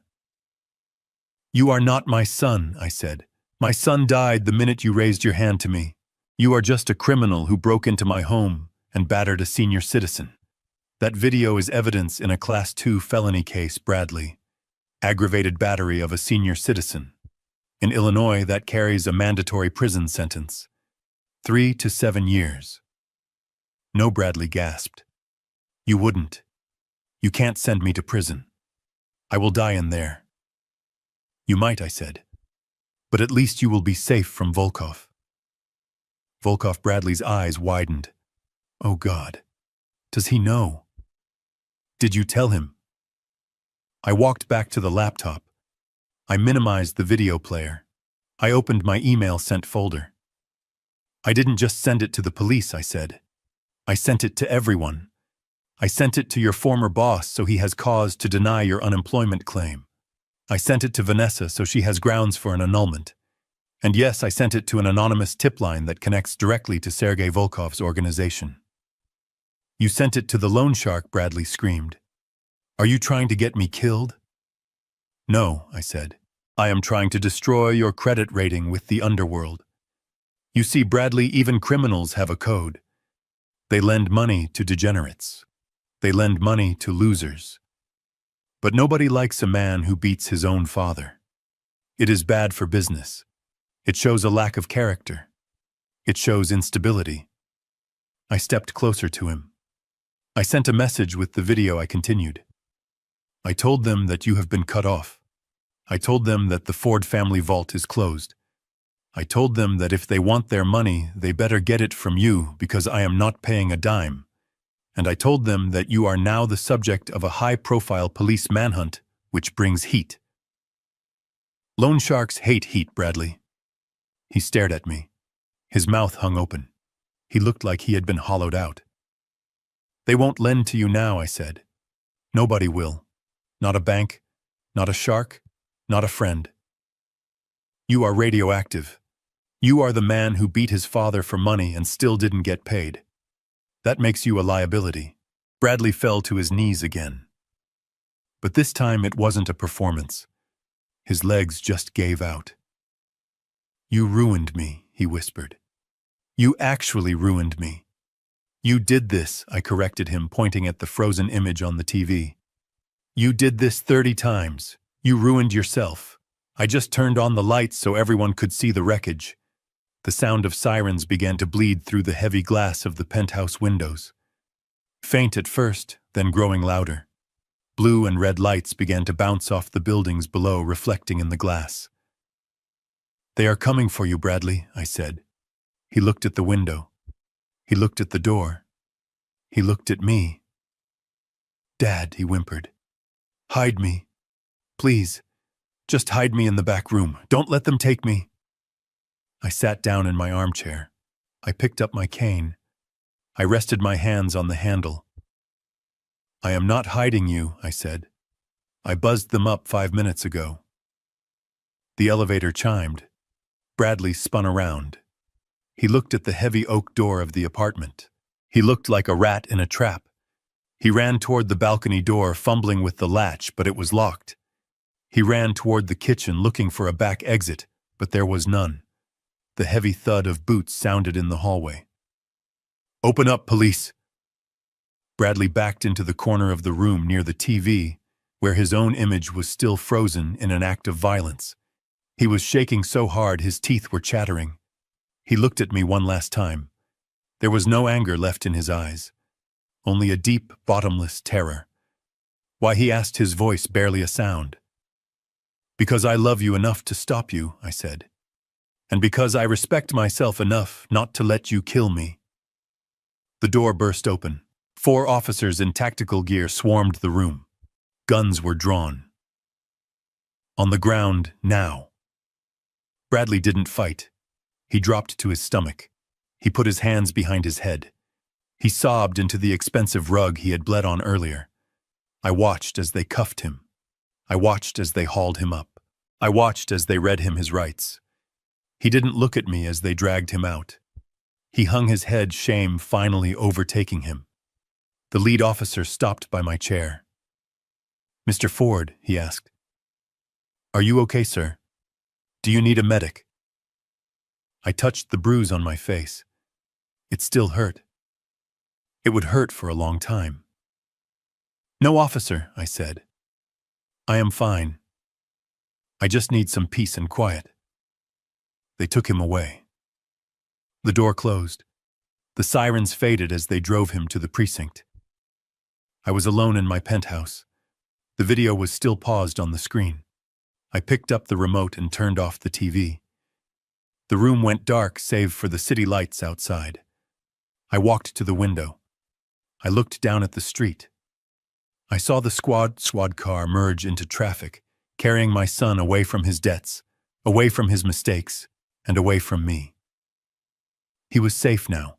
"You are not my son," I said. "My son died the minute you raised your hand to me. You are just a criminal who broke into my home and battered a senior citizen." "That video is evidence in a Class 2 felony case, Bradley. Aggravated battery of a senior citizen. In Illinois, that carries a mandatory prison sentence. 3 to 7 years. "No," Bradley gasped. "You wouldn't. You can't send me to prison. I will die in there." "You might," I said. "But at least you will be safe from Volkov." Volkov. Bradley's eyes widened. "Oh God. Does he know? Did you tell him?" I walked back to the laptop. I minimized the video player. I opened my email sent folder. I didn't just send it to the police, I said. I sent it to everyone. I sent it to your former boss so he has cause to deny your unemployment claim. I sent it to Vanessa so she has grounds for an annulment. And yes, I sent it to an anonymous tip line that connects directly to Sergei Volkov's organization. You sent it to the loan shark, Bradley screamed. Are you trying to get me killed? No, I said. I am trying to destroy your credit rating with the underworld. You see, Bradley, even criminals have a code. They lend money to degenerates. They lend money to losers. But nobody likes a man who beats his own father. It is bad for business. It shows a lack of character. It shows instability. I stepped closer to him. I sent a message with the video. I continued. I told them that you have been cut off. I told them that the Ford family vault is closed. I told them that if they want their money, they better get it from you because I am not paying a dime. And I told them that you are now the subject of a high-profile police manhunt, which brings heat. Loan sharks hate heat, Bradley. He stared at me. His mouth hung open. He looked like he had been hollowed out. They won't lend to you now, I said. Nobody will. Not a bank, not a shark, not a friend. You are radioactive. You are the man who beat his father for money and still didn't get paid. That makes you a liability. Bradley fell to his knees again. But this time it wasn't a performance. His legs just gave out. You ruined me, he whispered. You actually ruined me. You did this, I corrected him, pointing at the frozen image on the TV. You did this 30 times. You ruined yourself. I just turned on the lights so everyone could see the wreckage. The sound of sirens began to bleed through the heavy glass of the penthouse windows. Faint at first, then growing louder. Blue and red lights began to bounce off the buildings below, reflecting in the glass. They are coming for you, Bradley, I said. He looked at the window. He looked at the door. He looked at me. Dad, he whimpered. Hide me. Please. Just hide me in the back room. Don't let them take me. I sat down in my armchair. I picked up my cane. I rested my hands on the handle. I am not hiding you, I said. I buzzed them up 5 minutes ago. The elevator chimed. Bradley spun around. He looked at the heavy oak door of the apartment. He looked like a rat in a trap. He ran toward the balcony door, fumbling with the latch, but it was locked. He ran toward the kitchen, looking for a back exit, but there was none. The heavy thud of boots sounded in the hallway. Open up, police! Bradley backed into the corner of the room near the TV, where his own image was still frozen in an act of violence. He was shaking so hard his teeth were chattering. He looked at me one last time. There was no anger left in his eyes, only a deep, bottomless terror. Why, he asked, his voice barely a sound. Because I love you enough to stop you, I said. And because I respect myself enough not to let you kill me. The door burst open. 4 officers in tactical gear swarmed the room. Guns were drawn. On the ground, now. Bradley didn't fight. He dropped to his stomach. He put his hands behind his head. He sobbed into the expensive rug he had bled on earlier. I watched as they cuffed him. I watched as they hauled him up. I watched as they read him his rights. He didn't look at me as they dragged him out. He hung his head, shame finally overtaking him. The lead officer stopped by my chair. Mr. Ford, he asked. Are you okay, sir? Do you need a medic? I touched the bruise on my face. It still hurt. It would hurt for a long time. No, officer, I said. I am fine. I just need some peace and quiet. They took him away. The door closed. The sirens faded as they drove him to the precinct. I was alone in my penthouse. The video was still paused on the screen. I picked up the remote and turned off the TV. The room went dark save for the city lights outside. I walked to the window. I looked down at the street. I saw the squad car merge into traffic, carrying my son away from his debts, away from his mistakes, and away from me. He was safe now,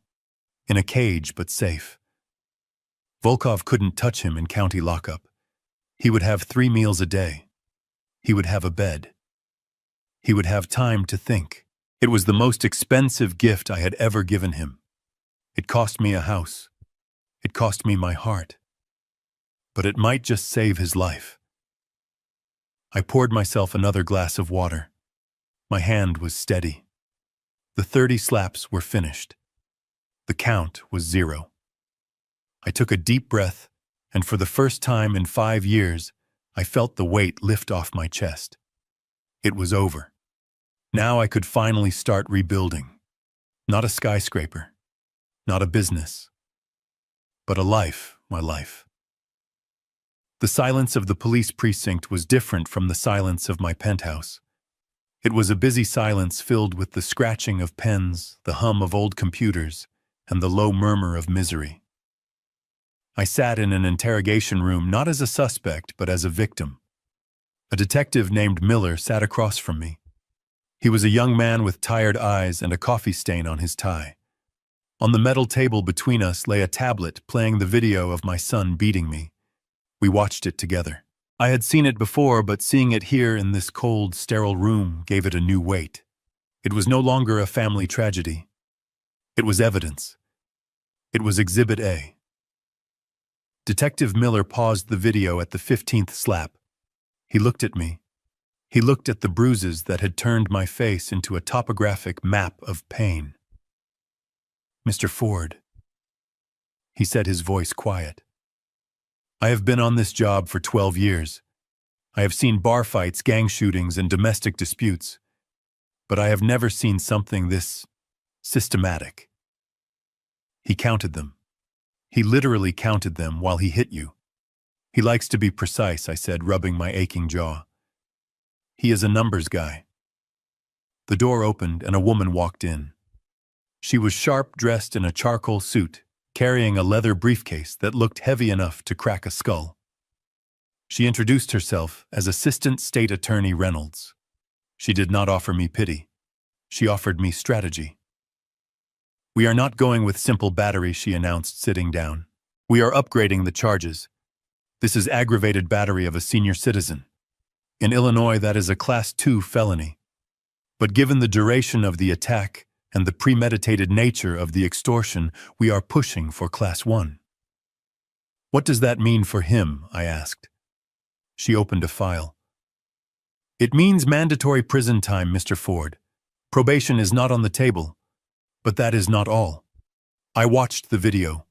in a cage but safe. Volkov couldn't touch him in county lockup. He would have 3 meals a day. He would have a bed. He would have time to think. It was the most expensive gift I had ever given him. It cost me a house. It cost me my heart. But it might just save his life. I poured myself another glass of water. My hand was steady. The 30 slaps were finished. The count was 0. I took a deep breath, and for the first time in 5 years, I felt the weight lift off my chest. It was over. Now I could finally start rebuilding. Not a skyscraper, not a business, but a life, my life. The silence of the police precinct was different from the silence of my penthouse. It was a busy silence filled with the scratching of pens, the hum of old computers, and the low murmur of misery. I sat in an interrogation room not as a suspect, but as a victim. A detective named Miller sat across from me. He was a young man with tired eyes and a coffee stain on his tie. On the metal table between us lay a tablet playing the video of my son beating me. We watched it together. I had seen it before, but seeing it here in this cold, sterile room gave it a new weight. It was no longer a family tragedy. It was evidence. It was Exhibit A. Detective Miller paused the video at the 15th slap. He looked at me. He looked at the bruises that had turned my face into a topographic map of pain. "Mr. Ford," he said, his voice quiet. "I have been on this job for 12 years. I have seen bar fights, gang shootings, and domestic disputes, but I have never seen something this systematic." He counted them. He literally counted them while he hit you. "He likes to be precise," I said, rubbing my aching jaw. "He is a numbers guy." The door opened and a woman walked in. She was sharp dressed in a charcoal suit, carrying a leather briefcase that looked heavy enough to crack a skull. She introduced herself as Assistant State Attorney Reynolds. She did not offer me pity. She offered me strategy. "We are not going with simple battery," she announced, sitting down. "We are upgrading the charges. This is aggravated battery of a senior citizen. In Illinois, that is a Class 2 felony. But given the duration of the attack and the premeditated nature of the extortion, we are pushing for Class 1. "What does that mean for him?" I asked. She opened a file. "It means mandatory prison time, Mr. Ford. Probation is not on the table. But that is not all." I watched the video.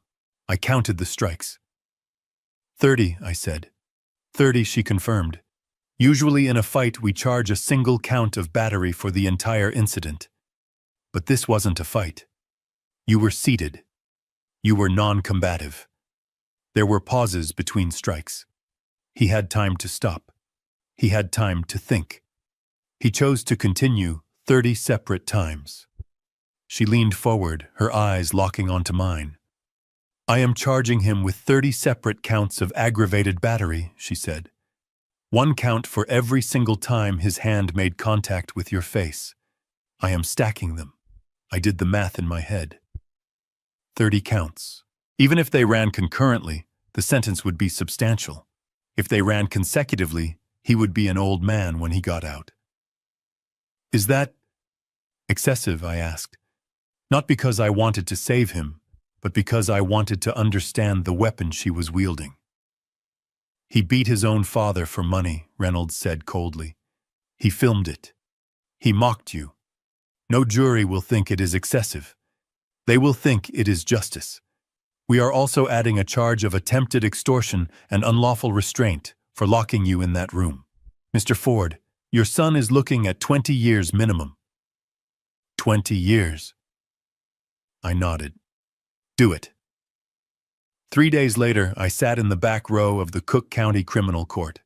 I counted the strikes. 30, I said. 30, she confirmed. "Usually in a fight we charge a single count of battery for the entire incident. But this wasn't a fight. You were seated. You were non-combative. There were pauses between strikes. He had time to stop. He had time to think. He chose to continue 30 separate times." She leaned forward, her eyes locking onto mine. "I am charging him with 30 separate counts of aggravated battery," she said. "1 count for every single time his hand made contact with your face. I am stacking them. I did the math in my head. 30 counts. Even if they ran concurrently, the sentence would be substantial. If they ran consecutively, he would be an old man when he got out." "Is that excessive?" I asked. Not because I wanted to save him, but because I wanted to understand the weapon she was wielding. "He beat his own father for money," Reynolds said coldly. "He filmed it. He mocked you. No jury will think it is excessive. They will think it is justice. We are also adding a charge of attempted extortion and unlawful restraint for locking you in that room. Mr. Ford, your son is looking at 20 years minimum." 20 years. I nodded. "Do it." 3 days later, I sat in the back row of the Cook County Criminal Court.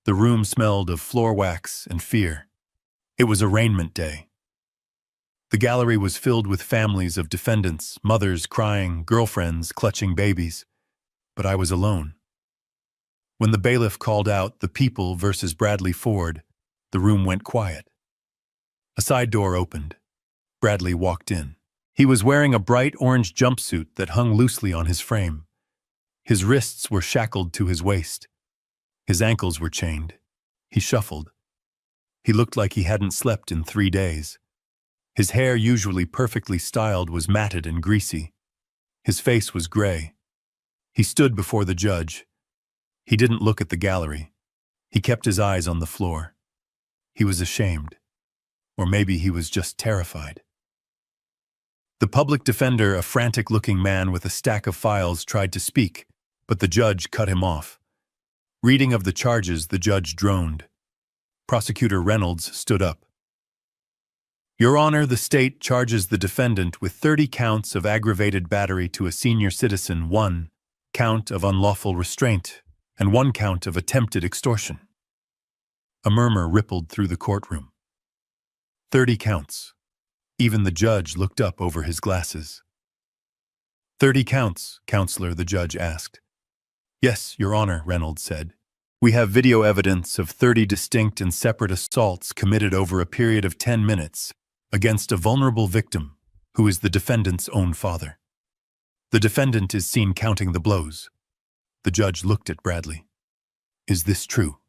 The room smelled of floor wax and fear. It was arraignment day. The gallery was filled with families of defendants, mothers crying, girlfriends clutching babies. But I was alone. When the bailiff called out "The People versus Bradley Ford," the room went quiet. A side door opened. Bradley walked in. He was wearing a bright orange jumpsuit that hung loosely on his frame. His wrists were shackled to his waist. His ankles were chained. He shuffled. He looked like he hadn't slept in 3 days. His hair, usually perfectly styled, was matted and greasy. His face was gray. He stood before the judge. He didn't look at the gallery. He kept his eyes on the floor. He was ashamed. Or maybe he was just terrified. The public defender, a frantic-looking man with a stack of files, tried to speak, but the judge cut him off. Reading of the charges, the judge droned. Prosecutor Reynolds stood up. "Your Honor, the state charges the defendant with 30 counts of aggravated battery to a senior citizen, 1 count of unlawful restraint, and 1 count of attempted extortion." A murmur rippled through the courtroom. 30 counts. Even the judge looked up over his glasses. 30 counts, Counselor, the judge asked. "Yes, Your Honor," Reynolds said. "We have video evidence of 30 distinct and separate assaults committed over a period of 10 minutes against a vulnerable victim who is the defendant's own father. The defendant is seen counting the blows." The judge looked at Bradley. "Is this true?"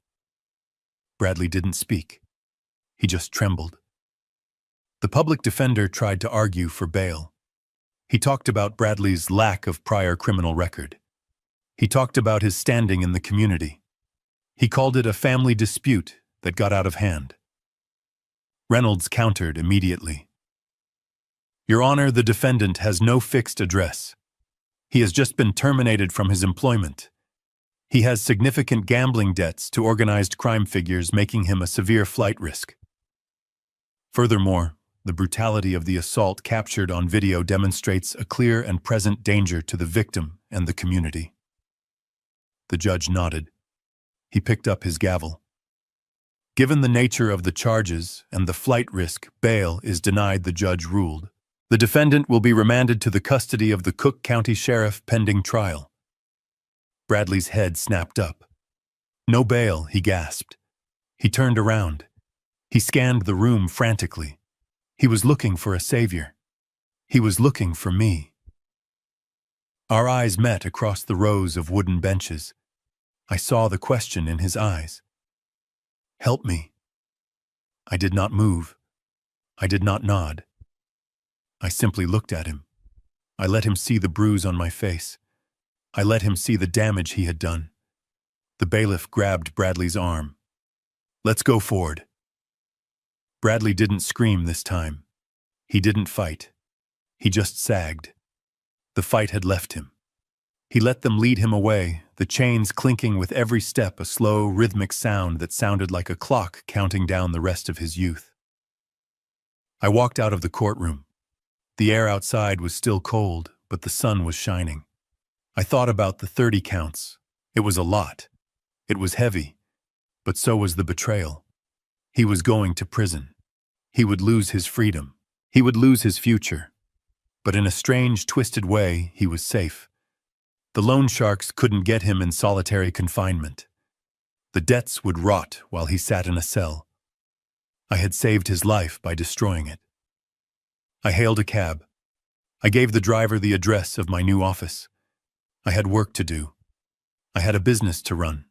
Bradley didn't speak. He just trembled. The public defender tried to argue for bail. He talked about Bradley's lack of prior criminal record. He talked about his standing in the community. He called it a family dispute that got out of hand. Reynolds countered immediately. "Your Honor, the defendant has no fixed address. He has just been terminated from his employment. He has significant gambling debts to organized crime figures, making him a severe flight risk. Furthermore, the brutality of the assault captured on video demonstrates a clear and present danger to the victim and the community." The judge nodded. He picked up his gavel. "Given the nature of the charges and the flight risk, bail is denied," the judge ruled. "The defendant will be remanded to the custody of the Cook County Sheriff pending trial." Bradley's head snapped up. "No bail," he gasped. He turned around. He scanned the room frantically. He was looking for a savior. He was looking for me. Our eyes met across the rows of wooden benches. I saw the question in his eyes. "Help me." I did not move. I did not nod. I simply looked at him. I let him see the bruise on my face. I let him see the damage he had done. The bailiff grabbed Bradley's arm. "Let's go, Ford." Bradley didn't scream this time. He didn't fight. He just sagged. The fight had left him. He let them lead him away, the chains clinking with every step, a slow, rhythmic sound that sounded like a clock counting down the rest of his youth. I walked out of the courtroom. The air outside was still cold, but the sun was shining. I thought about the 30 counts. It was a lot. It was heavy. But so was the betrayal. He was going to prison. He would lose his freedom. He would lose his future. But in a strange, twisted way, he was safe. The loan sharks couldn't get him in solitary confinement. The debts would rot while he sat in a cell. I had saved his life by destroying it. I hailed a cab. I gave the driver the address of my new office. I had work to do. I had a business to run.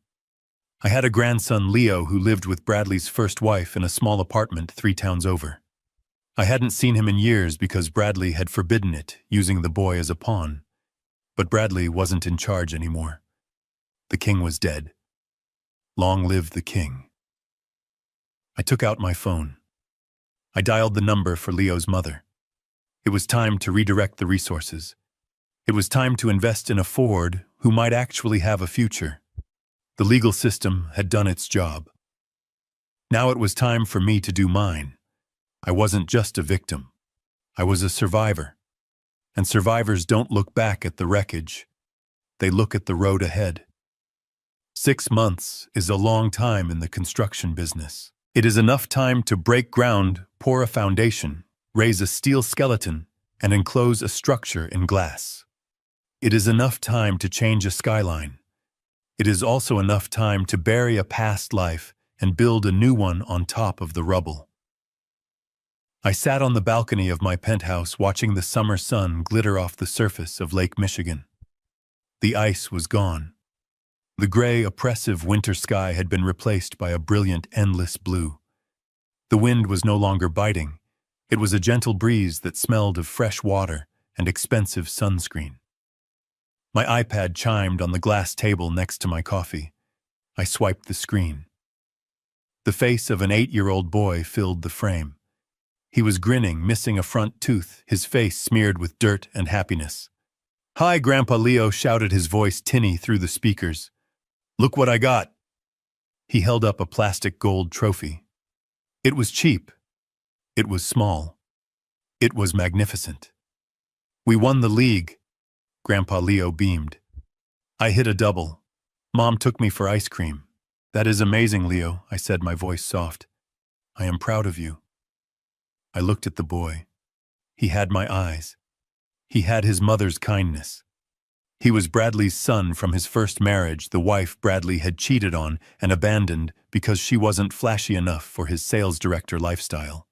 I had a grandson, Leo, who lived with Bradley's first wife in a small apartment 3 towns over. I hadn't seen him in years because Bradley had forbidden it, using the boy as a pawn. But Bradley wasn't in charge anymore. The king was dead. Long live the king. I took out my phone. I dialed the number for Leo's mother. It was time to redirect the resources. It was time to invest in a Ford who might actually have a future. The legal system had done its job. Now it was time for me to do mine. I wasn't just a victim. I was a survivor. And survivors don't look back at the wreckage. They look at the road ahead. 6 months is a long time in the construction business. It is enough time to break ground, pour a foundation, raise a steel skeleton, and enclose a structure in glass. It is enough time to change a skyline. It is also enough time to bury a past life and build a new one on top of the rubble. I sat on the balcony of my penthouse watching the summer sun glitter off the surface of Lake Michigan. The ice was gone. The gray, oppressive winter sky had been replaced by a brilliant, endless blue. The wind was no longer biting. It was a gentle breeze that smelled of fresh water and expensive sunscreen. My iPad chimed on the glass table next to my coffee. I swiped the screen. The face of an 8-year-old boy filled the frame. He was grinning, missing a front tooth, his face smeared with dirt and happiness. "Hi, Grandpa Leo," shouted his voice tinny through the speakers. "Look what I got." He held up a plastic gold trophy. It was cheap. It was small. It was magnificent. "We won the league." Grandpa Leo beamed. "I hit a double. Mom took me for ice cream." "That is amazing, Leo," I said, my voice soft. "I am proud of you." I looked at the boy. He had my eyes. He had his mother's kindness. He was Bradley's son from his first marriage, the wife Bradley had cheated on and abandoned because she wasn't flashy enough for his sales director lifestyle.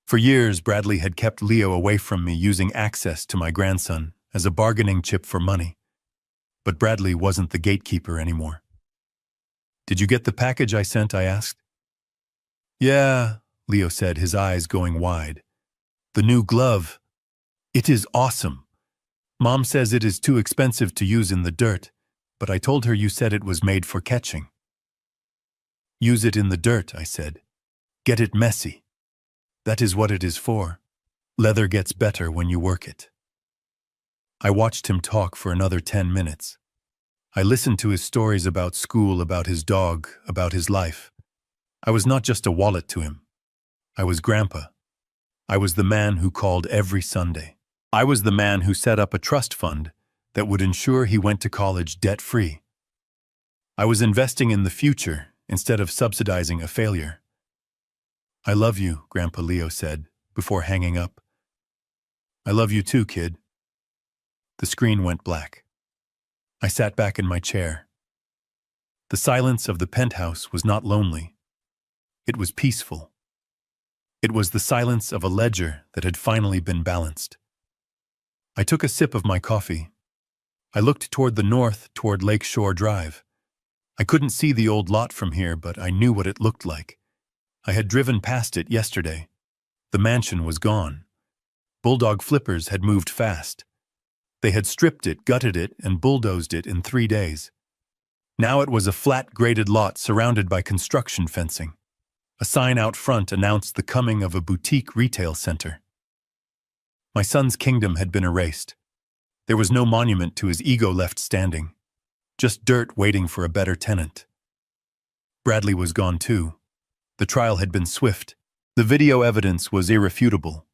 For years, Bradley had kept Leo away from me, using access to my grandson as a bargaining chip for money. But Bradley wasn't the gatekeeper anymore. "Did you get the package I sent?" I asked. "Yeah," Leo said, his eyes going wide. "The new glove. It is awesome. Mom says it is too expensive to use in the dirt, but I told her you said it was made for catching." "Use it in the dirt," I said. "Get it messy. That is what it is for. Leather gets better when you work it." I watched him talk for another 10 minutes. I listened to his stories about school, about his dog, about his life. I was not just a wallet to him. I was Grandpa. I was the man who called every Sunday. I was the man who set up a trust fund that would ensure he went to college debt-free. I was investing in the future instead of subsidizing a failure. "I love you," Grandpa Leo said, before hanging up. "I love you too, kid." The screen went black. I sat back in my chair. The silence of the penthouse was not lonely. It was peaceful. It was the silence of a ledger that had finally been balanced. I took a sip of my coffee. I looked toward the north, toward Lake Shore Drive. I couldn't see the old lot from here, but I knew what it looked like. I had driven past it yesterday. The mansion was gone. Bulldog flippers had moved fast. They had stripped it, gutted it, and bulldozed it in 3 days. Now it was a flat, graded lot surrounded by construction fencing. A sign out front announced the coming of a boutique retail center. My son's kingdom had been erased. There was no monument to his ego left standing. Just dirt waiting for a better tenant. Bradley was gone too. The trial had been swift. The video evidence was irrefutable.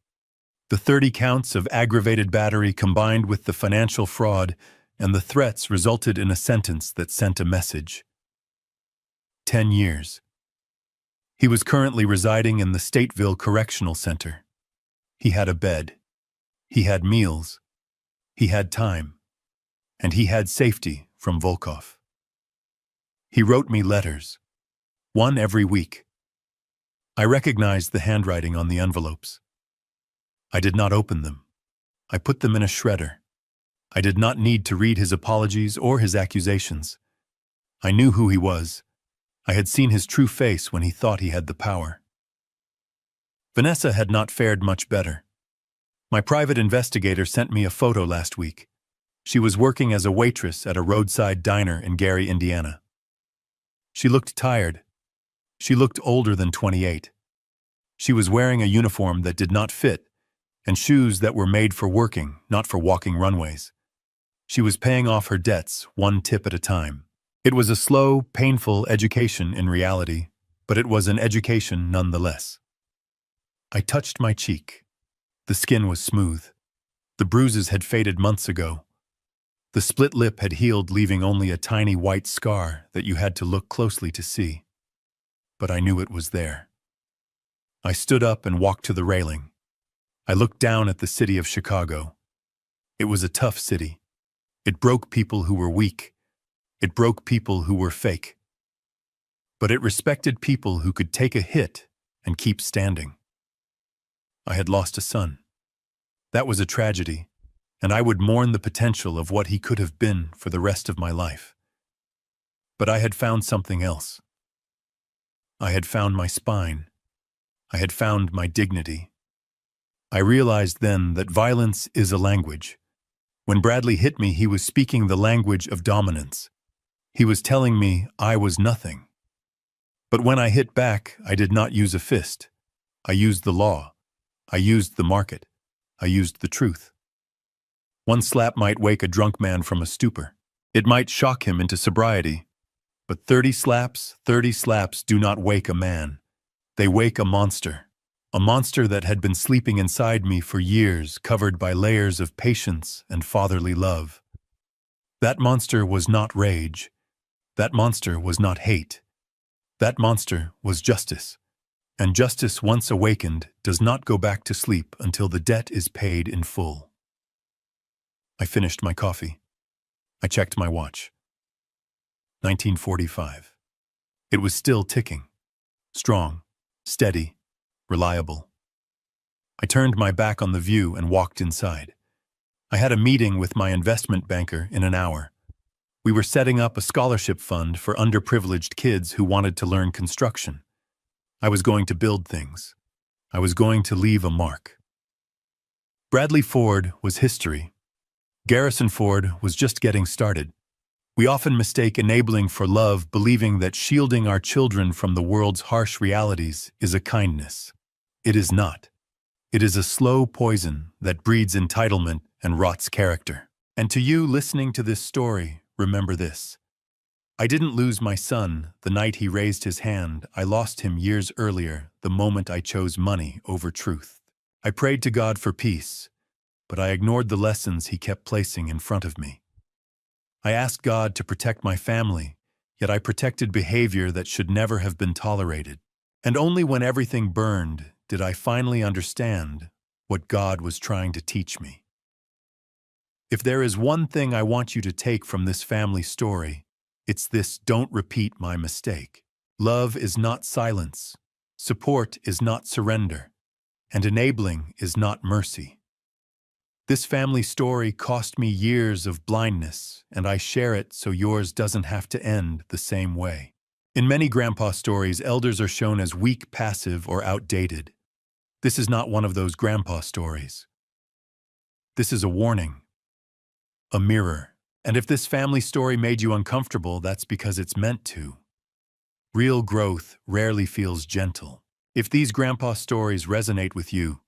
The 30 counts of aggravated battery combined with the financial fraud and the threats resulted in a sentence that sent a message. 10 years. He was currently residing in the Stateville Correctional Center. He had a bed. He had meals. He had time. And he had safety from Volkov. He wrote me letters. One every week. I recognized the handwriting on the envelopes. I did not open them. I put them in a shredder. I did not need to read his apologies or his accusations. I knew who he was. I had seen his true face when he thought he had the power. Vanessa had not fared much better. My private investigator sent me a photo last week. She was working as a waitress at a roadside diner in Gary, Indiana. She looked tired. She looked older than 28. She was wearing a uniform that did not fit, and shoes that were made for working, not for walking runways. She was paying off her debts, one tip at a time. It was a slow, painful education in reality, but it was an education nonetheless. I touched my cheek. The skin was smooth. The bruises had faded months ago. The split lip had healed, leaving only a tiny white scar that you had to look closely to see. But I knew it was there. I stood up and walked to the railing. I looked down at the city of Chicago. It was a tough city. It broke people who were weak. It broke people who were fake. But it respected people who could take a hit and keep standing. I had lost a son. That was a tragedy, and I would mourn the potential of what he could have been for the rest of my life. But I had found something else. I had found my spine. I had found my dignity. I realized then that violence is a language. When Bradley hit me, he was speaking the language of dominance. He was telling me I was nothing. But when I hit back, I did not use a fist. I used the law. I used the market. I used the truth. One slap might wake a drunk man from a stupor. It might shock him into sobriety. But 30 slaps do not wake a man. They wake a monster that had been sleeping inside me for years, covered by layers of patience and fatherly love. That monster was not rage. That monster was not hate. That monster was justice. And justice, once awakened, does not go back to sleep until the debt is paid in full. I finished my coffee. I checked my watch. 1945. It was still ticking. Strong, steady, reliable. I turned my back on the view and walked inside. I had a meeting with my investment banker in an hour. We were setting up a scholarship fund for underprivileged kids who wanted to learn construction. I was going to build things. I was going to leave a mark. Bradley Ford was history. Garrison Ford was just getting started. We often mistake enabling for love, believing that shielding our children from the world's harsh realities is a kindness. It is not. It is a slow poison that breeds entitlement and rots character. And to you listening to this story, remember this. I didn't lose my son the night he raised his hand. I lost him years earlier, the moment I chose money over truth. I prayed to God for peace, but I ignored the lessons he kept placing in front of me. I asked God to protect my family, yet I protected behavior that should never have been tolerated. And only when everything burned did I finally understand what God was trying to teach me. If there is one thing I want you to take from this family story, it's this: don't repeat my mistake. Love is not silence. Support is not surrender. And enabling is not mercy. This family story cost me years of blindness, and I share it so yours doesn't have to end the same way. In many grandpa stories, elders are shown as weak, passive, or outdated. This is not one of those grandpa stories. This is a warning, a mirror. And if this family story made you uncomfortable, that's because it's meant to. Real growth rarely feels gentle. If these grandpa stories resonate with you,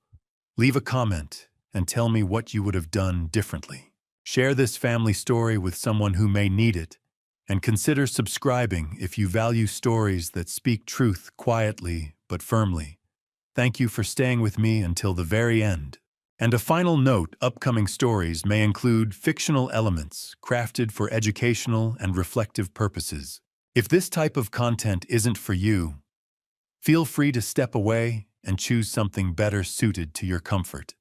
leave a comment and tell me what you would have done differently. Share this family story with someone who may need it, and consider subscribing if you value stories that speak truth quietly but firmly. Thank you for staying with me until the very end. And a final note: upcoming stories may include fictional elements crafted for educational and reflective purposes. If this type of content isn't for you, feel free to step away and choose something better suited to your comfort.